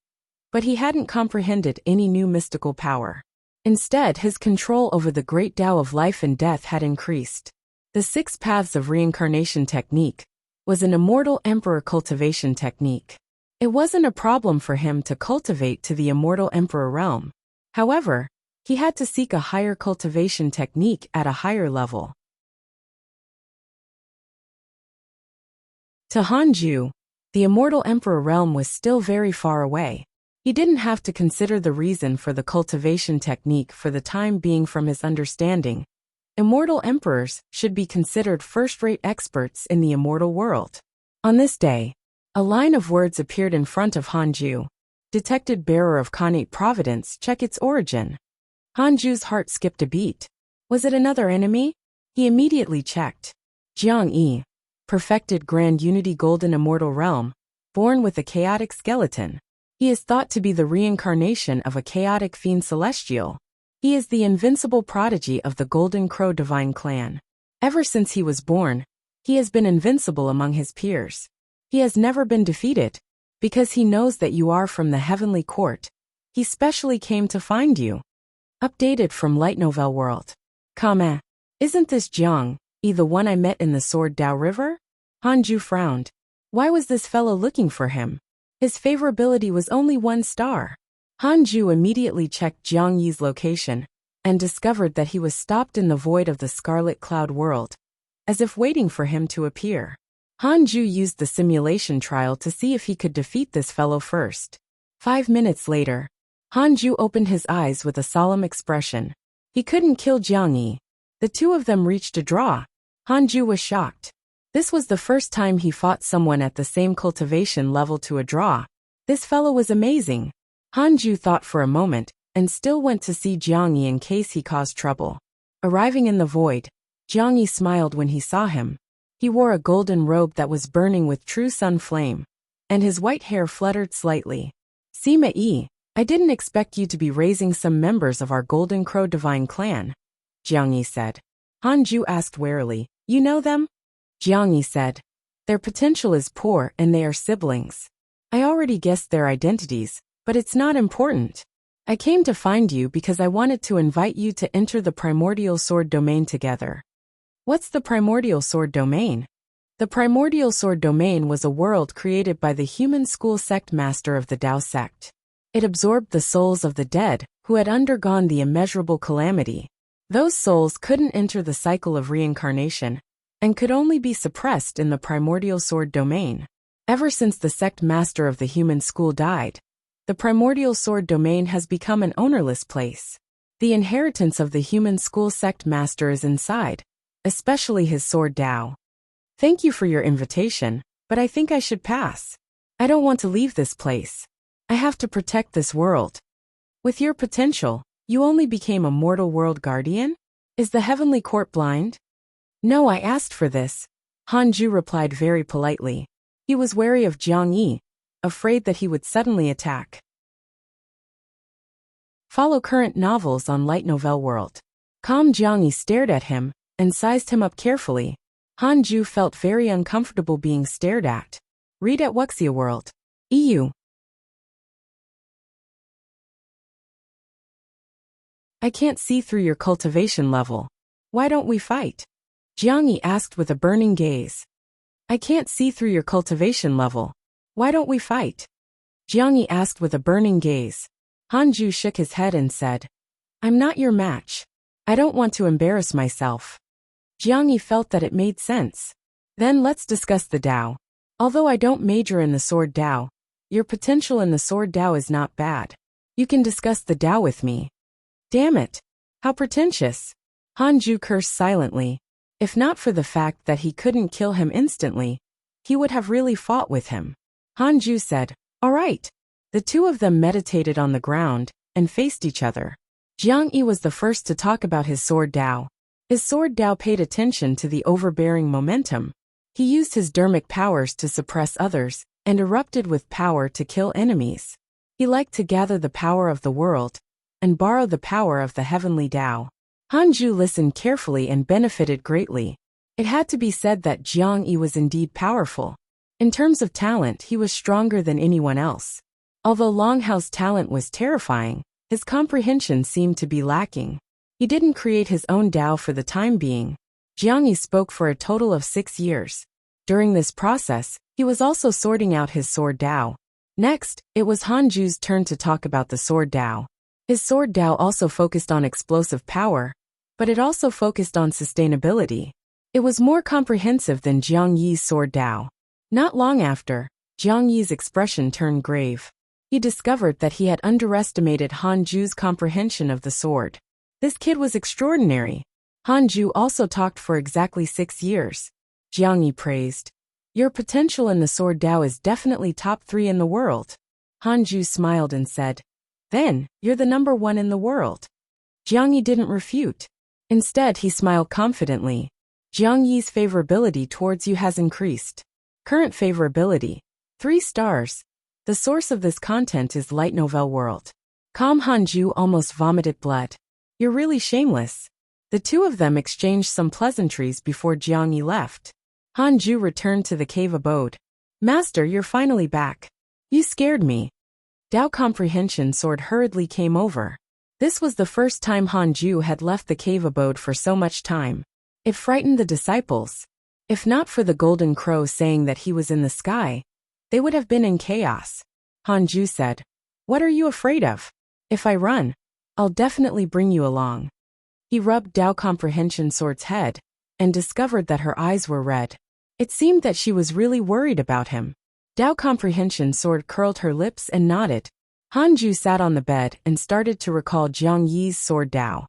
but he hadn't comprehended any new mystical power. Instead, his control over the great Tao of life and death had increased. The 6 Paths of Reincarnation technique was an immortal emperor cultivation technique. It wasn't a problem for him to cultivate to the immortal emperor realm. However, he had to seek a higher cultivation technique at a higher level. To Hanju, the immortal emperor realm was still very far away. He didn't have to consider the reason for the cultivation technique for the time being. From his understanding, immortal emperors should be considered first-rate experts in the immortal world. On this day, a line of words appeared in front of Hanju. Detected bearer of Khanate providence, check its origin. Hanju's heart skipped a beat. Was it another enemy? He immediately checked. Jiang Yi. Perfected Grand Unity Golden Immortal Realm. Born with a chaotic skeleton. He is thought to be the reincarnation of a chaotic fiend celestial. He is the invincible prodigy of the Golden Crow Divine Clan. Ever since he was born, he has been invincible among his peers. He has never been defeated. Because he knows that you are from the Heavenly Court, he specially came to find you. Updated from Light Novel World. Comment. Isn't this Jiang Yi the one I met in the Sword Dao River? Hanju frowned. Why was this fellow looking for him? His favorability was only 1 star. Hanju immediately checked Jiang Yi's location and discovered that he was stopped in the void of the Scarlet Cloud World, as if waiting for him to appear. Hanju used the simulation trial to see if he could defeat this fellow first. 5 minutes later, Hanju opened his eyes with a solemn expression. He couldn't kill Jiang Yi. The two of them reached a draw. Hanju was shocked. This was the first time he fought someone at the same cultivation level to a draw. This fellow was amazing. Hanju thought for a moment, and still went to see Jiang Yi in case he caused trouble. Arriving in the void, Jiang Yi smiled when he saw him. He wore a golden robe that was burning with true sun flame, and his white hair fluttered slightly. Sima Yi, I didn't expect you to be raising some members of our Golden Crow Divine Clan, Jiang Yi said. Hanju asked warily, you know them? Jiang Yi said, their potential is poor and they are siblings. I already guessed their identities, but it's not important. I came to find you because I wanted to invite you to enter the Primordial Sword Domain together. What's the Primordial Sword Domain? The Primordial Sword Domain was a world created by the human school sect master of the Dao sect. It absorbed the souls of the dead who had undergone the immeasurable calamity. Those souls couldn't enter the cycle of reincarnation and could only be suppressed in the Primordial Sword Domain. Ever since the sect master of the human school died, the Primordial Sword Domain has become an ownerless place. The inheritance of the human school sect master is inside, especially his sword Dao. Thank you for your invitation, but I think I should pass. I don't want to leave this place. I have to protect this world. With your potential, you only became a mortal world guardian? Is the Heavenly Court blind? No, I asked for this. Hanju replied very politely. He was wary of Jiang Yi, afraid that he would suddenly attack. Follow current novels on Light Novel World. Calm Jiang Yi stared at him and sized him up carefully. Hanju felt very uncomfortable being stared at. Read at Wuxia World. EU. I can't see through your cultivation level. Why don't we fight? Jiang Yi asked with a burning gaze. I can't see through your cultivation level. Why don't we fight? Jiang Yi asked with a burning gaze. Hanju shook his head and said, I'm not your match. I don't want to embarrass myself. Jiang Yi felt that it made sense. Then let's discuss the Dao. Although I don't major in the Sword Dao, your potential in the Sword Dao is not bad. You can discuss the Dao with me. Damn it. How pretentious. Hanju cursed silently. If not for the fact that he couldn't kill him instantly, he would have really fought with him. Hanju said, all right. The two of them meditated on the ground and faced each other. Jiang Yi was the first to talk about his Sword Dao. His Sword Dao paid attention to the overbearing momentum. He used his dermic powers to suppress others and erupted with power to kill enemies. He liked to gather the power of the world and borrow the power of the heavenly Dao. Hanju listened carefully and benefited greatly. It had to be said that Jiang Yi was indeed powerful. In terms of talent, he was stronger than anyone else. Although Longhao's talent was terrifying, his comprehension seemed to be lacking. He didn't create his own Dao for the time being. Jiang Yi spoke for a total of 6 years. During this process, he was also sorting out his Sword Dao. Next, it was Hanju's turn to talk about the Sword Dao. His Sword Dao also focused on explosive power, but it also focused on sustainability. It was more comprehensive than Jiang Yi's Sword Dao. Not long after, Jiang Yi's expression turned grave. He discovered that he had underestimated Hanju's comprehension of the sword. This kid was extraordinary. Hanju also talked for exactly 6 years. Jiang Yi praised. Your potential in the Sword Dao is definitely top 3 in the world. Hanju smiled and said, then, you're the number 1 in the world. Jiang Yi didn't refute. Instead, he smiled confidently. Jiang Yi's favorability towards you has increased. Current favorability, 3 stars. The source of this content is Light Novel World. Hanju almost vomited blood. You're really shameless. The two of them exchanged some pleasantries before Jiang Yi left. Hanju returned to the cave abode. Master, you're finally back. You scared me. Dao Comprehension Sword hurriedly came over. This was the first time Hanju had left the cave abode for so much time. It frightened the disciples. If not for the golden crow saying that he was in the sky, they would have been in chaos. Hanju said, "What are you afraid of? If I run, I'll definitely bring you along." He rubbed Dao Comprehension Sword's head and discovered that her eyes were red. It seemed that she was really worried about him. Dao Comprehension Sword curled her lips and nodded. Hanju sat on the bed and started to recall Jiang Yi's sword Dao.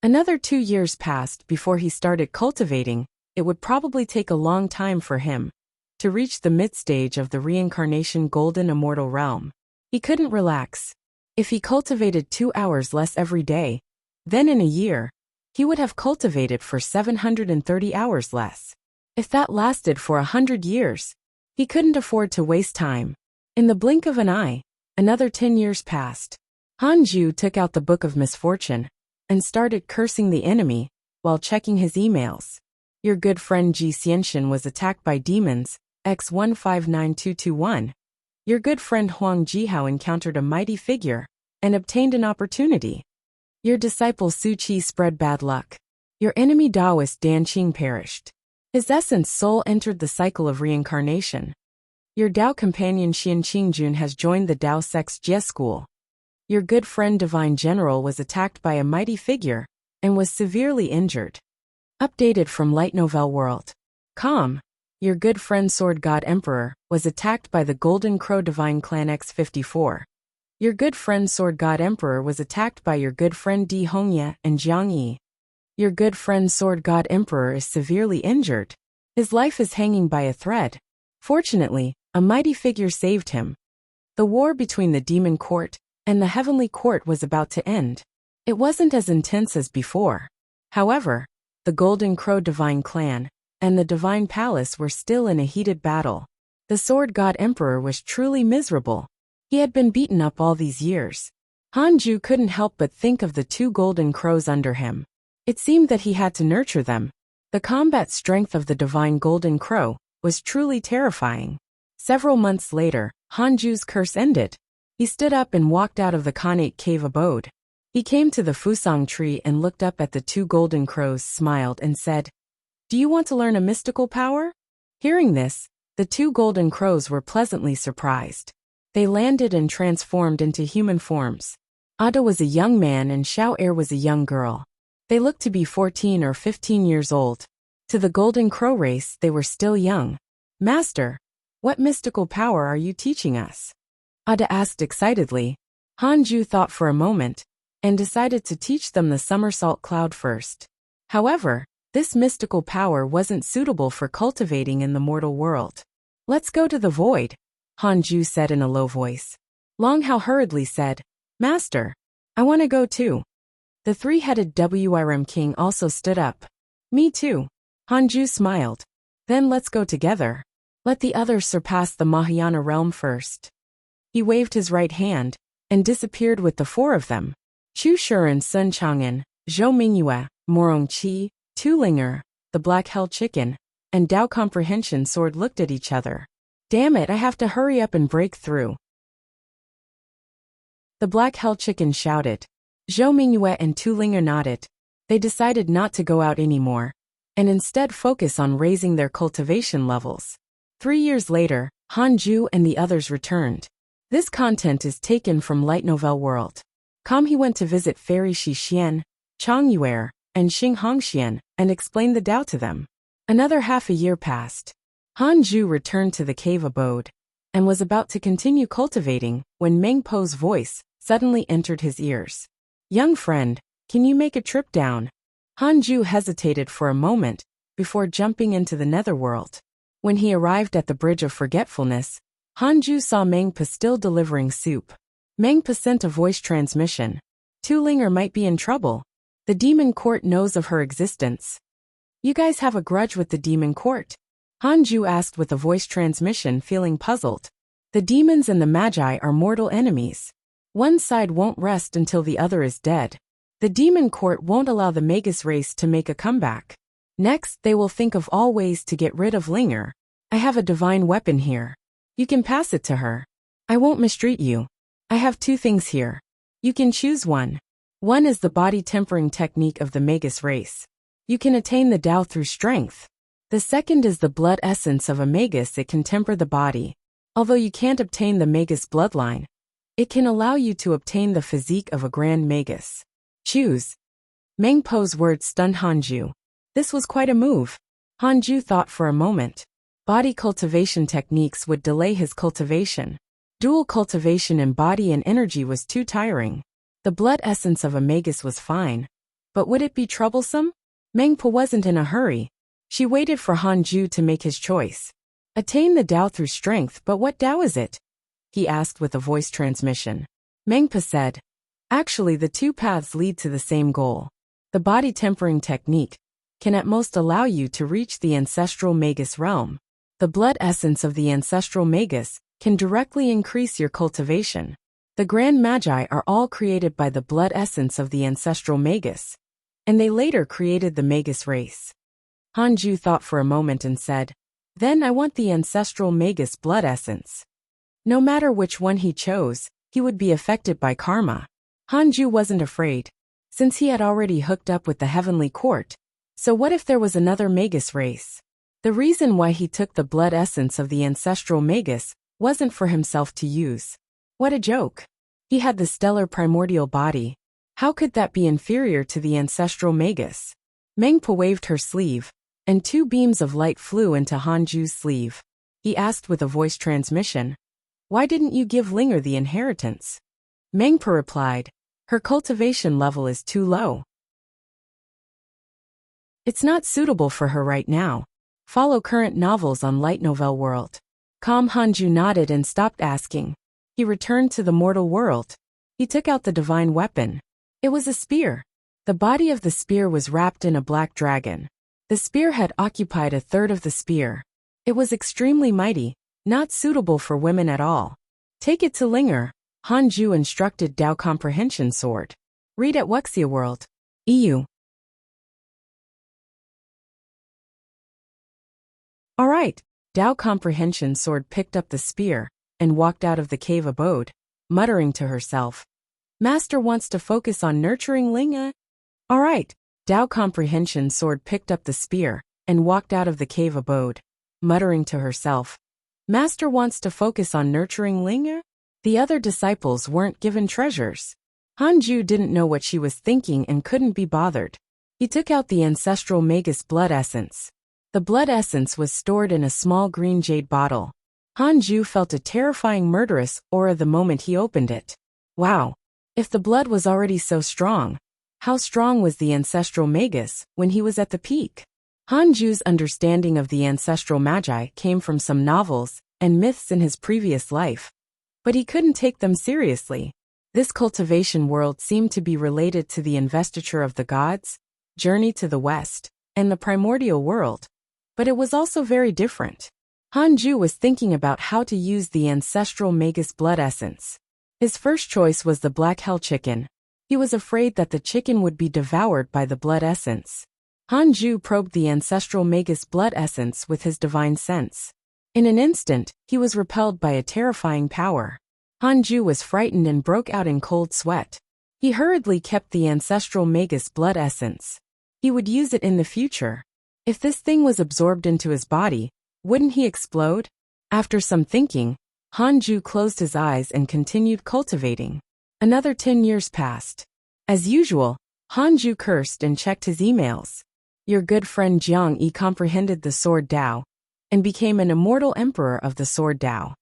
Another 2 years passed before he started cultivating. It would probably take a long time for him to reach the mid-stage of the reincarnation golden immortal realm. He couldn't relax. If he cultivated 2 hours less every day, then in a year, he would have cultivated for 730 hours less. If that lasted for 100 years, he couldn't afford to waste time. In the blink of an eye, another 10 years passed. Hanju took out the Book of Misfortune and started cursing the enemy while checking his emails. Your good friend Ji Xianxian was attacked by demons, X159221. Your good friend Huang Jihao encountered a mighty figure and obtained an opportunity. Your disciple Su Qi spread bad luck. Your enemy Taoist Dan Qing perished. His essence soul entered the cycle of reincarnation. Your Dao companion Xian Qingjun has joined the Dao Sect's Jie school. Your good friend Divine General was attacked by a mighty figure and was severely injured. Updated from Light Novel World. Your good friend Sword God Emperor was attacked by the Golden Crow Divine Clan X54. Your good friend Sword God Emperor was attacked by your good friend Di Hongye and Jiang Yi. Your good friend Sword God Emperor is severely injured. His life is hanging by a thread. Fortunately, a mighty figure saved him. The war between the Demon Court and the Heavenly Court was about to end. It wasn't as intense as before. However, the Golden Crow Divine Clan and the Divine Palace were still in a heated battle. The Sword God Emperor was truly miserable. He had been beaten up all these years. Hanju couldn't help but think of the 2 golden crows under him. It seemed that he had to nurture them. The combat strength of the Divine Golden Crow was truly terrifying. Several months later, Hanju's curse ended. He stood up and walked out of the Khanate cave abode. He came to the Fusang tree and looked up at the 2 golden crows, smiled and said, "Do you want to learn a mystical power?" Hearing this, the 2 golden crows were pleasantly surprised. They landed and transformed into human forms. Ada was a young man and Xiao Er was a young girl. They looked to be 14 or 15 years old. To the golden crow race, they were still young. "Master, what mystical power are you teaching us?" Ada asked excitedly. Hanju thought for a moment and decided to teach them the somersault cloud first. However, this mystical power wasn't suitable for cultivating in the mortal world. "Let's go to the void," Hanju said in a low voice. Long Hao hurriedly said, "Master, I want to go too." The 3-headed Wirm King also stood up. "Me too." Hanju smiled. "Then let's go together. Let the others surpass the Mahayana realm first." He waved his right hand and disappeared with the 4 of them. Chu Shuren, Sun Chang'an, Zhou Mingyue, Morong Qi, Tulinger, the Black Hell Chicken, and Dao Comprehension Sword looked at each other. "Damn it, I have to hurry up and break through." The Black Hell Chicken shouted. Zhou Mingyue and Tulinger nodded. They decided not to go out anymore, and instead focus on raising their cultivation levels. 3 years later, Hanju and the others returned. This content is taken from Light Novel World. He went to visit Fairy Shixian, Chang Yuer, and Xing Hongxian, and explained the Tao to them. Another half a year passed. Hanju returned to the cave abode, and was about to continue cultivating, when Meng Po's voice suddenly entered his ears. "Young friend, can you make a trip down?" Hanju hesitated for a moment, before jumping into the netherworld. When he arrived at the Bridge of Forgetfulness, Hanju saw Meng Po still delivering soup. Meng Po sent a voice transmission. Tu Linger might be in trouble. The demon court knows of her existence. You guys have a grudge with the demon court? Hanju asked with a voice transmission, feeling puzzled. The demons and the magi are mortal enemies. One side won't rest until the other is dead. The demon court won't allow the Magus race to make a comeback. Next, they will think of all ways to get rid of Linger. I have a divine weapon here. You can pass it to her. I won't mistreat you. I have 2 things here. You can choose one. One is the body tempering technique of the Magus race. You can attain the Tao through strength. The second is the blood essence of a Magus. It can temper the body. Although you can't obtain the Magus bloodline, it can allow you to obtain the physique of a grand Magus. Choose. Meng Po's words stunned Hanju. This was quite a move. Hanju thought for a moment. Body cultivation techniques would delay his cultivation. Dual cultivation in body and energy was too tiring. The blood essence of a Magus was fine. But would it be troublesome? Meng Po wasn't in a hurry. She waited for Hanju to make his choice. Attain the Tao through strength, but what Tao is it? He asked with a voice transmission. Meng Po said, actually the 2 paths lead to the same goal. The body tempering technique can at most allow you to reach the ancestral Magus realm. The blood essence of the ancestral Magus can directly increase your cultivation. The Grand Magi are all created by the blood essence of the ancestral Magus, and they later created the Magus race. Hanju thought for a moment and said, then I want the ancestral Magus blood essence. No matter which one he chose, he would be affected by karma. Hanju wasn't afraid, since he had already hooked up with the heavenly court. So what if there was another Magus race? The reason why he took the blood essence of the ancestral Magus wasn't for himself to use. What a joke. He had the stellar primordial body. How could that be inferior to the ancestral Magus? Meng Po waved her sleeve, and 2 beams of light flew into Hanju's sleeve. He asked with a voice transmission, why didn't you give Linger the inheritance? Meng Po replied, her cultivation level is too low. It's not suitable for her right now. Follow current novels on Light Novel World. Calm Hanju nodded and stopped asking. He returned to the mortal world. He took out the divine weapon. It was a spear. The body of the spear was wrapped in a black dragon. The spear had occupied 1/3 of the spear. It was extremely mighty, not suitable for women at all. Take it to Linger, Hanju instructed. Tao Comprehension Sword. Read at Wuxia World. EU. Alright, Tao Comprehension Sword picked up the spear and walked out of the cave abode, muttering to herself. Master wants to focus on nurturing Linga. Alright, Tao Comprehension Sword picked up the spear and walked out of the cave abode, muttering to herself. Master wants to focus on nurturing Linga? The other disciples weren't given treasures. Hanju didn't know what she was thinking and couldn't be bothered. He took out the ancestral Magus blood essence. The blood essence was stored in a small green jade bottle. Hanju felt a terrifying murderous aura the moment he opened it. Wow! If the blood was already so strong, how strong was the ancestral Magus when he was at the peak? Hanju's understanding of the ancestral magi came from some novels and myths in his previous life, but he couldn't take them seriously. This cultivation world seemed to be related to the investiture of the gods, journey to the west, and the primordial world. But it was also very different. Hanju was thinking about how to use the ancestral Magus blood essence. His first choice was the black hell chicken. He was afraid that the chicken would be devoured by the blood essence. Hanju probed the ancestral Magus blood essence with his divine sense. In an instant, he was repelled by a terrifying power. Hanju was frightened and broke out in cold sweat. He hurriedly kept the ancestral Magus blood essence. He would use it in the future. If this thing was absorbed into his body, wouldn't he explode? After some thinking, Hanju closed his eyes and continued cultivating. Another 10 years passed. As usual, Hanju cursed and checked his emails. Your good friend Jiang Yi comprehended the Sword Tao and became an immortal emperor of the Sword Tao.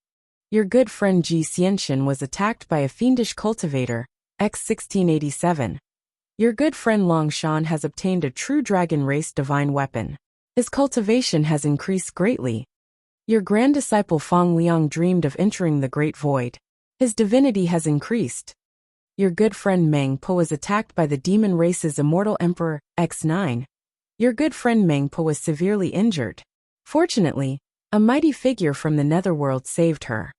Your good friend Ji Xianxian was attacked by a fiendish cultivator, X1687. Your good friend Long Shan has obtained a true dragon race divine weapon. His cultivation has increased greatly. Your grand disciple Fang Liang dreamed of entering the Great Void. His divinity has increased. Your good friend Meng Po was attacked by the demon race's immortal emperor, X9. Your good friend Meng Po was severely injured. Fortunately, a mighty figure from the netherworld saved her.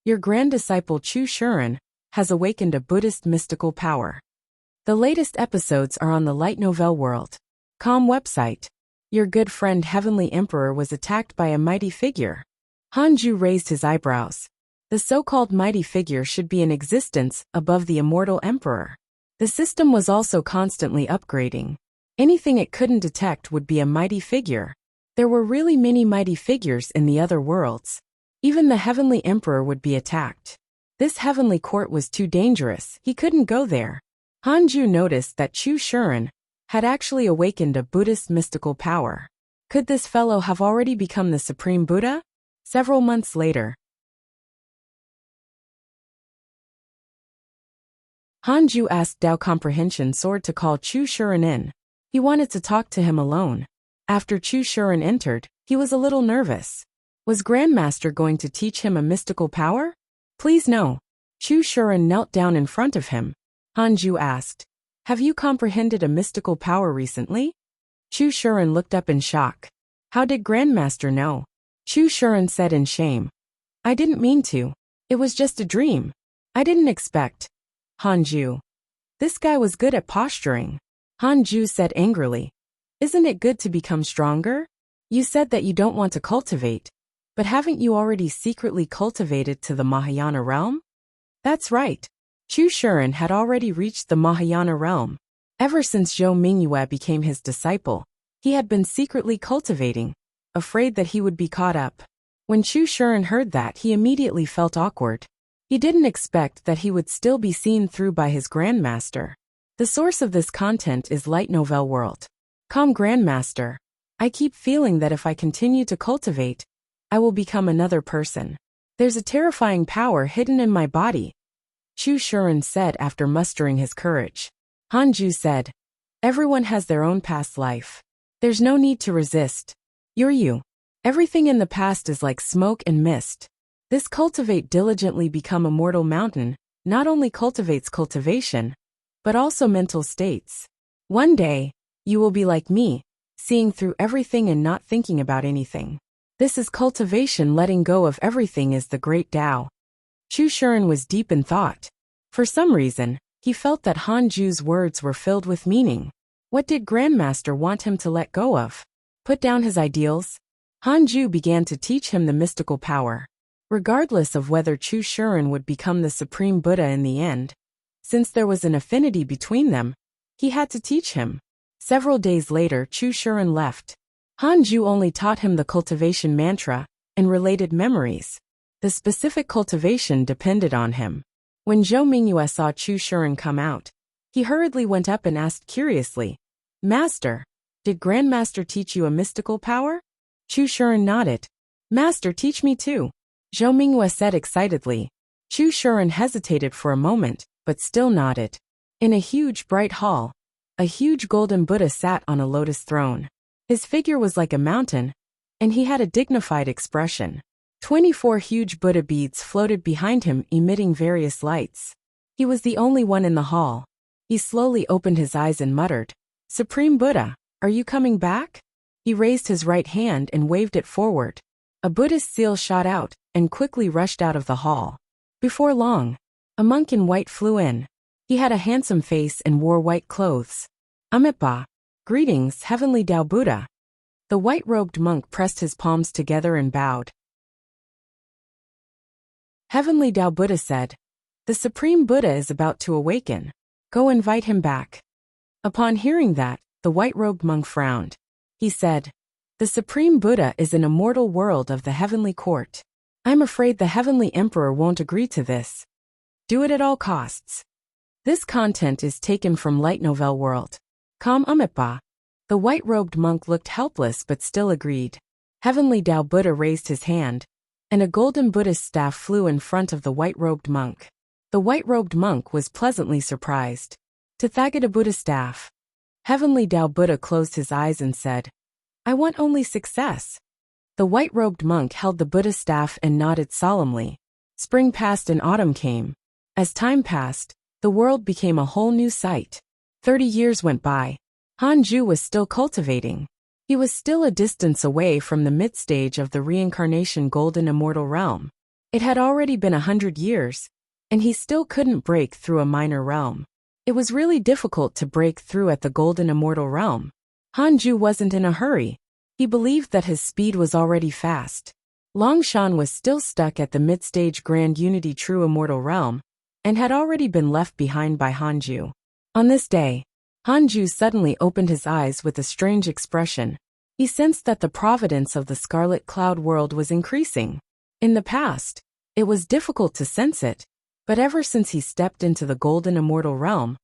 Your grand disciple Chu Shuren has awakened a Buddhist mystical power. The latest episodes are on the light novel world.com website. Your good friend Heavenly Emperor was attacked by a mighty figure. Hanju raised his eyebrows. The so-called mighty figure should be in existence above the immortal emperor. The system was also constantly upgrading. Anything it couldn't detect would be a mighty figure. There were really many mighty figures in the other worlds. Even the heavenly emperor would be attacked. This heavenly court was too dangerous, he couldn't go there. Hanju noticed that Chu Shuren had actually awakened a Buddhist mystical power. Could this fellow have already become the Supreme Buddha? Several months later, Hanju asked Dao Comprehension Sword to call Chu Shuren in. He wanted to talk to him alone. After Chu Shuren entered, he was a little nervous. Was Grandmaster going to teach him a mystical power? Please no. Chu Shuren knelt down in front of him. Hanju asked, have you comprehended a mystical power recently? Chu Shuren looked up in shock. How did Grandmaster know? Chu Shuren said in shame. I didn't mean to. It was just a dream. I didn't expect. Hanju. This guy was good at posturing. Hanju said angrily. Isn't it good to become stronger? You said that you don't want to cultivate. But haven't you already secretly cultivated to the Mahayana realm? That's right. Chu Shuren had already reached the Mahayana realm. Ever since Zhou Mingyue became his disciple, he had been secretly cultivating, afraid that he would be caught up. When Chu Shuren heard that, he immediately felt awkward. He didn't expect that he would still be seen through by his Grandmaster. The source of this content is Light Novel World.com. Grandmaster, I keep feeling that if I continue to cultivate, I will become another person. There's a terrifying power hidden in my body, Chu Shuren said after mustering his courage. Hanju said, everyone has their own past life. There's no need to resist. You're you. Everything in the past is like smoke and mist. This cultivate diligently become immortal mountain not only cultivates cultivation, but also mental states. One day, you will be like me, seeing through everything and not thinking about anything. This is cultivation, letting go of everything is the great Tao. Chu Shuren was deep in thought. For some reason, he felt that Hanju's words were filled with meaning. What did Grandmaster want him to let go of? Put down his ideals? Hanju began to teach him the mystical power. Regardless of whether Chu Shuren would become the Supreme Buddha in the end, since there was an affinity between them, he had to teach him. Several days later, Chu Shuren left. Hanju only taught him the cultivation mantra and related memories. The specific cultivation depended on him. When Zhou Mingyue saw Chu Shuren come out, he hurriedly went up and asked curiously, Master, did Grandmaster teach you a mystical power? Chu Shuren nodded. Master, teach me too. Zhou Mingyue said excitedly. Chu Shuren hesitated for a moment, but still nodded. In a huge bright hall, a huge golden Buddha sat on a lotus throne. His figure was like a mountain, and he had a dignified expression. 24 huge Buddha beads floated behind him, emitting various lights. He was the only one in the hall. He slowly opened his eyes and muttered, Supreme Buddha, are you coming back? He raised his right hand and waved it forward. A Buddhist seal shot out and quickly rushed out of the hall. Before long, a monk in white flew in. He had a handsome face and wore white clothes. Amipa. Greetings, Heavenly Tao Buddha. The white-robed monk pressed his palms together and bowed. Heavenly Tao Buddha said, the Supreme Buddha is about to awaken. Go invite him back. Upon hearing that, the white-robed monk frowned. He said, the Supreme Buddha is an immortal world of the heavenly court. I'm afraid the heavenly emperor won't agree to this. Do it at all costs. This content is taken from Light Novel World.com. Amipa. The white-robed monk looked helpless but still agreed. Heavenly Tao Buddha raised his hand, and a golden Buddhist staff flew in front of the white-robed monk. The white-robed monk was pleasantly surprised. Tathagata Buddha staff. Heavenly Tao Buddha closed his eyes and said, I want only success. The white-robed monk held the Buddha staff and nodded solemnly. Spring passed and autumn came. As time passed, The world became a whole new sight. 30 years went by. Hanju was still cultivating. He was still a distance away from the mid-stage of the reincarnation golden immortal realm. It had already been 100 years, and he still couldn't break through a minor realm. It was really difficult to break through at the golden immortal realm. Hanju wasn't in a hurry. He believed that his speed was already fast. Longshan was still stuck at the mid-stage grand unity true immortal realm, and had already been left behind by Hanju. On this day, Hanju suddenly opened his eyes with a strange expression. He sensed that the providence of the Scarlet Cloud world was increasing. In the past, it was difficult to sense it, but ever since he stepped into the golden immortal realm,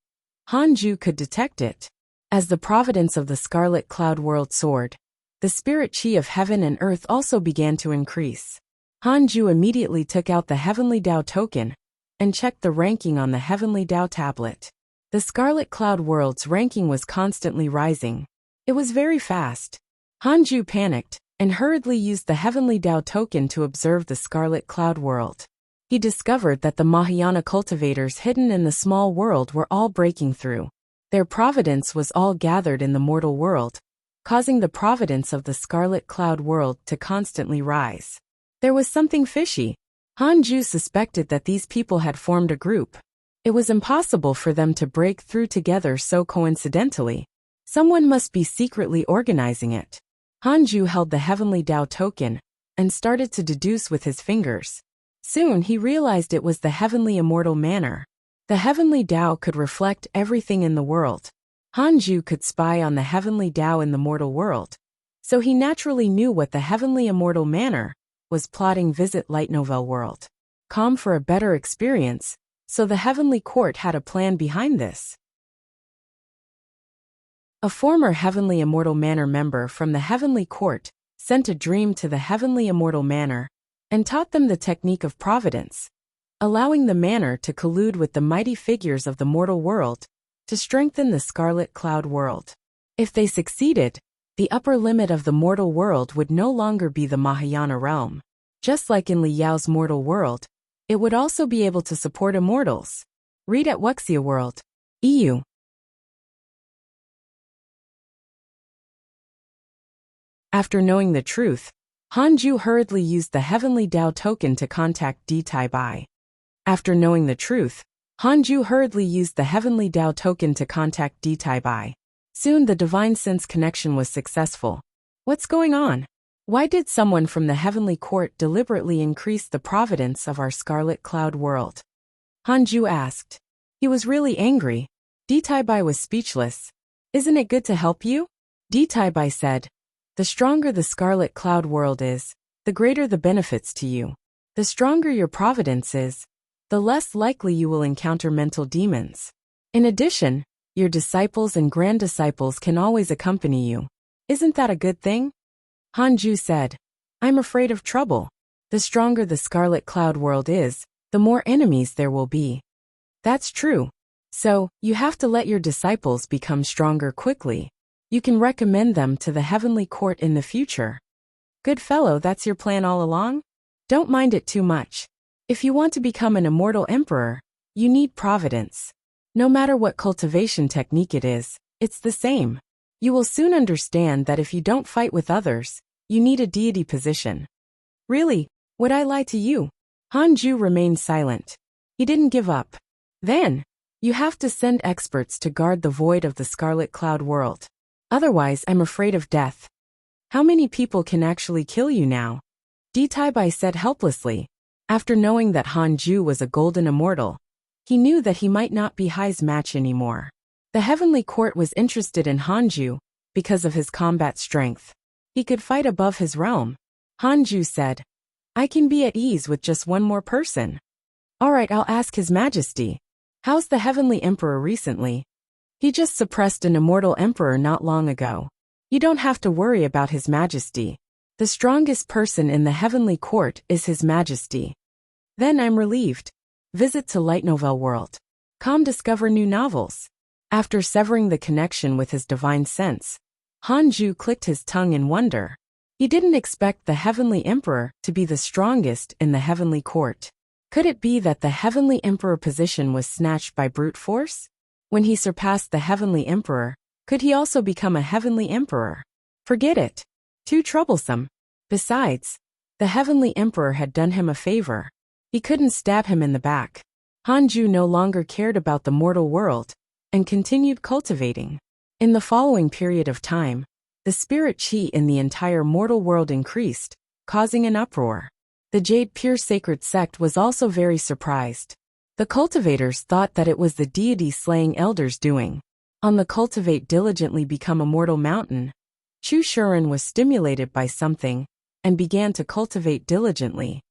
Hanju could detect it. As the providence of the Scarlet Cloud world soared, the spirit chi of heaven and earth also began to increase. Hanju immediately took out the Heavenly Tao token and checked the ranking on the Heavenly Tao tablet. The Scarlet Cloud world's ranking was constantly rising. It was very fast. Hanju panicked and hurriedly used the Heavenly Tao token to observe the Scarlet Cloud world. He discovered that the Mahayana cultivators hidden in the small world were all breaking through. Their providence was all gathered in the mortal world, causing the providence of the Scarlet Cloud world to constantly rise. There was something fishy. Hanju suspected that these people had formed a group. It was impossible for them to break through together so coincidentally. Someone must be secretly organizing it. Hanju held the Heavenly Tao token and started to deduce with his fingers. Soon he realized it was the Heavenly Immortal Manner. The Heavenly Tao could reflect everything in the world. Hanju could spy on the Heavenly Tao in the mortal world, so he naturally knew what the Heavenly Immortal Manner was plotting. Visit Light Novel world. Com for a better experience, so the Heavenly Court had a plan behind this. A former Heavenly Immortal Manor member from the Heavenly Court sent a dream to the Heavenly Immortal Manor and taught them the technique of providence, allowing the manor to collude with the mighty figures of the mortal world to strengthen the Scarlet Cloud world. If they succeeded, the upper limit of the mortal world would no longer be the Mahayana realm. Just like in Li Yao's mortal world, it would also be able to support immortals. Read at Wuxia world. EU. After knowing the truth, Hanju hurriedly used the Heavenly Tao token to contact Di Tai Bai. After knowing the truth, Hanju hurriedly used the Heavenly Tao token to contact Di Tai Bai. Soon the divine sense connection was successful. What's going on? Why did someone from the Heavenly Court deliberately increase the providence of our Scarlet Cloud world? Hanju asked. He was really angry. Di Tai Bai was speechless. Isn't it good to help you? Di Tai Bai said. The stronger the Scarlet Cloud world is, the greater the benefits to you. The stronger your providence is, the less likely you will encounter mental demons. In addition, your disciples and grand-disciples can always accompany you. Isn't that a good thing? Hanju said. I'm afraid of trouble. The stronger the Scarlet Cloud world is, the more enemies there will be. That's true. So, you have to let your disciples become stronger quickly. You can recommend them to the Heavenly Court in the future. Good fellow, that's your plan all along? Don't mind it too much. If you want to become an immortal emperor, you need providence. No matter what cultivation technique it is, it's the same. You will soon understand that if you don't fight with others, you need a deity position. Really, would I lie to you? Hanju remained silent. He didn't give up. Then, you have to send experts to guard the void of the Scarlet Cloud world. Otherwise, I'm afraid of death. How many people can actually kill you now? Di Tai Bai said helplessly. After knowing that Hanju was a golden immortal, he knew that he might not be Hai's match anymore. The Heavenly Court was interested in Hanju because of his combat strength. He could fight above his realm. Hanju said, I can be at ease with just one more person. Alright, I'll ask His Majesty. How's the Heavenly Emperor recently? He just suppressed an immortal emperor not long ago. You don't have to worry about His Majesty. The strongest person in the Heavenly Court is His Majesty. Then I'm relieved. Visit to Light Novel world. Discover new novels. After severing the connection with his divine sense, Hanju clicked his tongue in wonder. He didn't expect the Heavenly Emperor to be the strongest in the Heavenly Court. Could it be that the Heavenly Emperor position was snatched by brute force? When he surpassed the Heavenly Emperor, could he also become a Heavenly Emperor? Forget it. Too troublesome. Besides, the Heavenly Emperor had done him a favor. He couldn't stab him in the back. Hanju no longer cared about the mortal world and continued cultivating. In the following period of time, the spirit chi in the entire mortal world increased, causing an uproar. The Jade Pure Sacred Sect was also very surprised. The cultivators thought that it was the deity slaying elders doing. On the cultivate diligently become a mortal mountain, Chu Shuren was stimulated by something and began to cultivate diligently.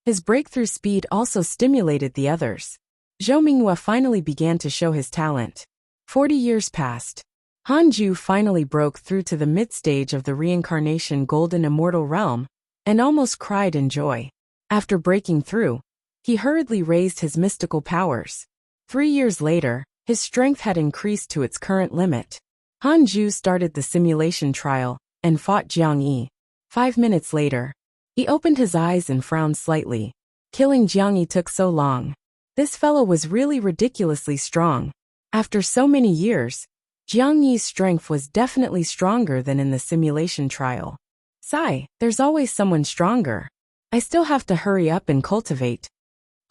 His breakthrough speed also stimulated the others. Zhou Minghua finally began to show his talent. 40 years passed. Hanju finally broke through to the mid-stage of the reincarnation golden immortal realm and almost cried in joy. After breaking through, he hurriedly raised his mystical powers. 3 years later, his strength had increased to its current limit. Hanju started the simulation trial and fought Jiang Yi. 5 minutes later, he opened his eyes and frowned slightly. Killing Jiang Yi took so long. This fellow was really ridiculously strong. After so many years, Jiang Yi's strength was definitely stronger than in the simulation trial. Sigh, there's always someone stronger. I still have to hurry up and cultivate.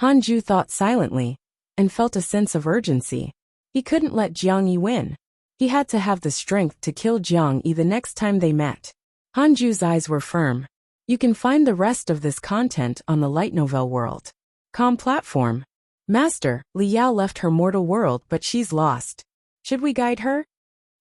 Hanju thought silently and felt a sense of urgency. He couldn't let Jiang Yi win. He had to have the strength to kill Jiang Yi the next time they met. Hanju's eyes were firm. You can find the rest of this content on the light novel world.com platform. Master, Li Yao left her mortal world but she's lost. Should we guide her?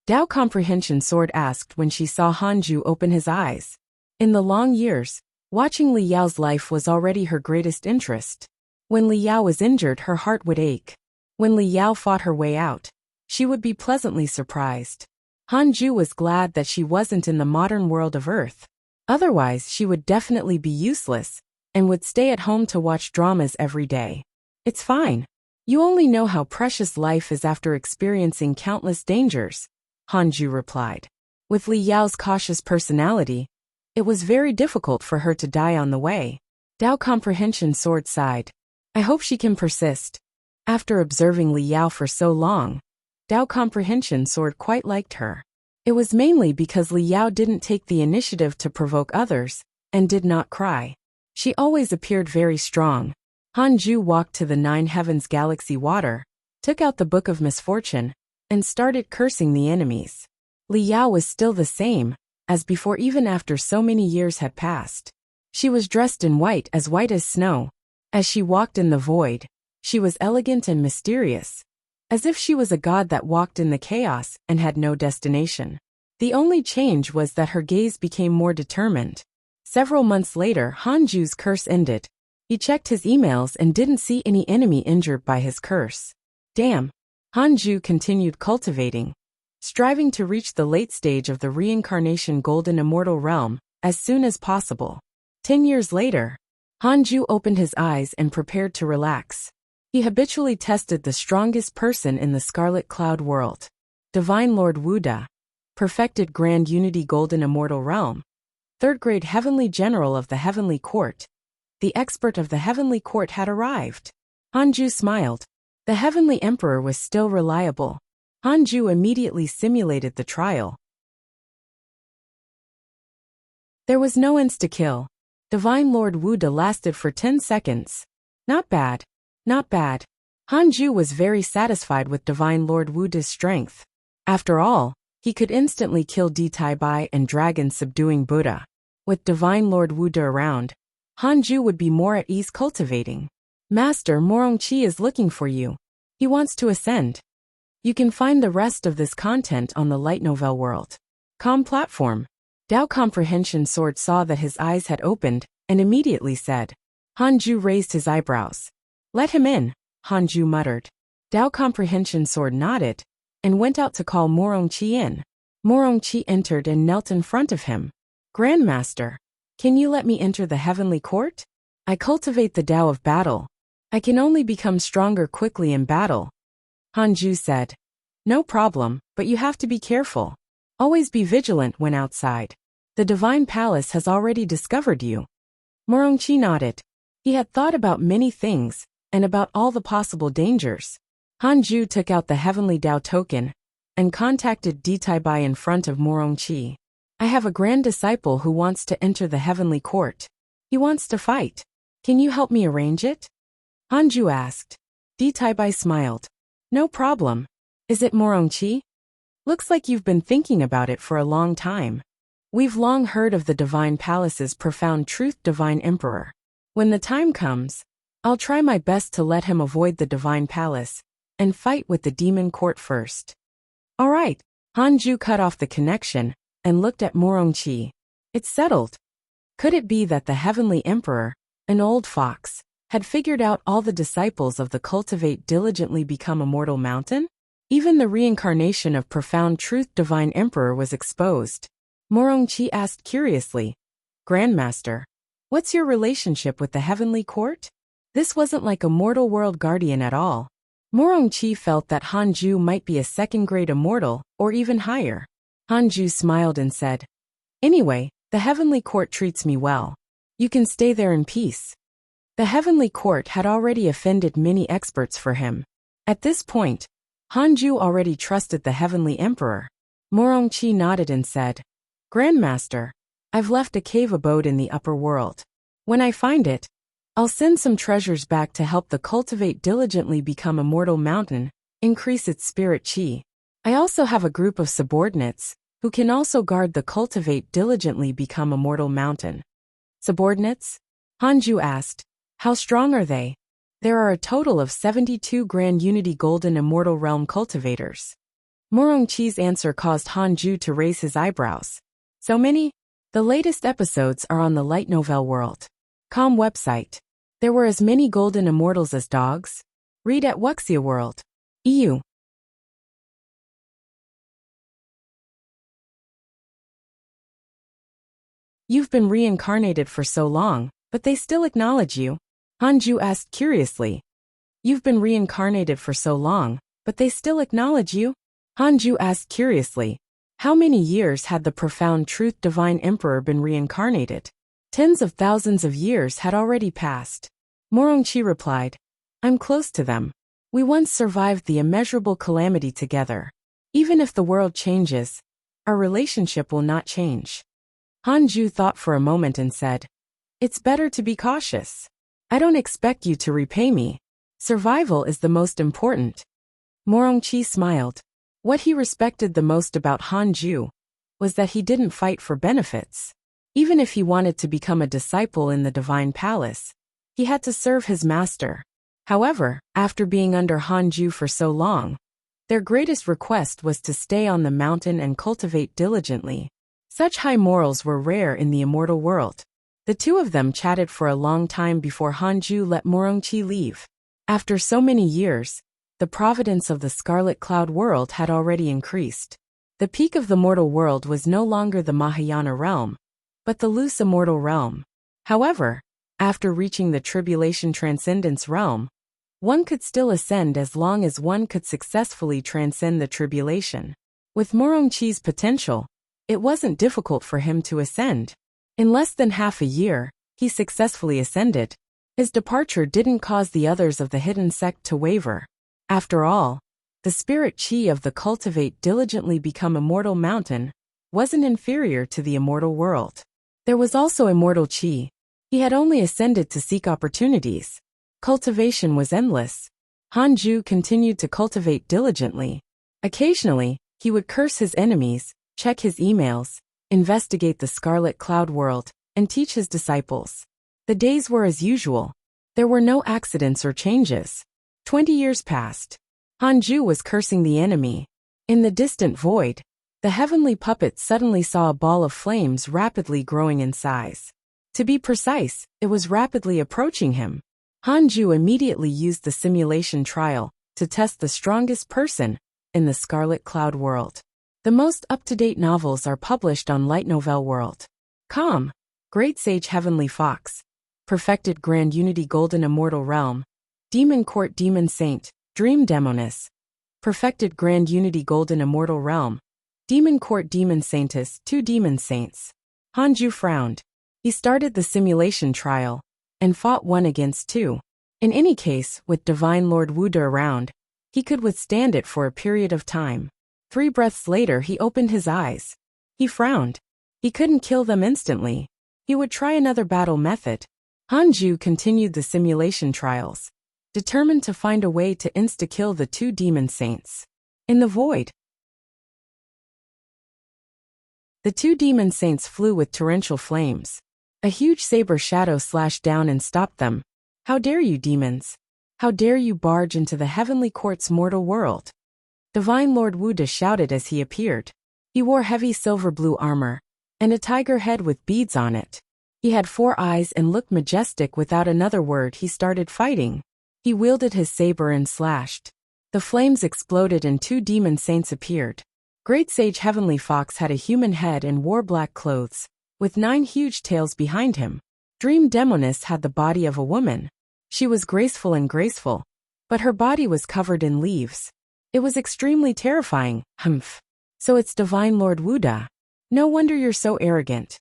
Dao Comprehension Sword asked when she saw Hanju open his eyes. In the long years, watching Li Yao's life was already her greatest interest. When Li Yao was injured, her heart would ache. When Li Yao fought her way out, she would be pleasantly surprised. Hanju was glad that she wasn't in the modern world of Earth. Otherwise, she would definitely be useless and would stay at home to watch dramas every day. It's fine. You only know how precious life is after experiencing countless dangers, Hanju replied. With Li Yao's cautious personality, it was very difficult for her to die on the way. Dao Comprehension Sword sighed. I hope she can persist. After observing Li Yao for so long, Dao Comprehension Sword quite liked her. It was mainly because Li Yao didn't take the initiative to provoke others and did not cry. She always appeared very strong. Hanju walked to the 9 Heavens Galaxy water, took out the Book of Misfortune, and started cursing the enemies. Li Yao was still the same as before even after so many years had passed. She was dressed in white as snow. As she walked in the void, she was elegant and mysterious, as if she was a god that walked in the chaos and had no destination. The only change was that her gaze became more determined. Several months later, Hanju's curse ended. He checked his emails and didn't see any enemy injured by his curse. Damn. Hanju continued cultivating, striving to reach the late stage of the reincarnation golden immortal realm as soon as possible. 10 years later, Hanju opened his eyes and prepared to relax. He habitually tested the strongest person in the Scarlet Cloud world. Divine Lord Wuda, perfected Grand Unity Golden Immortal Realm, 3rd grade Heavenly General of the Heavenly Court. The expert of the Heavenly Court had arrived. Hanju smiled. The Heavenly Emperor was still reliable. Hanju immediately simulated the trial. There was no insta-kill. Divine Lord Wuda lasted for 10 seconds. Not bad. Not bad. Hanju was very satisfied with Divine Lord Wuda's strength. After all, he could instantly kill D Tai Bai and Dragon subduing Buddha. With Divine Lord Wuda around, Hanju would be more at ease cultivating. Master Morongqi is looking for you. He wants to ascend. You can find the rest of this content on the light novel world.com platform. Dao Comprehension Sword saw that his eyes had opened and immediately said. Hanju raised his eyebrows. Let him in, Hanju muttered. Dao Comprehension Sword nodded and went out to call Morongqi in. Morongqi entered and knelt in front of him. Grandmaster, can you let me enter the heavenly court? I cultivate the Tao of battle. I can only become stronger quickly in battle. Hanju said. No problem, but you have to be careful. Always be vigilant when outside. The Divine Palace has already discovered you. Morongqi nodded. He had thought about many things, and about all the possible dangers. Hanju took out the Heavenly Dao token, and contacted Ditaibai in front of Morongqi. I have a grand disciple who wants to enter the Heavenly Court. He wants to fight. Can you help me arrange it? Hanju asked. Ditaibai smiled. No problem. Is it Morongqi? Looks like you've been thinking about it for a long time. We've long heard of the Divine Palace's profound truth Divine Emperor. When the time comes, I'll try my best to let him avoid the Divine Palace and fight with the Demon Court first. All right. Hanju cut off the connection and looked at Morongqi. It's settled. Could it be that the Heavenly Emperor, an old fox, had figured out all the disciples of the Cultivate diligently become Immortal Mountain? Even the reincarnation of profound truth Divine Emperor was exposed. Morongqi asked curiously, Grandmaster, what's your relationship with the Heavenly Court? This wasn't like a mortal world guardian at all. Morongqi felt that Hanju might be a second-grade immortal, or even higher. Hanju smiled and said, Anyway, the Heavenly Court treats me well. You can stay there in peace. The Heavenly Court had already offended many experts for him. At this point, Hanju already trusted the Heavenly Emperor. Morongqi nodded and said, Grandmaster, I've left a cave abode in the upper world. When I find it, I'll send some treasures back to help the Cultivate diligently become Immortal Mountain, increase its spirit chi. I also have a group of subordinates who can also guard the Cultivate diligently become Immortal Mountain. Subordinates? Hanju asked. How strong are they? There are a total of 72 Grand Unity Golden Immortal Realm cultivators. Morongqi's answer caused Hanju to raise his eyebrows. So many? The latest episodes are on the Light Novel World. Com website. There were as many Golden Immortals as dogs. Read at Wuxia World. EU. You've been reincarnated for so long, but they still acknowledge you? Hanju asked curiously. You've been reincarnated for so long, but they still acknowledge you? Hanju asked curiously. How many years had the profound truth Divine Emperor been reincarnated? Tens of thousands of years had already passed. Morongqi replied, I'm close to them. We once survived the immeasurable calamity together. Even if the world changes, our relationship will not change. Hanju thought for a moment and said, It's better to be cautious. I don't expect you to repay me. Survival is the most important. Morongqi smiled. What he respected the most about Hanju was that he didn't fight for benefits. Even if he wanted to become a disciple in the Divine Palace, he had to serve his master. However, after being under Hanju for so long, their greatest request was to stay on the mountain and cultivate diligently. Such high morals were rare in the immortal world. The two of them chatted for a long time before Hanju let Morongqi leave. After so many years, the providence of the Scarlet Cloud world had already increased. The peak of the mortal world was no longer the Mahayana realm, but the loose immortal realm. However, after reaching the Tribulation Transcendence realm, one could still ascend as long as one could successfully transcend the tribulation. With Morongqi's potential, it wasn't difficult for him to ascend. In less than half a year, he successfully ascended. His departure didn't cause the others of the hidden sect to waver. After all, the spirit chi of the Cultivate diligently become Immortal Mountain wasn't inferior to the immortal world. There was also immortal chi. He had only ascended to seek opportunities. Cultivation was endless. Hanju continued to cultivate diligently. Occasionally, he would curse his enemies, check his emails, investigate the Scarlet Cloud world, and teach his disciples. The days were as usual. There were no accidents or changes. 20 years passed. Hanju was cursing the enemy. In the distant void, the heavenly puppet suddenly saw a ball of flames rapidly growing in size. To be precise, it was rapidly approaching him. Hanju immediately used the simulation trial to test the strongest person in the Scarlet Cloud world. The most up-to-date novels are published on Light Novel World. Com. Great Sage Heavenly Fox. Perfected Grand Unity Golden Immortal Realm. Demon Court Demon Saint. Dream Demoness. Perfected Grand Unity Golden Immortal Realm. Demon Court Demon Saintess. 2 Demon Saints. Hanju frowned. He started the simulation trial and fought 1 against 2. In any case, with Divine Lord Wuda around, he could withstand it for a period of time. 3 breaths later, he opened his eyes. He frowned. He couldn't kill them instantly. He would try another battle method. Hanju continued the simulation trials, determined to find a way to insta-kill the 2 demon saints. In the void, the 2 demon saints flew with torrential flames. A huge saber shadow slashed down and stopped them. How dare you, demons! How dare you barge into the heavenly court's mortal world? Divine Lord Wuda shouted as he appeared. He wore heavy silver-blue armor and a tiger head with beads on it. He had 4 eyes and looked majestic. Without another word, he started fighting. He wielded his saber and slashed. The flames exploded and 2 demon saints appeared. Great Sage Heavenly Fox had a human head and wore black clothes, with 9 huge tails behind him. Dream Demoness had the body of a woman. She was graceful, but her body was covered in leaves. It was extremely terrifying. Humph. So it's Divine Lord Wuda. No wonder you're so arrogant.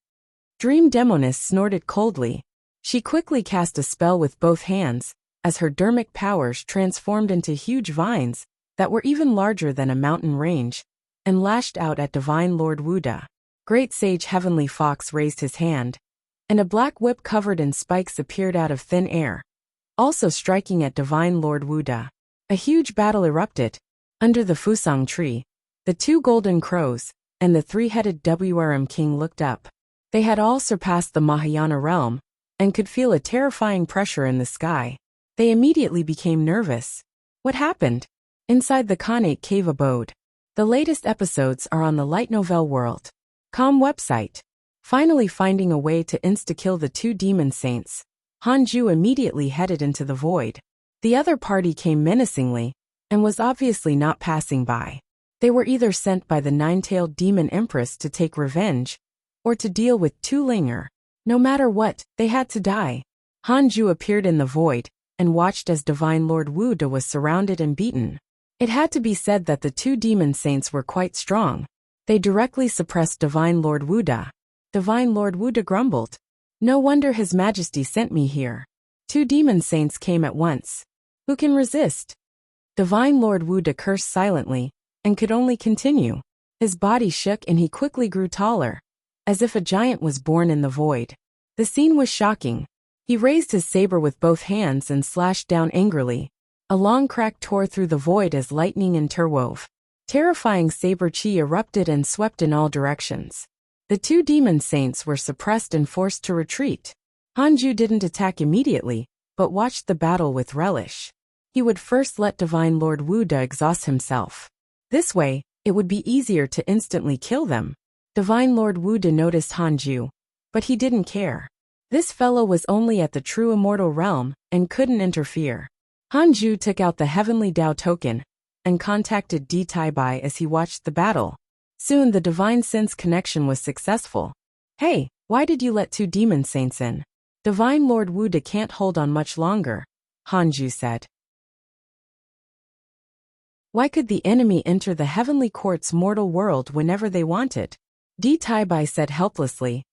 Dream Demoness snorted coldly. She quickly cast a spell with both hands, as her dermic powers transformed into huge vines that were even larger than a mountain range, and lashed out at Divine Lord Wuda. Great Sage Heavenly Fox raised his hand, and a black whip covered in spikes appeared out of thin air, also striking at Divine Lord Wuda. A huge battle erupted. Under the Fusang tree, the 2 golden crows and the 3-headed WRM king looked up. They had all surpassed the Mahayana realm and could feel a terrifying pressure in the sky. They immediately became nervous. What happened? Inside the Khanate cave abode. The latest episodes are on the light novel world.com website. Finally finding a way to insta-kill the 2 demon saints, Hanju immediately headed into the void. The other party came menacingly and was obviously not passing by. They were either sent by the 9-tailed demon empress to take revenge, or to deal with Tu Linger. No matter what, they had to die. Hanju appeared in the void and watched as Divine Lord Wuda was surrounded and beaten. It had to be said that the 2 demon saints were quite strong. They directly suppressed Divine Lord Wuda. Divine Lord Wuda grumbled. No wonder His Majesty sent me here. 2 demon saints came at once. Who can resist? Divine Lord Wuda cursed silently and could only continue. His body shook and he quickly grew taller, as if a giant was born in the void. The scene was shocking. He raised his saber with both hands and slashed down angrily. A long crack tore through the void as lightning interwove. Terrifying saber chi erupted and swept in all directions. The 2 demon saints were suppressed and forced to retreat. Hanju didn't attack immediately, but watched the battle with relish. He would first let Divine Lord Wuda exhaust himself. This way, it would be easier to instantly kill them. Divine Lord Wuda noticed Hanju, but he didn't care. This fellow was only at the true immortal realm and couldn't interfere. Hanju took out the Heavenly Dao token and contacted Di Tai Bai as he watched the battle. Soon the Divine Sense connection was successful. Hey, why did you let 2 demon saints in? Divine Lord Wuda can't hold on much longer, Hanju said. Why could the enemy enter the heavenly court's mortal world whenever they wanted? Di Tai Bai said helplessly.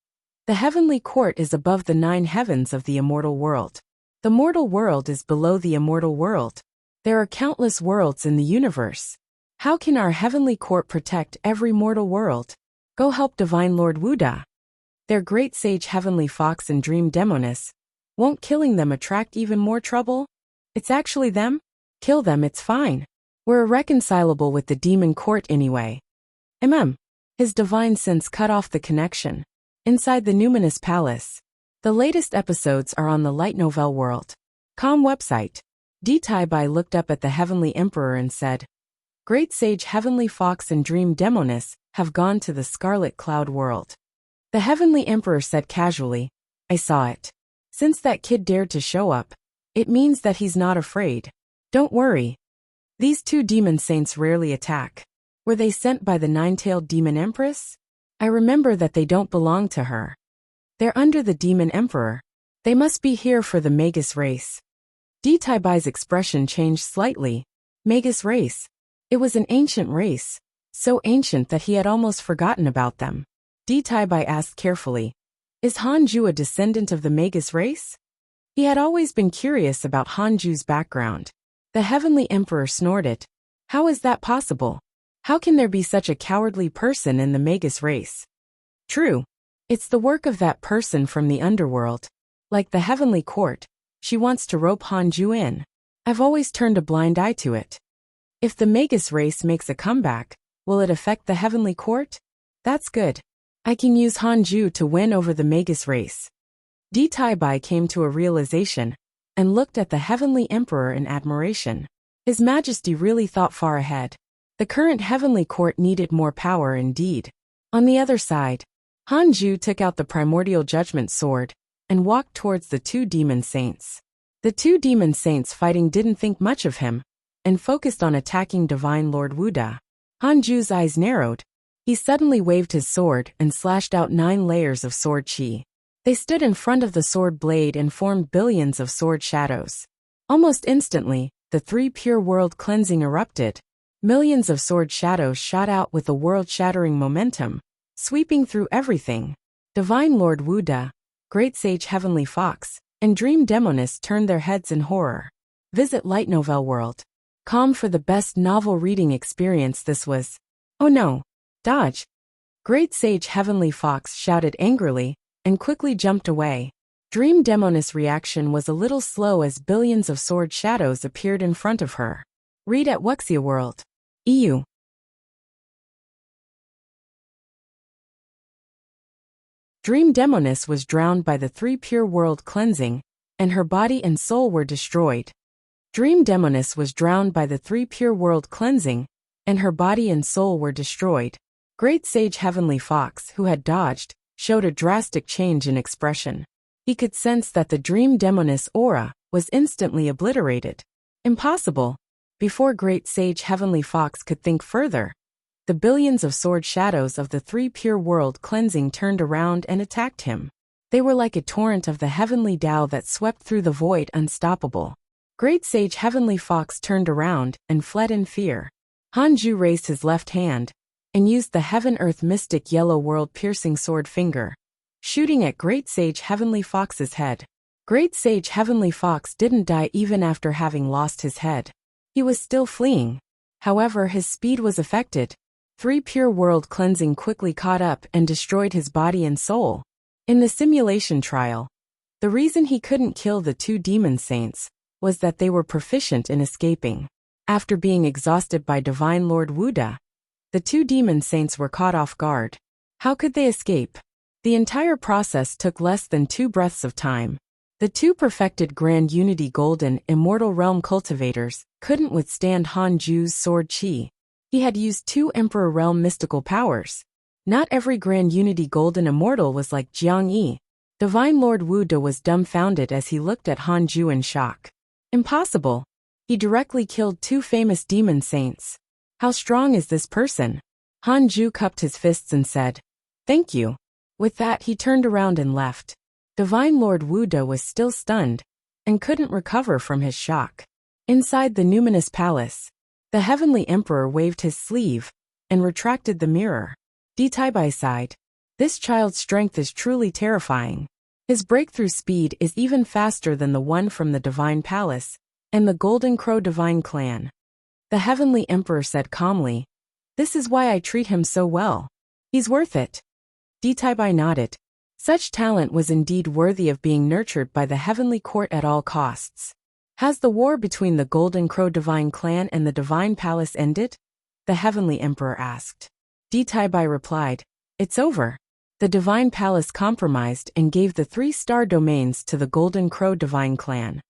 The heavenly court is above the 9 heavens of the immortal world. The mortal world is below the immortal world. There are countless worlds in the universe. How can our heavenly court protect every mortal world? Go help Divine Lord Wuda. Their great sage Heavenly Fox and Dream Demoness. Won't killing them attract even more trouble? It's actually them? Kill them, it's fine. We're irreconcilable with the demon court anyway. His divine sense cut off the connection. Inside the numinous palace. The latest episodes are on the light novel world.com website. Di Tai Bai looked up at the Heavenly Emperor and said, Great Sage Heavenly Fox and Dream Demoness have gone to the Scarlet Cloud world. The Heavenly Emperor said casually, I saw it. Since that kid dared to show up, it means that he's not afraid. Don't worry. These 2 demon saints rarely attack. Were they sent by the 9-tailed demon empress? I remember that they don't belong to her. They're under the demon emperor. They must be here for the Magus race. Di Tai Bai's expression changed slightly. Magus race. It was an ancient race, so ancient that he had almost forgotten about them. Di Tai Bai asked carefully, Is Hanju a descendant of the Magus race? He had always been curious about Hanju's background. The Heavenly Emperor snorted. How is that possible? How can there be such a cowardly person in the Magus race? True. It's the work of that person from the underworld. Like the Heavenly Court, she wants to rope Hanju in. I've always turned a blind eye to it. If the Magus race makes a comeback, will it affect the Heavenly Court? That's good. I can use Hanju to win over the Magus race. Di Taibai came to a realization and looked at the Heavenly Emperor in admiration. His Majesty really thought far ahead. The current Heavenly Court needed more power indeed. On the other side, Hanju took out the primordial judgment sword and walked towards the two demon saints. The two demon saints fighting didn't think much of him and focused on attacking Divine Lord Wuda. Hanju's eyes narrowed. He suddenly waved his sword and slashed out 9 layers of sword chi. They stood in front of the sword blade and formed billions of sword shadows. Almost instantly, the 3 pure world cleansing erupted. Millions of sword shadows shot out with a world-shattering momentum, sweeping through everything. Divine Lord Wuda, Great Sage Heavenly Fox, and Dream Demoness turned their heads in horror. Visit Light Novel World. Com for the best novel reading experience. This was. Oh no. Dodge. Great Sage Heavenly Fox shouted angrily and quickly jumped away. Dream Demoness' reaction was a little slow as billions of sword shadows appeared in front of her. Read at Wuxia World. EU. Dream Demoness was drowned by the 3 pure world cleansing, and her body and soul were destroyed. Dream Demoness was drowned by the 3 pure world cleansing, and her body and soul were destroyed. Great Sage Heavenly Fox, who had dodged, showed a drastic change in expression. He could sense that the Dream Demoness aura was instantly obliterated. Impossible. Before Great Sage Heavenly Fox could think further, the billions of sword shadows of the 3 pure world cleansing turned around and attacked him. They were like a torrent of the heavenly Tao that swept through the void, unstoppable. Great Sage Heavenly Fox turned around and fled in fear. Hanju raised his left hand and used the Heaven-Earth Mystic Yellow World-piercing sword finger, shooting at Great Sage Heavenly Fox's head. Great Sage Heavenly Fox didn't die even after having lost his head. He was still fleeing. However, his speed was affected. 3 pure world cleansing quickly caught up and destroyed his body and soul. In the simulation trial, the reason he couldn't kill the 2 demon saints was that they were proficient in escaping. After being exhausted by Divine Lord Wuda, the 2 demon saints were caught off guard. How could they escape? The entire process took less than 2 breaths of time. The 2 perfected Grand Unity Golden Immortal Realm cultivators couldn't withstand Hanju's sword chi. He had used 2 Emperor Realm mystical powers. Not every Grand Unity Golden Immortal was like Jiang Yi. Divine Lord Wuda was dumbfounded as he looked at Hanju in shock. Impossible. He directly killed 2 famous demon saints. How strong is this person? Hanju cupped his fists and said, "Thank you." With that, he turned around and left. Divine Lord Wuda was still stunned and couldn't recover from his shock. Inside the numinous palace, the Heavenly Emperor waved his sleeve and retracted the mirror. Di Taibai sighed. This child's strength is truly terrifying. His breakthrough speed is even faster than the one from the Divine Palace and the Golden Crow Divine Clan. The Heavenly Emperor said calmly, "This is why I treat him so well. He's worth it." Di Taibai nodded. Such talent was indeed worthy of being nurtured by the Heavenly Court at all costs. Has the war between the Golden Crow Divine Clan and the Divine Palace ended? The Heavenly Emperor asked. Di Taibai replied, "It's over." The Divine Palace compromised and gave the 3-star domains to the Golden Crow Divine Clan.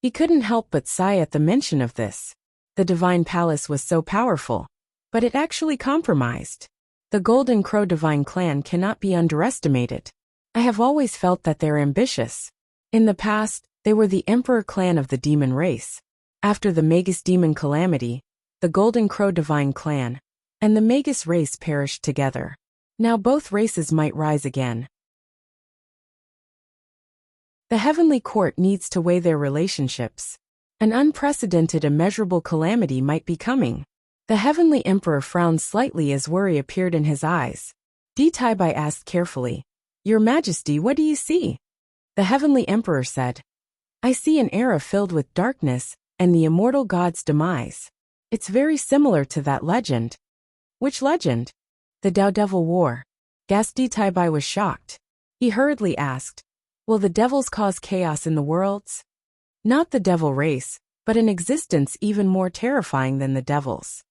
He couldn't help but sigh at the mention of this. The Divine Palace was so powerful, but it actually compromised. The Golden Crow Divine Clan cannot be underestimated. I have always felt that they're ambitious. In the past, they were the Emperor clan of the demon race. After the Magus demon calamity, the Golden Crow Divine Clan and the Magus race perished together. Now both races might rise again. The Heavenly Court needs to weigh their relationships. An unprecedented immeasurable calamity might be coming. The Heavenly Emperor frowned slightly as worry appeared in his eyes. Di Taibai asked carefully, Your Majesty, what do you see? The heavenly emperor said, I see an era filled with darkness and the immortal god's demise. It's very similar to that legend. Which legend? The Tao Devil War. Gasti Taibai was shocked. He hurriedly asked, will the devils cause chaos in the worlds? Not the devil race, but an existence even more terrifying than the devils.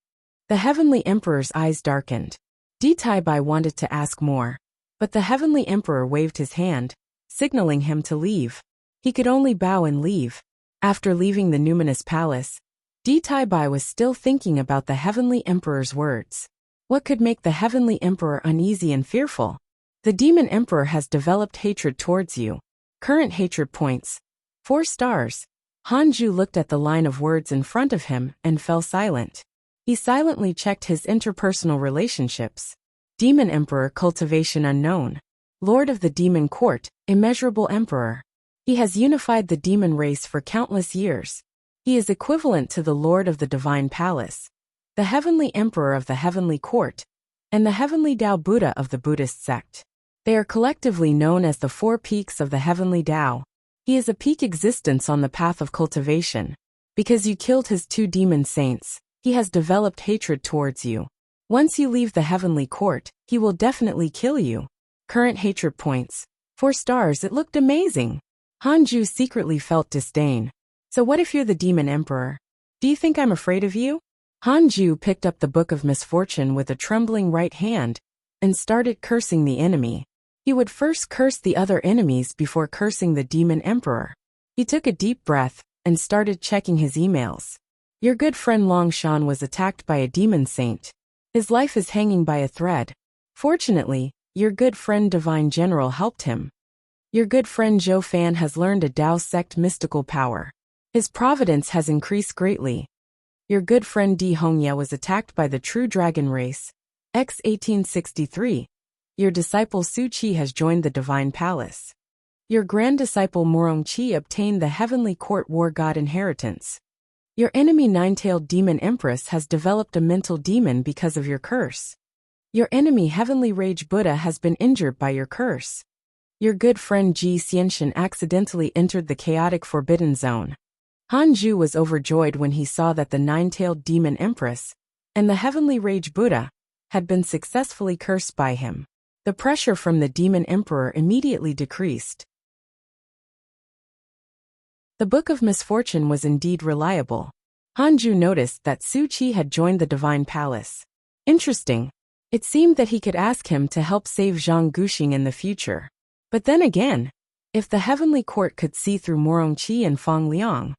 The heavenly emperor's eyes darkened. Di Taibai wanted to ask more, but the heavenly emperor waved his hand, signaling him to leave. He could only bow and leave. After leaving the numinous palace, Di Taibai was still thinking about the heavenly emperor's words. What could make the heavenly emperor uneasy and fearful? The demon emperor has developed hatred towards you. Current hatred points: 4 stars. Hanju looked at the line of words in front of him and fell silent. He silently checked his interpersonal relationships. Demon Emperor, cultivation unknown. Lord of the Demon Court, immeasurable emperor. He has unified the demon race for countless years. He is equivalent to the Lord of the Divine Palace, the Heavenly Emperor of the Heavenly Court, and the Heavenly Tao Buddha of the Buddhist sect. They are collectively known as the 4 peaks of the Heavenly Tao. He is a peak existence on the path of cultivation. Because you killed his 2 demon saints, he has developed hatred towards you. Once you leave the Heavenly Court, he will definitely kill you. Current hatred points: 4 stars. It looked amazing. Hanju secretly felt disdain. So what if you're the Demon Emperor? Do you think I'm afraid of you? Hanju picked up the Book of Misfortune with a trembling right hand and started cursing the enemy. He would first curse the other enemies before cursing the Demon Emperor. He took a deep breath and started checking his emails. Your good friend Long Shan was attacked by a demon saint. His life is hanging by a thread. Fortunately, your good friend Divine General helped him. Your good friend Zhou Fan has learned a Tao sect mystical power. His providence has increased greatly. Your good friend Di Hongya was attacked by the true dragon race. X 1863. Your disciple Su Qi has joined the Divine Palace. Your grand disciple Morong Qi obtained the Heavenly Court War God inheritance. Your enemy Nine-Tailed Demon Empress has developed a mental demon because of your curse. Your enemy Heavenly Rage Buddha has been injured by your curse. Your good friend Ji Xianshan accidentally entered the chaotic forbidden zone. Hanju was overjoyed when he saw that the Nine-Tailed Demon Empress and the Heavenly Rage Buddha had been successfully cursed by him. The pressure from the Demon Emperor immediately decreased. The Book of Misfortune was indeed reliable. Hanju noticed that Su Qi had joined the Divine Palace. Interesting. It seemed that he could ask him to help save Zhang Guxing in the future. But then again, if the Heavenly Court could see through Morong Qi and Fang Liang,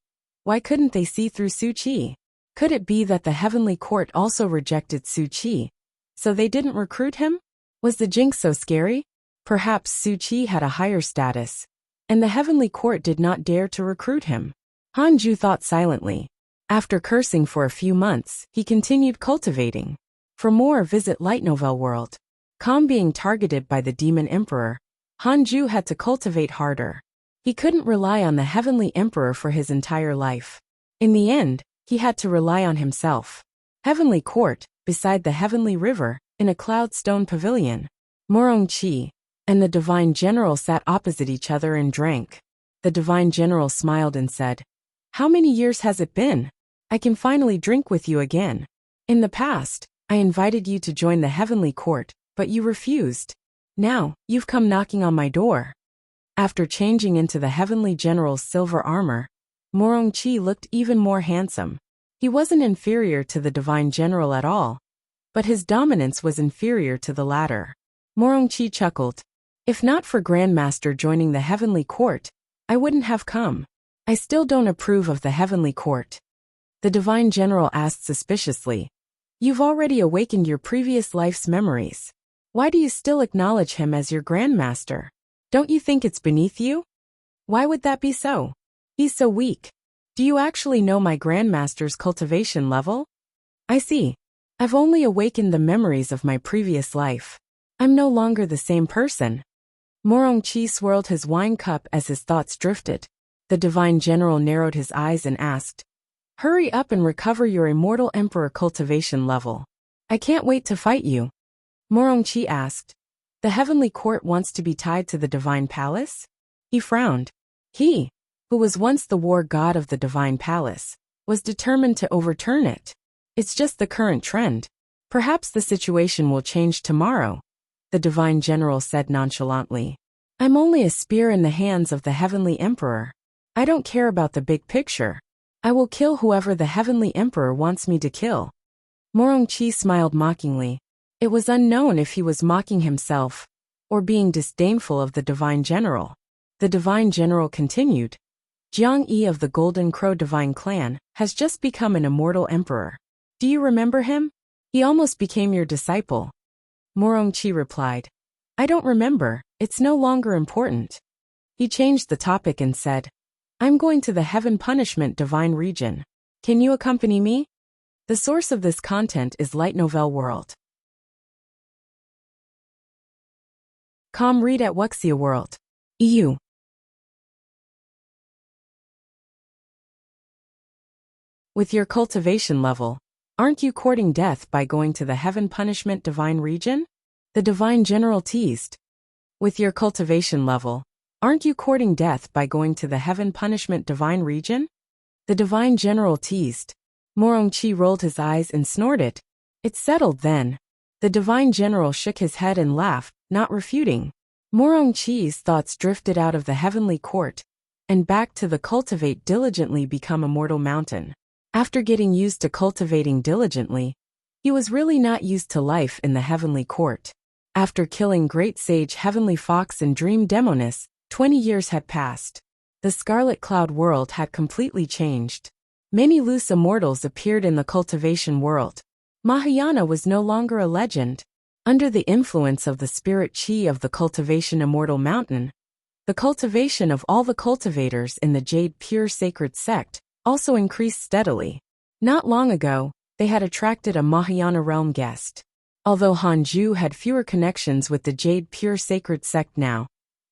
why couldn't they see through Su Qi? Could it be that the Heavenly Court also rejected Su Qi, so they didn't recruit him? Was the jinx so scary? Perhaps Su Qi had a higher status, and the Heavenly Court did not dare to recruit him. Hanju thought silently. After cursing for a few months, he continued cultivating. For more, visit Light Novel World. Calm being targeted by the Demon Emperor, Hanju had to cultivate harder. He couldn't rely on the Heavenly Emperor for his entire life. In the end, he had to rely on himself. Heavenly Court, beside the Heavenly River, in a cloud stone pavilion. Morong Qi and the Divine General sat opposite each other and drank. The Divine General smiled and said, How many years has it been? I can finally drink with you again. In the past, I invited you to join the Heavenly Court, but you refused. Now, you've come knocking on my door. After changing into the Heavenly General's silver armor, Morong Qi looked even more handsome. He wasn't inferior to the Divine General at all, but his dominance was inferior to the latter. Morong Qi chuckled. If not for Grandmaster joining the Heavenly Court, I wouldn't have come. I still don't approve of the Heavenly Court. The Divine General asked suspiciously. You've already awakened your previous life's memories. Why do you still acknowledge him as your Grandmaster? Don't you think it's beneath you? Why would that be so? He's so weak. Do you actually know my Grandmaster's cultivation level? I see. I've only awakened the memories of my previous life. I'm no longer the same person. Morong Qi swirled his wine cup as his thoughts drifted. The Divine General narrowed his eyes and asked, Hurry up and recover your immortal Emperor cultivation level. I can't wait to fight you. Morong Qi asked, The heavenly court wants to be tied to the divine palace? He frowned. He, who was once the war god of the divine palace, was determined to overturn it. It's just the current trend. Perhaps the situation will change tomorrow, the divine general said nonchalantly. I'm only a spear in the hands of the heavenly emperor. I don't care about the big picture. I will kill whoever the heavenly emperor wants me to kill. Morongchi smiled mockingly. It was unknown if he was mocking himself or being disdainful of the divine general. The divine general continued. Jiang Yi of the Golden Crow divine clan has just become an immortal emperor. Do you remember him? He almost became your disciple. Morongchi replied. I don't remember, it's no longer important. He changed the topic and said, I'm going to the Heaven Punishment Divine Region. Can you accompany me? The source of this content is Light Novel World. Read at Wuxia World. EU. With your cultivation level, aren't you courting death by going to the Heaven Punishment Divine Region? The divine general teased. With your cultivation level, aren't you courting death by going to the Heaven Punishment Divine Region? The divine general teased. Morongchi rolled his eyes and snorted. It's settled then. The divine general shook his head and laughed, not refuting. Morongchi's thoughts drifted out of the heavenly court and back to the cultivate diligently become immortal mountain. After getting used to cultivating diligently, he was really not used to life in the heavenly court. After killing great sage Heavenly Fox and Dream Demoness, 20 years had passed. The Scarlet Cloud world had completely changed. Many loose immortals appeared in the cultivation world. Mahayana was no longer a legend. Under the influence of the spirit chi of the cultivation immortal mountain, the cultivation of all the cultivators in the Jade Pure Sacred Sect also increased steadily. Not long ago, they had attracted a Mahayana realm guest. Although Hanju had fewer connections with the Jade Pure Sacred Sect now,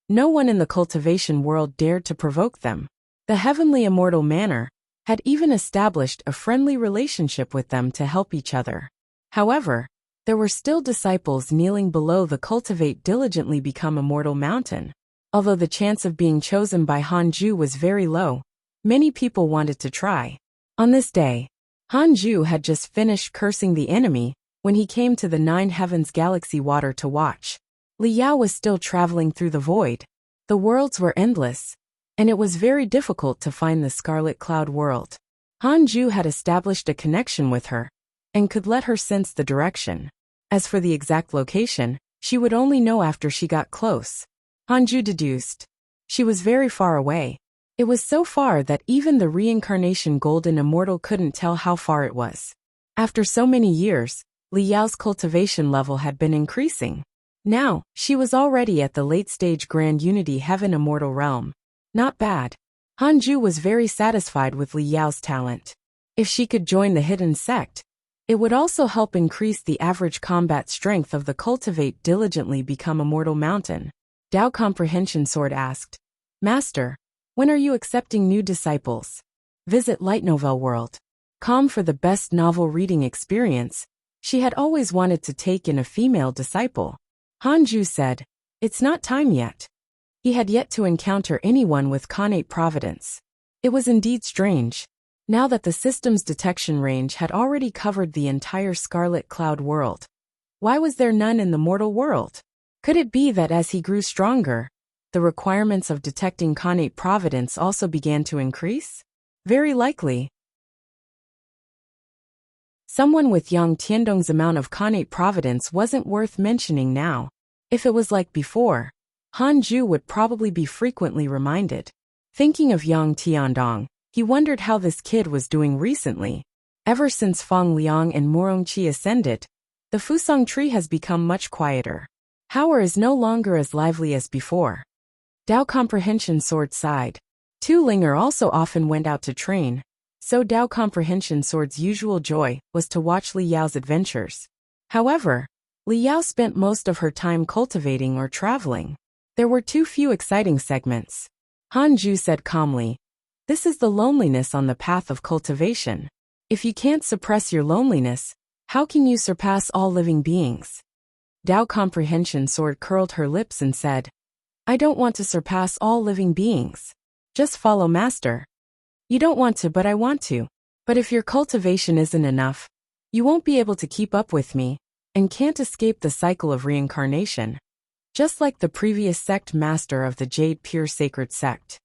no one in the cultivation world dared to provoke them. The Heavenly Immortal Manor had even established a friendly relationship with them to help each other. However, there were still disciples kneeling below the cultivate diligently become immortal mountain. Although the chance of being chosen by Hanju was very low, many people wanted to try. On this day, Hanju had just finished cursing the enemy when he came to the Nine Heavens Galaxy water to watch. Li Yao was still traveling through the void. The worlds were endless, and it was very difficult to find the Scarlet Cloud world. Hanju had established a connection with her and could let her sense the direction. As for the exact location, she would only know after she got close. Hanju deduced. She was very far away. It was so far that even the reincarnation golden immortal couldn't tell how far it was. After so many years, Li Yao's cultivation level had been increasing. Now, she was already at the late-stage Grand Unity Heaven Immortal Realm. Not bad. Hanju was very satisfied with Li Yao's talent. If she could join the hidden sect, it would also help increase the average combat strength of the cultivate diligently become immortal mountain. Dao Comprehension Sword asked, Master, when are you accepting new disciples? Visit Light Novel World. For the best novel reading experience, she had always wanted to take in a female disciple. Hanju said, it's not time yet. He had yet to encounter anyone with connate providence. It was indeed strange. Now that the system's detection range had already covered the entire Scarlet Cloud world, why was there none in the mortal world? Could it be that as he grew stronger, the requirements of detecting connate providence also began to increase? Very likely. Someone with Yang Tiandong's amount of connate providence wasn't worth mentioning now. If it was like before, Hanju would probably be frequently reminded. Thinking of Yang Tiandong, he wondered how this kid was doing recently. Ever since Feng Liang and Morongchi ascended, the Fusang tree has become much quieter. Howard is no longer as lively as before. Dao Comprehension Sword sighed. Tu Linger also often went out to train, so Dao Comprehension Sword's usual joy was to watch Li Yao's adventures. However, Li Yao spent most of her time cultivating or traveling. There were too few exciting segments. Hanju said calmly, this is the loneliness on the path of cultivation. If you can't suppress your loneliness, how can you surpass all living beings? Dao Comprehension Sword curled her lips and said, I don't want to surpass all living beings. Just follow Master. You don't want to, but I want to. But if your cultivation isn't enough, you won't be able to keep up with me, and can't escape the cycle of reincarnation. Just like the previous sect master of the Jade Pure Sacred Sect.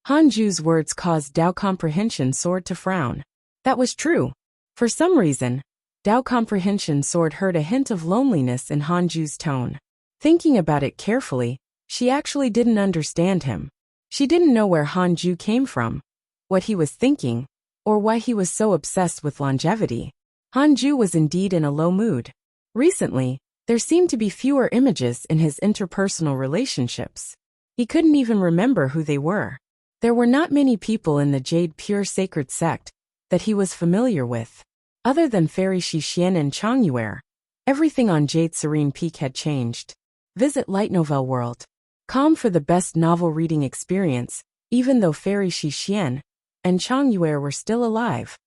Hanju's words caused Dao Comprehension Sword to frown. That was true. For some reason, Dao Comprehension Sword heard a hint of loneliness in Hanju's tone. Thinking about it carefully, she actually didn't understand him. She didn't know where Hanju came from, what he was thinking, or why he was so obsessed with longevity. Hanju was indeed in a low mood. Recently, there seemed to be fewer images in his interpersonal relationships. He couldn't even remember who they were. There were not many people in the Jade Pure Sacred Sect that he was familiar with. Other than Fairy Shixian and Changyue, everything on Jade Serene Peak had changed. Visit Light Novel World. Com for the best novel reading experience, even though Fairy Shixian and Changyue were still alive.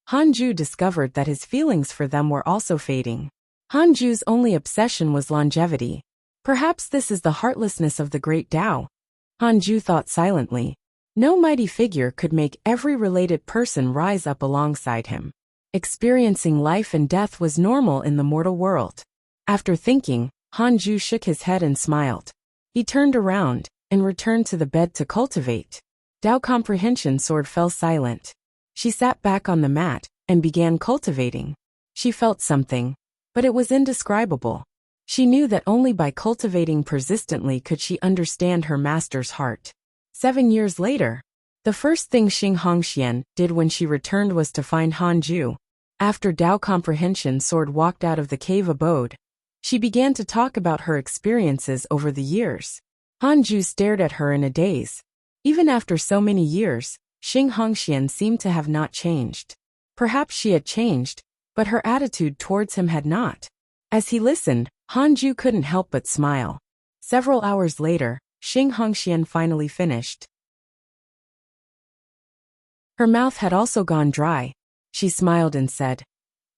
Hanju discovered that his feelings for them were also fading. Hanju's only obsession was longevity. Perhaps this is the heartlessness of the great Tao. Hanju thought silently. No mighty figure could make every related person rise up alongside him. Experiencing life and death was normal in the mortal world. After thinking, Hanju shook his head and smiled. He turned around and returned to the bed to cultivate. Dao Comprehension Sword fell silent. She sat back on the mat and began cultivating. She felt something, but it was indescribable. She knew that only by cultivating persistently could she understand her master's heart. 7 years later, the first thing Xing Hongxian did when she returned was to find Hanju. After Dao Comprehension Sword walked out of the cave abode, she began to talk about her experiences over the years. Hanju stared at her in a daze. Even after so many years, Xing Hongxian seemed to have not changed. Perhaps she had changed, but her attitude towards him had not. As he listened, Hanju couldn't help but smile. Several hours later, Xing Hongxian finally finished. Her mouth had also gone dry. She smiled and said,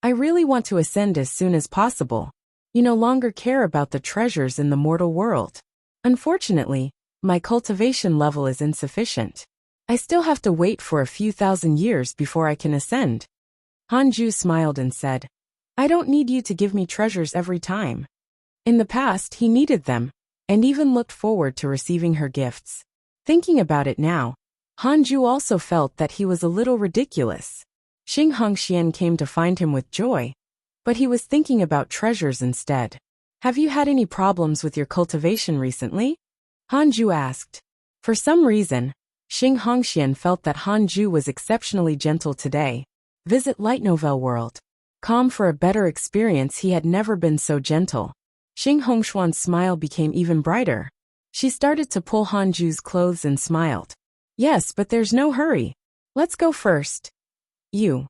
I really want to ascend as soon as possible. You no longer care about the treasures in the mortal world. Unfortunately, my cultivation level is insufficient. I still have to wait for a few thousand years before I can ascend. Hanju smiled and said, I don't need you to give me treasures every time. In the past, he needed them, and even looked forward to receiving her gifts. Thinking about it now, Hanju also felt that he was a little ridiculous. Xing Hongxian came to find him with joy, but he was thinking about treasures instead. Have you had any problems with your cultivation recently? Hanju asked. For some reason, Xing Hongxian felt that Hanju was exceptionally gentle today. Visit Light Novel World. Com for a better experience. He had never been so gentle. Xing Hongxuan's smile became even brighter. She started to pull Hanju's clothes and smiled. Yes, but there's no hurry. Let's go first. You.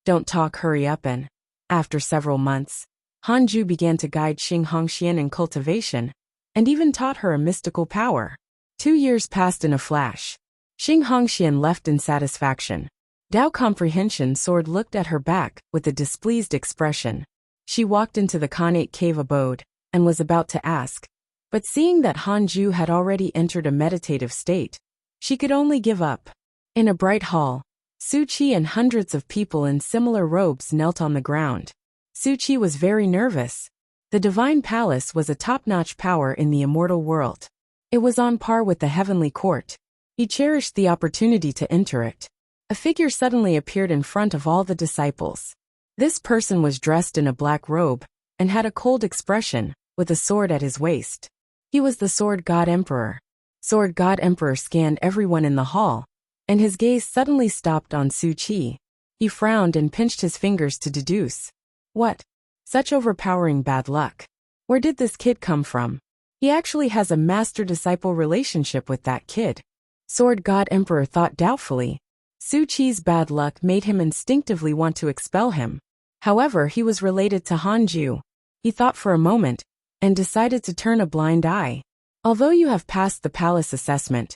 Don't talk, hurry up. And after several months, Hanju began to guide Xing Hongxian in cultivation, and even taught her a mystical power. 2 years passed in a flash. Xing Hongxian left in satisfaction. Dao Comprehension Sword looked at her back with a displeased expression. She walked into the Khanate cave abode, and was about to ask, but seeing that Hanju had already entered a meditative state, she could only give up. In a bright hall, Su Qi and hundreds of people in similar robes knelt on the ground. Su Qi was very nervous. The Divine Palace was a top-notch power in the immortal world. It was on par with the heavenly court. He cherished the opportunity to enter it. A figure suddenly appeared in front of all the disciples. This person was dressed in a black robe, and had a cold expression, with a sword at his waist. He was the Sword God Emperor. Sword God Emperor scanned everyone in the hall, and his gaze suddenly stopped on Su Qi. He frowned and pinched his fingers to deduce. What? Such overpowering bad luck. Where did this kid come from? He actually has a master-disciple relationship with that kid. Sword God Emperor thought doubtfully. Su Qi's bad luck made him instinctively want to expel him. However, he was related to Hanju. He thought for a moment, and decided to turn a blind eye. Although you have passed the palace assessment,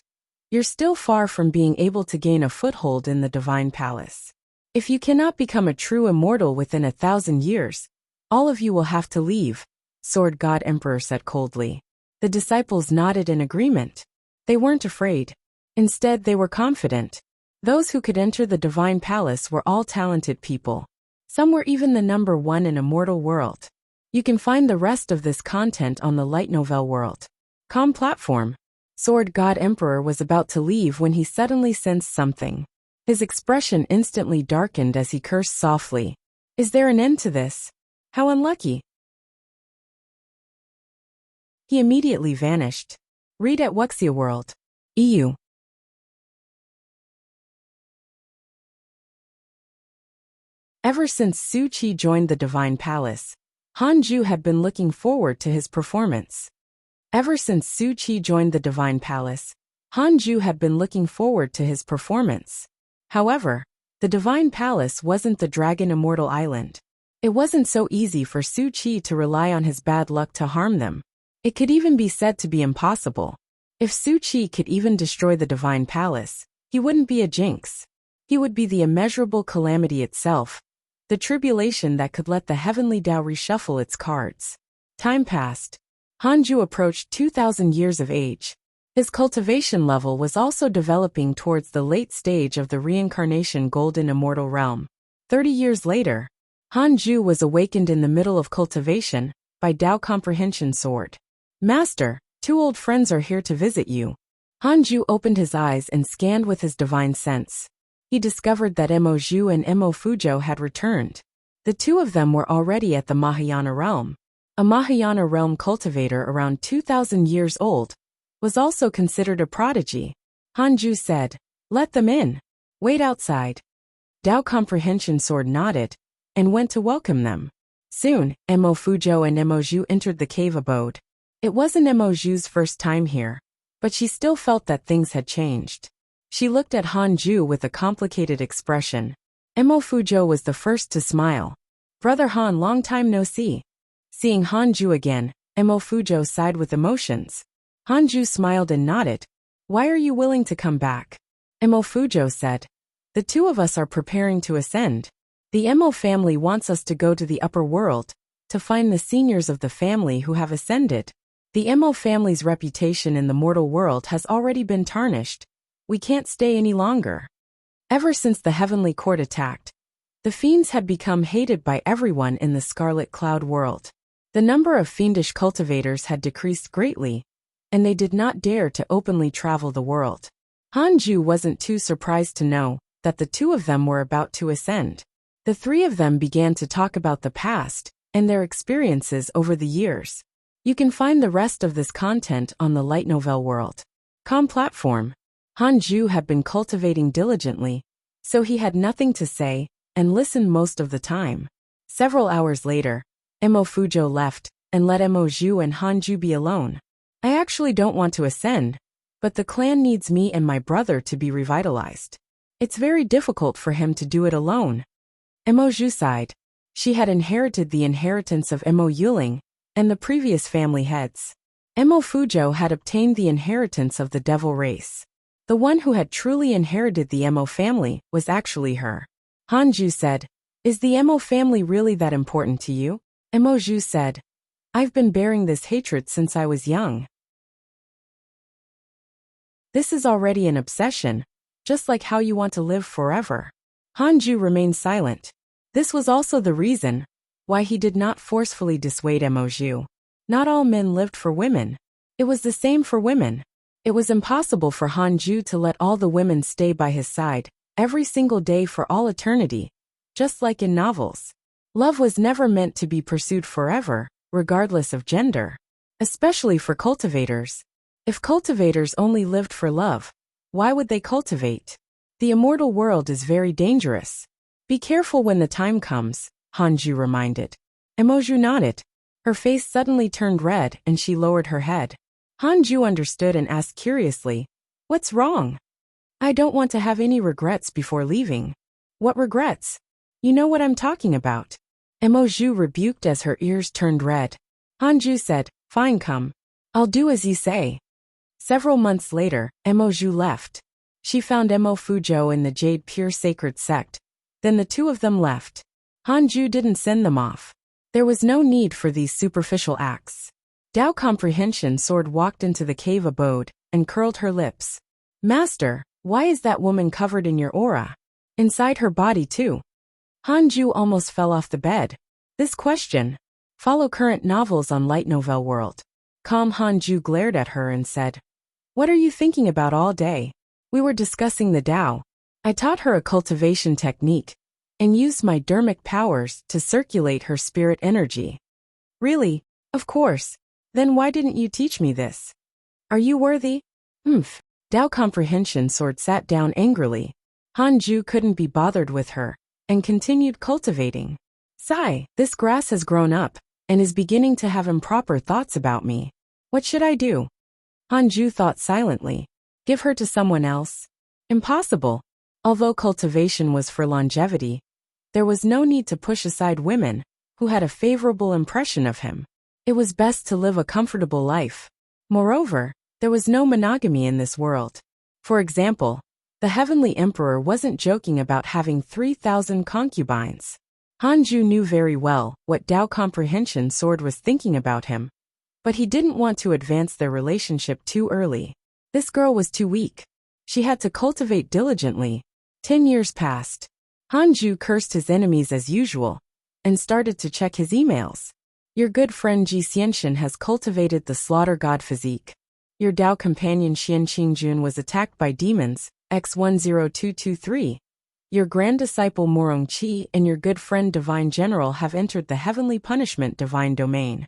you're still far from being able to gain a foothold in the Divine Palace. If you cannot become a true immortal within 1,000 years, all of you will have to leave, Sword God Emperor said coldly. The disciples nodded in agreement. They weren't afraid. Instead, they were confident. Those who could enter the divine palace were all talented people. Some were even the number one in Immortal World. You can find the rest of this content on the light novel world.com platform. Sword God Emperor was about to leave when he suddenly sensed something. His expression instantly darkened as he cursed softly. Is there an end to this? How unlucky. He immediately vanished. Read at Wuxia World. EU. Ever since Su Qi joined the Divine Palace, Hanju had been looking forward to his performance. Ever since Su Qi joined the Divine Palace, Hanju had been looking forward to his performance. However, the Divine Palace wasn't the Dragon Immortal Island. It wasn't so easy for Su Qi to rely on his bad luck to harm them. It could even be said to be impossible. If Su Qi could even destroy the Divine Palace, he wouldn't be a jinx. He would be the immeasurable calamity itself, the tribulation that could let the heavenly Tao reshuffle its cards. Time passed. Hanju approached 2,000 years of age. His cultivation level was also developing towards the late stage of the reincarnation golden immortal realm. 30 years later, Hanju was awakened in the middle of cultivation by Tao Comprehension Sword. Master, 2 old friends are here to visit you. Hanju opened his eyes and scanned with his divine sense. He discovered that Mo Zhu and Mo Fuzhou had returned. The 2 of them were already at the Mahayana realm. A Mahayana realm cultivator around 2,000 years old was also considered a prodigy. Hanju said, "Let them in. Wait outside." Tao Comprehension Sword nodded and went to welcome them. Soon, Mo Fuzhou and Mo Zhu entered the cave abode. It wasn't Mo Zhu's first time here, but she still felt that things had changed. She looked at Hanju with a complicated expression. Mo Fuzhou was the first to smile. "Brother Han, long time no see." Seeing Hanju again, Mo Fuzhou sighed with emotions. Hanju smiled and nodded. "Why are you willing to come back?" Mo Fuzhou said. "The 2 of us are preparing to ascend. The Mo family wants us to go to the upper world to find the seniors of the family who have ascended. The Mo family's reputation in the mortal world has already been tarnished. We can't stay any longer." Ever since the heavenly court attacked, the fiends had become hated by everyone in the Scarlet Cloud world. The number of fiendish cultivators had decreased greatly, and they did not dare to openly travel the world. Hanju wasn't too surprised to know that the 2 of them were about to ascend. The 3 of them began to talk about the past and their experiences over the years. You can find the rest of this content on the light novel world.com platform. Hanju had been cultivating diligently, so he had nothing to say and listened most of the time. Several hours later, Mo Fuzhou left and let Mo Zhu and Hanju be alone. "I actually don't want to ascend, but the clan needs me and my brother to be revitalized. It's very difficult for him to do it alone." Mo Zhu sighed. She had inherited the inheritance of Mo Yuling and the previous family heads. Mo Fuzhou had obtained the inheritance of the devil race. The one who had truly inherited the Mo family was actually her. Hanju said, "Is the Mo family really that important to you?" Mo Zhu said, "I've been bearing this hatred since I was young. This is already an obsession, just like how you want to live forever." Hanju remained silent. This was also the reason why he did not forcefully dissuade Mo Zhu. Not all men lived for women. It was the same for women. It was impossible for Hanju to let all the women stay by his side every single day for all eternity, just like in novels. Love was never meant to be pursued forever, regardless of gender. Especially for cultivators. If cultivators only lived for love, why would they cultivate? The immortal world is very dangerous. Be careful when the time comes, Hanju reminded. Mo Zhu nodded. Her face suddenly turned red and she lowered her head. Hanju understood and asked curiously, "What's wrong?" "I don't want to have any regrets before leaving." "What regrets?" "You know what I'm talking about." Mo Zhu rebuked as her ears turned red. Hanju said, "Fine, come. I'll do as you say." Several months later, Mo Zhu left. She found Mo Fuzhou in the Jade Pure Sacred Sect. Then the 2 of them left. Hanju didn't send them off. There was no need for these superficial acts. Tao Comprehension Sword walked into the cave abode and curled her lips. Master, why is that woman covered in your aura? Inside her body too. Hanju almost fell off the bed. This question. Follow current novels on Light Novel World. Calm Hanju glared at her and said, What are you thinking about all day? We were discussing the Tao. I taught her a cultivation technique and used my dermic powers to circulate her spirit energy. Really? Of course. Then why didn't you teach me this? Are you worthy? Tao Comprehension Sword sat down angrily. Hanju couldn't be bothered with her and continued cultivating. Sigh, this grass has grown up and is beginning to have improper thoughts about me. What should I do? Hanju thought silently. Give her to someone else? Impossible. Although cultivation was for longevity, there was no need to push aside women who had a favorable impression of him. It was best to live a comfortable life. Moreover, there was no monogamy in this world. For example, the Heavenly Emperor wasn't joking about having 3,000 concubines. Hanju knew very well what Tao Comprehension Sword was thinking about him, but he didn't want to advance their relationship too early. This girl was too weak. She had to cultivate diligently. 10 years passed. Hanju cursed his enemies as usual and started to check his emails. Your good friend Ji Xianxin has cultivated the slaughter god physique. Your Tao companion Xian Qingjun was attacked by demons, X10223. Your grand disciple Morong Qi and your good friend Divine General have entered the heavenly punishment divine domain.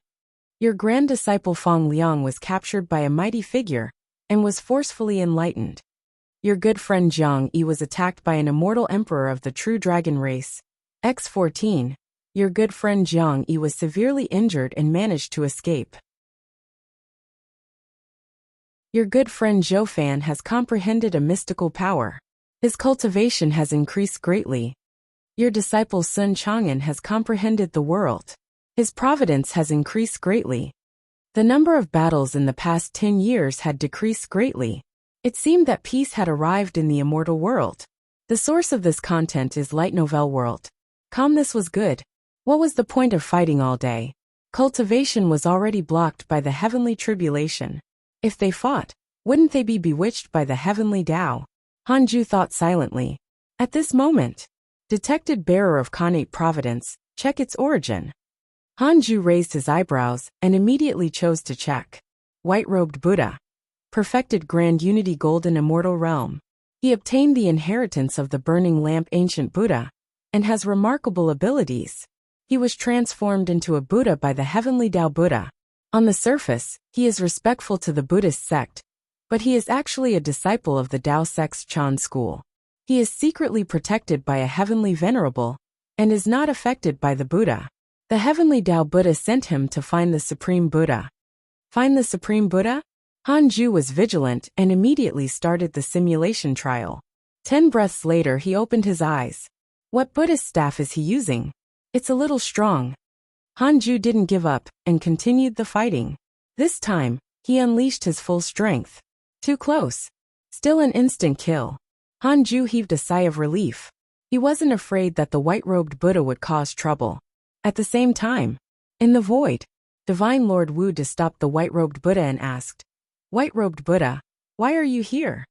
Your grand disciple Fang Liang was captured by a mighty figure and was forcefully enlightened. Your good friend Jiang Yi was attacked by an immortal emperor of the true dragon race, X14. Your good friend Jiang Yi was severely injured and managed to escape. Your good friend Zhou Fan has comprehended a mystical power. His cultivation has increased greatly. Your disciple Sun Chang'an has comprehended the world. His providence has increased greatly. The number of battles in the past 10 years had decreased greatly. It seemed that peace had arrived in the immortal world. The source of this content is Light Novel World. Calmness was good. What was the point of fighting all day? Cultivation was already blocked by the heavenly tribulation. If they fought, wouldn't they be bewitched by the heavenly Tao? Hanju thought silently. At this moment, detected bearer of Khanate Providence, check its origin. Hanju raised his eyebrows and immediately chose to check. White-robed Buddha. Perfected Grand Unity Golden Immortal Realm. He obtained the inheritance of the Burning Lamp Ancient Buddha and has remarkable abilities. He was transformed into a Buddha by the Heavenly Tao Buddha. On the surface, he is respectful to the Buddhist sect, but he is actually a disciple of the Tao sect's Chan school. He is secretly protected by a heavenly venerable and is not affected by the Buddha. The Heavenly Tao Buddha sent him to find the Supreme Buddha. Find the Supreme Buddha? Hanju was vigilant and immediately started the simulation trial. 10 breaths later he opened his eyes. What Buddhist staff is he using? It's a little strong. Hanju didn't give up and continued the fighting. This time, he unleashed his full strength. Too close. Still an instant kill. Hanju heaved a sigh of relief. He wasn't afraid that the white-robed Buddha would cause trouble. At the same time, in the void, Divine Lord Wu stopped the white-robed Buddha and asked, White-robed Buddha, why are you here?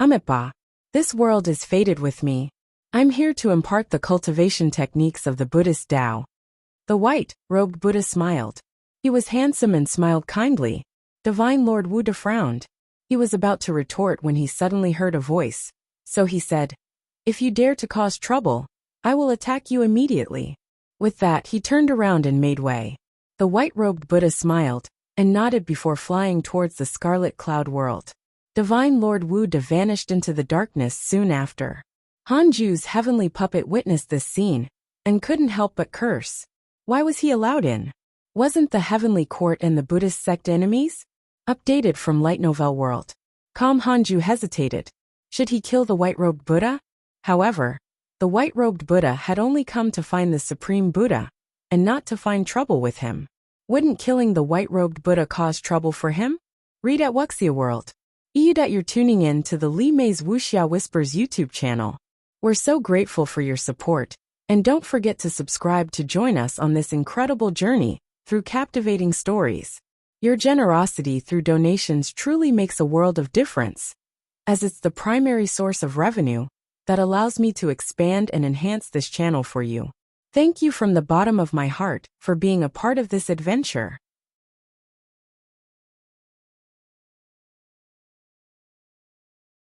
Amitabha, this world is fated with me. I'm here to impart the cultivation techniques of the Buddhist Tao. The white-robed Buddha smiled. He was handsome and smiled kindly. Divine Lord Wu frowned. He was about to retort when he suddenly heard a voice. So he said, If you dare to cause trouble, I will attack you immediately. With that he turned around and made way. The white-robed Buddha smiled and nodded before flying towards the scarlet cloud world. Divine Lord Wu vanished into the darkness soon after. Hanju's heavenly puppet witnessed this scene and couldn't help but curse. Why was he allowed in? Wasn't the heavenly court and the Buddhist sect enemies? Updated from Light Novel World. Calm Hanju hesitated. Should he kill the white-robed Buddha? However, the white-robed Buddha had only come to find the Supreme Buddha and not to find trouble with him. Wouldn't killing the white-robed Buddha cause trouble for him? Read at Wuxia World. That you're tuning in to the Li Mei's Wuxia Whispers YouTube channel. We're so grateful for your support And don't forget to subscribe to join us on this incredible journey through captivating stories. Your generosity through donations truly makes a world of difference, as it's the primary source of revenue that allows me to expand and enhance this channel for you. Thank you from the bottom of my heart for being a part of this adventure.